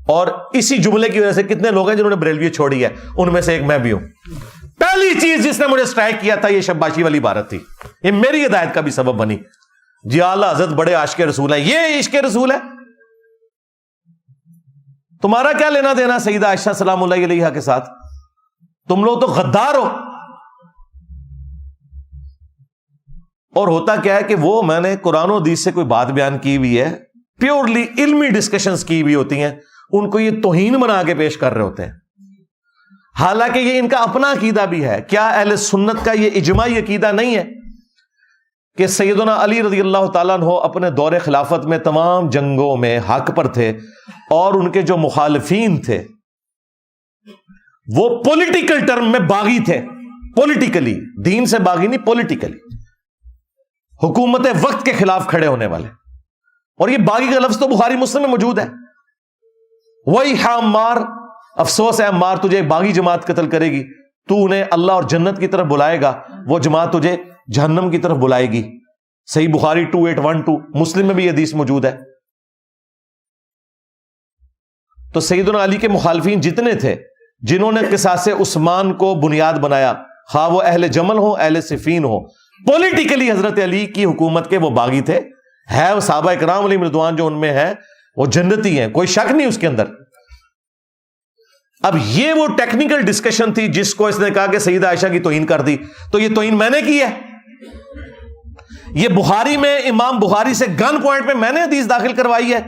اور اسی جملے کی وجہ سے کتنے لوگ ہیں جنہوں نے بریلوی چھوڑی ہے، ان میں سے ایک میں بھی ہوں۔ پہلی چیز جس نے مجھے سٹرائک کیا تھا یہ شباشی والی عبارت تھی، یہ میری ہدایت کا بھی سبب بنی۔ جی اعلیٰ حضرت بڑے عاشق رسول ہیں، یہ عشق رسول ہے؟ تمہارا کیا لینا دینا سیدہ عائشہ سلام اللہ علیہا کے ساتھ؟ تم لوگ تو غدار ہو۔ اور ہوتا کیا ہے کہ وہ میں نے قرآن و حدیث سے کوئی بات بیان کی ہوئی ہے، پیورلی علمی ڈسکشنز کی ہوئی ہوتی ہیں، ان کو یہ توہین بنا کے پیش کر رہے ہوتے ہیں، حالانکہ یہ ان کا اپنا عقیدہ بھی ہے۔ کیا اہل سنت کا یہ اجماعی عقیدہ نہیں ہے کہ سیدنا علی رضی اللہ تعالیٰ عنہ اپنے دور خلافت میں تمام جنگوں میں حق پر تھے، اور ان کے جو مخالفین تھے وہ پولیٹیکل ٹرم میں باغی تھے، پولیٹیکلی، دین سے باغی نہیں، پولیٹیکلی حکومت وقت کے خلاف کھڑے ہونے والے۔ اور یہ باغی کا لفظ تو بخاری مسلم میں موجود ہے، وہی عمار، افسوس ہے عمار، تجھے باغی جماعت قتل کرے گی، تو انہیں اللہ اور جنت کی طرف بلائے گا، وہ جماعت تجھے جہنم کی طرف بلائے گی۔ صحیح بخاری 2812، مسلم میں بھی یہ حدیث موجود ہے۔ تو سیدنا علی کے مخالفین جتنے تھے جنہوں نے قصاص عثمان کو بنیاد بنایا، خواہ وہ اہل جمل ہو اہل صفین ہو، پولیٹیکلی حضرت علی کی حکومت کے وہ باغی تھے، ہے وہ صحابہ کرام علیہ رضوان جو ان میں ہے وہ جنتی ہیں، کوئی شک نہیں اس کے اندر۔ اب یہ وہ ٹیکنیکل ڈسکشن تھی جس کو اس نے کہا کہ سیدہ عائشہ کی توہین کر دی، تو یہ توہین میں نے کی ہے۔ یہ بخاری میں امام بخاری سے گن پوائنٹ میں نے حدیث داخل کروائی ہے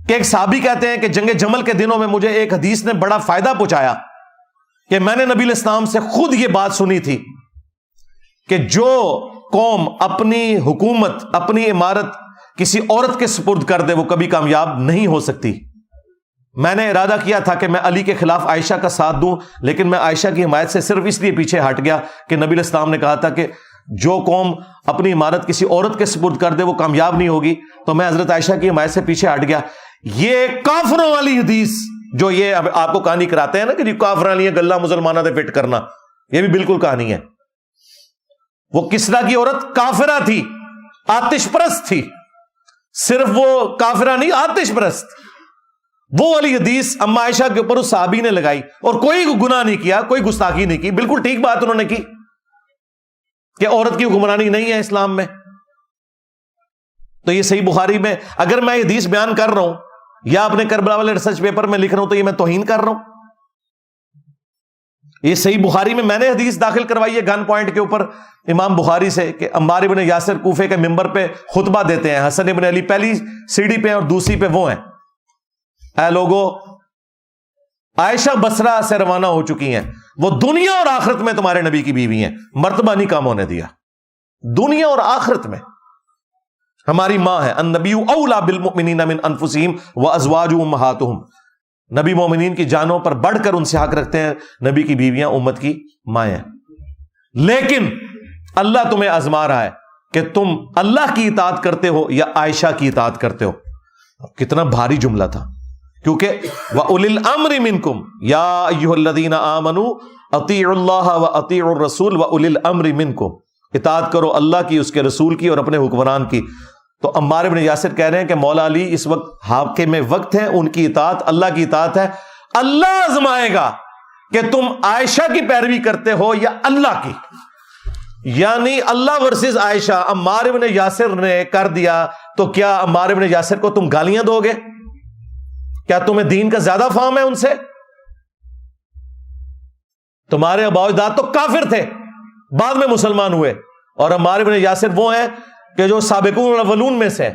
کہ ایک صحابی کہتے ہیں کہ جنگ جمل کے دنوں میں مجھے ایک حدیث نے بڑا فائدہ پہنچایا کہ میں نے نبی علیہ السلام سے خود یہ بات سنی تھی کہ جو قوم اپنی حکومت، اپنی عمارت کسی عورت کے سپرد کر دے وہ کبھی کامیاب نہیں ہو سکتی۔ میں نے ارادہ کیا تھا کہ میں علی کے خلاف عائشہ کا ساتھ دوں، لیکن میں عائشہ کی حمایت سے صرف اس لیے پیچھے ہٹ گیا کہ نبی علیہ السلام نے کہا تھا کہ جو قوم اپنی عمارت کسی عورت کے سپرد کر دے وہ کامیاب نہیں ہوگی، تو میں حضرت عائشہ کی حمایت سے پیچھے ہٹ گیا۔ یہ کافروں والی حدیث جو یہ آپ کو کہانی کراتے ہیں نا کہ کافراں لیے گلہ مسلمانہ دے فٹ کرنا، یہ بھی بالکل کہانی ہے۔ وہ کسرا کی عورت کافرہ تھی، آتش پرست تھی، صرف وہ کافرہ نہیں آتش پرست۔ وہ والی حدیث اما عائشہ کے اوپر اس صحابی نے لگائی، اور کوئی گناہ نہیں کیا، کوئی گستاخی نہیں کی، بالکل ٹھیک بات انہوں نے کی کہ عورت کی حکمرانی نہیں ہے اسلام میں۔ تو یہ صحیح بخاری میں اگر میں یہ حدیث بیان کر رہا ہوں یا اپنے کربلا والے ریسرچ پیپر میں لکھ رہا ہوں تو یہ میں توہین کر رہا ہوں؟ یہ صحیح بخاری میں نے حدیث داخل کروائی ہے گن پوائنٹ کے اوپر امام بخاری سے کہ عمار ابن یاسر کوفے کے ممبر پہ خطبہ دیتے ہیں، حسن ابن علی پہلی سیڑھی پہ اور دوسری پہ وہ ہیں، اے لوگو عائشہ بصرہ سے روانہ ہو چکی ہیں، وہ دنیا اور آخرت میں تمہارے نبی کی بیوی ہیں، مرتبہ نہیں کم ہونے دیا، دنیا اور آخرت میں ہماری ماں ہے۔ النبی اولا بالمؤمنین من انفسہم وازواجہ امہاتہم، نبی مومنین کی جانوں پر بڑھ کر ان سے حق رکھتے ہیں. نبی کی بیویاں امت کی مائیں. لیکن اللہ تمہیں آزما رہا ہے کہ تم اللہ کی اطاعت کرتے ہو یا عائشہ کی اطاعت کرتے ہو. کتنا بھاری جملہ تھا, کیونکہ وَأُولِي الْأَمْرِ مِنْكُمْ يَا أَيُّهَا الَّذِينَ آمَنُوا أَطِيعُوا اللَّهَ وَأَطِيعُوا الرَّسُولَ وَأُولِي الْأَمْرِ مِنْكُمْ. اطاعت کرو اللہ کی, اس کے رسول کی اور اپنے حکمران کی. تو عمار بن یاسر کہہ رہے ہیں کہ مولا علی اس وقت حاکم وقت ہیں, ان کی اطاعت اللہ کی اطاعت ہے. اللہ آزمائے گا کہ تم عائشہ کی پیروی کرتے ہو یا اللہ کی. یعنی اللہ ورسز عائشہ عمار بن یاسر نے کر دیا, تو کیا عمار بن یاسر کو تم گالیاں دو گے؟ کیا تمہیں دین کا زیادہ فہم ہے ان سے؟ تمہارے آباء و اجداد تو کافر تھے, بعد میں مسلمان ہوئے, اور عمار بن یاسر وہ ہیں کہ جو سابقون الاولون میں سے.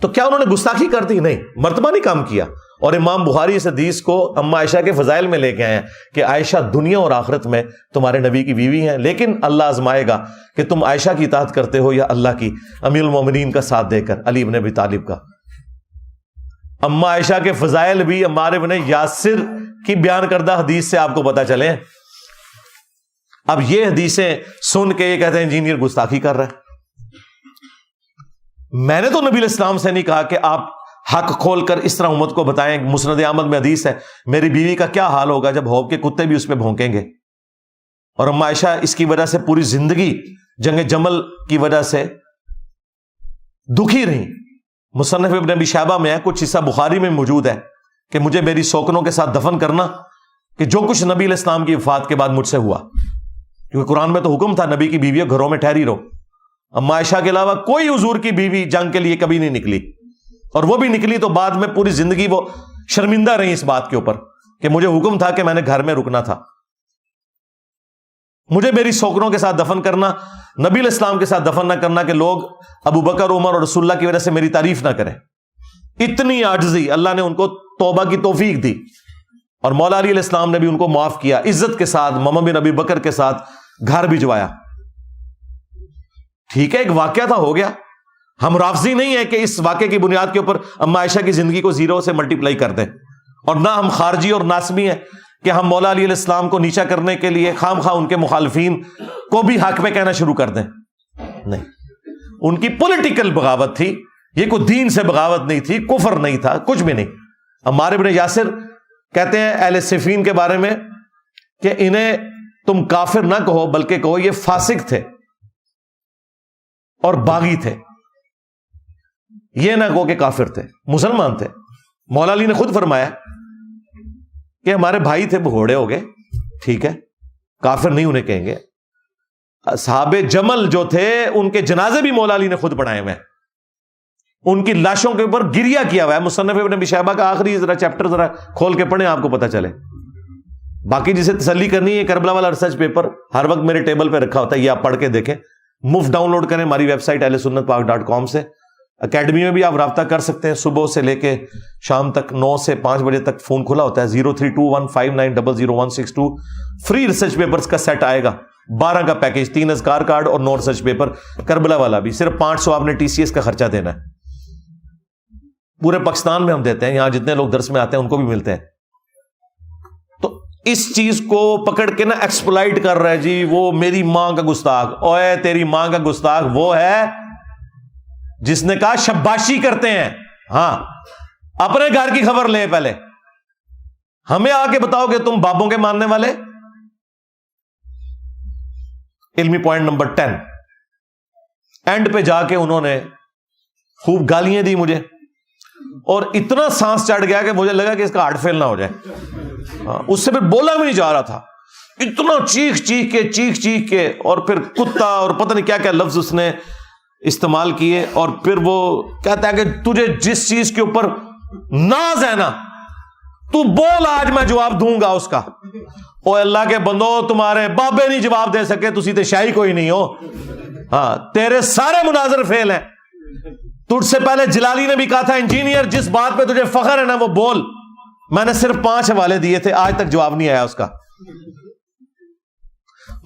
تو کیا انہوں نے گستاخی کر دی؟ نہیں, مرتبہ نہیں کام کیا. اور امام بخاری اس حدیث کو اما عائشہ کے فضائل میں لے کے آئے ہیں کہ عائشہ دنیا اور آخرت میں تمہارے نبی کی بیوی ہیں, لیکن اللہ آزمائے گا کہ تم عائشہ کی اطاعت کرتے ہو یا اللہ کی. امیر المومنین کا ساتھ دے کر علی بن ابی طالب کا. اما عائشہ کے فضائل بھی عمار بن یاسر کی بیان کردہ حدیث سے آپ کو پتا چلے. اب یہ حدیثیں سن کے یہ کہتے ہیں انجینئر گستاخی کر رہا ہے. میں نے تو نبی علیہ السلام سے نہیں کہا کہ آپ حق کھول کر اس طرح امت کو بتائیں. مسند احمد میں حدیث ہے, میری بیوی کا کیا حال ہوگا جب حوض کے کتے بھی اس پہ بھونکیں گے. اور اما عائشہ اس کی وجہ سے پوری زندگی جنگ جمل کی وجہ سے دکھی رہی. مصنف ابن ابی شیبہ میں ہے, کچھ حصہ بخاری میں موجود ہے کہ مجھے میری سوکنوں کے ساتھ دفن کرنا, کہ جو کچھ نبی علیہ السلام کی وفات کے بعد مجھ سے ہوا. کیونکہ قرآن میں تو حکم تھا نبی کی بیویوں گھروں میں ٹھہری رہو. اما عائشہ کے علاوہ کوئی حضور کی بیوی جنگ کے لیے کبھی نہیں نکلی, اور وہ بھی نکلی تو بعد میں پوری زندگی وہ شرمندہ رہی اس بات کے اوپر کہ مجھے حکم تھا کہ میں نے گھر میں رکنا تھا. مجھے میری سوکنوں کے ساتھ دفن کرنا, نبی علیہ السلام کے ساتھ دفن نہ کرنا کہ لوگ ابو بکر عمر اور رسول اللہ کی وجہ سے میری تعریف نہ کریں. اتنی عاجزی, اللہ نے ان کو توبہ کی توفیق دی, اور مولا علی علیہ السلام نے بھی ان کو معاف کیا, عزت کے ساتھ ماما بن ابی بکر کے ساتھ گھر بھجوایا. ٹھیک ہے, ایک واقعہ تھا, ہو گیا. ہم رافضی نہیں ہیں کہ اس واقعے کی بنیاد کے اوپر اما عائشہ کی زندگی کو زیرو سے ملٹیپلائی کر دیں, اور نہ ہم خارجی اور ناسبی ہیں کہ ہم مولا علی علیہ السلام کو نیچا کرنے کے لیے خام خواہ ان کے مخالفین کو بھی حق پہ کہنا شروع کر دیں. نہیں, ان کی پولیٹیکل بغاوت تھی, یہ کوئی دین سے بغاوت نہیں تھی, کفر نہیں تھا, کچھ بھی نہیں. عمار بن یاسر کہتے ہیں اہل صفین کے بارے میں کہ انہیں تم کافر نہ کہو بلکہ کہو یہ فاسق تھے اور باغی تھے, یہ نہ کہو کہ کافر تھے, مسلمان تھے. مولا علی نے خود فرمایا کہ ہمارے بھائی تھے, بھگوڑے ہو گئے, ٹھیک ہے, کافر نہیں انہیں کہیں گے. اصحاب جمل جو تھے ان کے جنازے بھی مولا علی نے خود پڑھائے ہوئے ہیں, ان کی لاشوں کے اوپر گریا کیا ہوا ہے. مصنف ابن ابی شیبہ کا آخری ذرا چیپٹر ذرا کھول کے پڑھیں, آپ کو پتہ چلے. باقی جسے تسلی کرنی ہے, کربلا والا ریسرچ پیپر ہر وقت میرے ٹیبل پہ رکھا ہوتا ہے, یہ آپ پڑھ کے دیکھیں. مفت ڈاؤن لوڈ کریں ہماری ویب سائٹ ahlsunnatpak.com سے. اکیڈمی میں بھی آپ رابطہ کر سکتے ہیں, صبح سے لے کے شام تک 9 سے 5 بجے تک فون کھلا ہوتا ہے. 032159000162 فری ریسرچ پیپرز کا سیٹ آئے گا, 12 کا پیکج, 3 اذکار کارڈ اور 9 ریسرچ پیپر. کربلا والا بھی صرف 500 آپ نے TCS کا خرچہ دینا ہے. پورے پاکستان میں ہم دیتے ہیں, یہاں جتنے لوگ درس میں آتے ہیں ان کو بھی ملتے ہیں. تو اس چیز کو پکڑ کے نا ایکسپلائٹ کر رہا ہے جی وہ میری ماں کا گستاخ. اوے تیری ماں کا گستاخ وہ ہے جس نے کہا شباشی کرتے ہیں. ہاں, اپنے گھر کی خبر لے, پہلے ہمیں آ کے بتاؤ کہ تم بابوں کے ماننے والے. علمی پوائنٹ نمبر 10, اینڈ پہ جا کے انہوں نے خوب گالیاں دی مجھے, اور اتنا سانس چڑھ گیا کہ مجھے لگا کہ اس کا ہارٹ فیل نہ ہو جائے. اس سے پھر بولا بھی نہیں جا رہا تھا, اتنا چیخ چیخ کے, اور پھر کتا اور پتہ نہیں کیا کیا لفظ اس نے استعمال کیے. اور پھر وہ کہتا ہے کہ تجھے جس چیز کے اوپر ناز ہے نا تو بول, آج میں جواب دوں گا اس کا. او اللہ کے بندو, تمہارے بابے نہیں جواب دے سکے, تسی تے شاہی کوئی نہیں ہو. ہاں, تیرے سارے مناظر فیل ہیں. تجھ سے پہلے جلالی نے بھی کہا تھا انجینئر جس بات پہ تجھے فخر ہے نا وہ بول. میں نے صرف 5 حوالے دیے تھے, آج تک جواب نہیں آیا اس کا.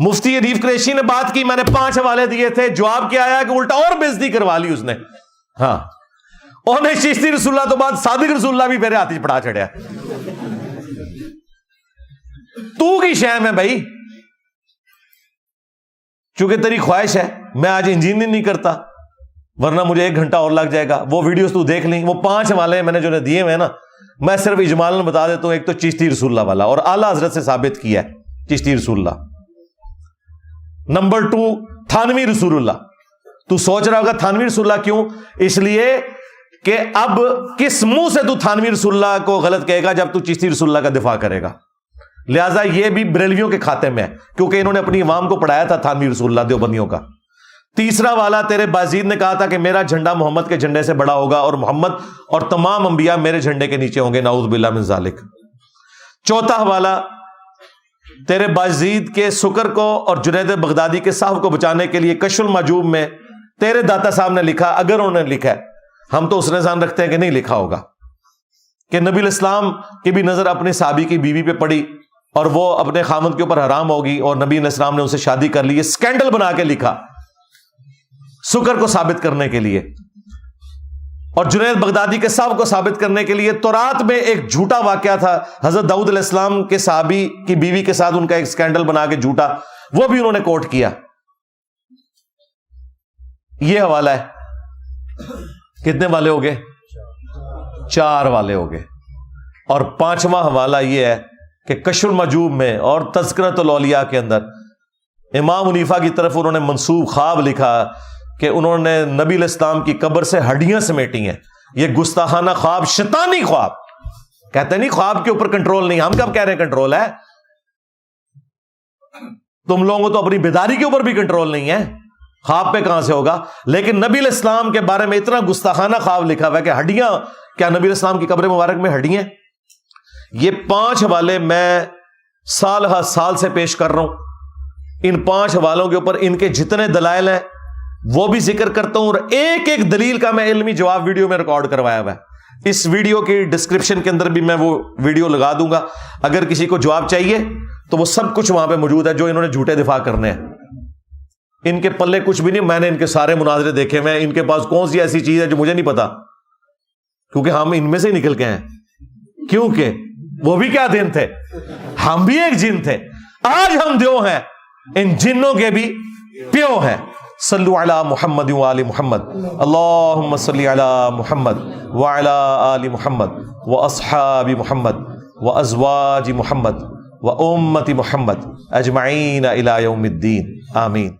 مفتی ادیف قریشی نے بات کی, میں نے 5 حوالے دیے تھے, جواب کیا آیا کہ الٹا اور بےزتی کروا لی اس نے. ہاں, انہیں چشتی رسول اللہ تو بعد صادق رسول اللہ بھی میرے ہاتھ چ پڑا چڑیا. تو کی شیم ہے بھائی, چونکہ تیری خواہش ہے میں آج انجینئرنگ نہیں کرتا ورنہ مجھے 1 گھنٹہ اور لگ جائے گا. وہ ویڈیوز تو دیکھ لیں, وہ 5 حوالے میں نے جو دیے ہوئے ہیں نا, میں صرف اجمالاً بتا دیتا ہوں. ایک تو چشتی رسول اللہ والا, اور اعلیٰ حضرت سے ثابت کیا ہے چشتی رسول اللہ. نمبر 2 تھانوی رسول اللہ. تو سوچ رہا ہوگا تھانوی رسول اللہ کیوں؟ اس لیے کہ اب کس منہ سے تو تھانوی رسول اللہ کو غلط کہے گا جب تو چشتی رسول اللہ کا دفاع کرے گا. لہٰذا یہ بھی بریلویوں کے کھاتے میں ہے, کیونکہ انہوں نے اپنی عوام کو پڑھایا تھا تھانوی رسول اللہ دیوبندیوں کا. تیسرا والا تیرے بازید نے کہا تھا کہ میرا جھنڈا محمد کے جھنڈے سے بڑا ہوگا اور محمد اور تمام انبیاء میرے جھنڈے کے نیچے ہوں گے, نعوذ باللہ من ذالک. چوتھا حوالہ تیرے بازید کے سکر کو اور جنید بغدادی کے صاحب کو بچانے کے لیے کشف المعجوب میں تیرے داتا صاحب نے لکھا, اگر انہوں نے لکھا ہے, ہم تو اس نے ظان رکھتے ہیں کہ نہیں لکھا ہوگا, کہ نبی الاسلام کی بھی نظر اپنے صحابی کی بیوی پہ پڑی اور وہ اپنے خامد کے اوپر حرام ہوگی اور نبی علیہ السلام نے ان سے شادی کر لی. یہ سکینڈل بنا کے لکھا سکر کو ثابت کرنے کے لیے, اور جنید بغدادی کے صاحب کو ثابت کرنے کے لیے. تورات میں ایک جھوٹا واقعہ تھا حضرت داؤد علیہ السلام کے صحابی کی بیوی کے ساتھ ان کا ایک سکینڈل بنا کے جھوٹا, وہ بھی انہوں نے کوٹ کیا. یہ حوالہ ہے. کتنے والے ہو گئے؟ 4 والے ہو گئے. اور 5واں حوالہ یہ ہے کہ کشف المعجوب میں اور تذکرۃ الاولیاء کے اندر امام حنیفہ کی طرف انہوں نے منسوب خواب لکھا کہ انہوں نے نبی علیہ السلام کی قبر سے ہڈیاں سمیٹی ہیں. یہ گستاخانہ خواب, شیطانی خواب. کہتے نہیں خواب کے اوپر کنٹرول نہیں, ہم کب کہہ رہے ہیں کنٹرول ہے؟ تم لوگوں کو تو اپنی بیداری کے اوپر بھی کنٹرول نہیں ہے, خواب پہ کہاں سے ہوگا؟ لیکن نبی علیہ السلام کے بارے میں اتنا گستاخانہ خواب لکھا ہوا ہے کہ ہڈیاں, کیا نبی علیہ السلام کی قبر مبارک میں ہڈیاں؟ یہ 5 حوالے میں سال ہر سال سے پیش کر رہا ہوں. ان 5 حوالوں کے اوپر ان کے جتنے دلائل ہیں وہ بھی ذکر کرتا ہوں, اور ایک ایک دلیل کا میں علمی جواب ویڈیو میں ریکارڈ کروایا ہوا ہے. اس ویڈیو کی ڈسکرپشن کے اندر بھی میں وہ ویڈیو لگا دوں گا. اگر کسی کو جواب چاہیے تو وہ سب کچھ وہاں پہ موجود ہے جو انہوں نے جھوٹے دفاع کرنے ہیں. ان کے پلے کچھ بھی نہیں, میں نے ان کے سارے مناظرے دیکھے ہوئے ہیں. ان کے پاس کون سی ایسی چیز ہے جو مجھے نہیں پتا, کیونکہ ہم ان میں سے نکل کے ہیں. کیونکہ وہ بھی کیا دن تھے, ہم بھی ایک جن تھے. آج ہم دیو ہیں, ان جنوں کے بھی پیو ہیں. صلو علی محمد وآل محمد, اللہم صلی علی محمد وعلی آل محمد واصحاب محمد وازواج محمد وامت محمد اجمعین الی یوم الدین, آمین.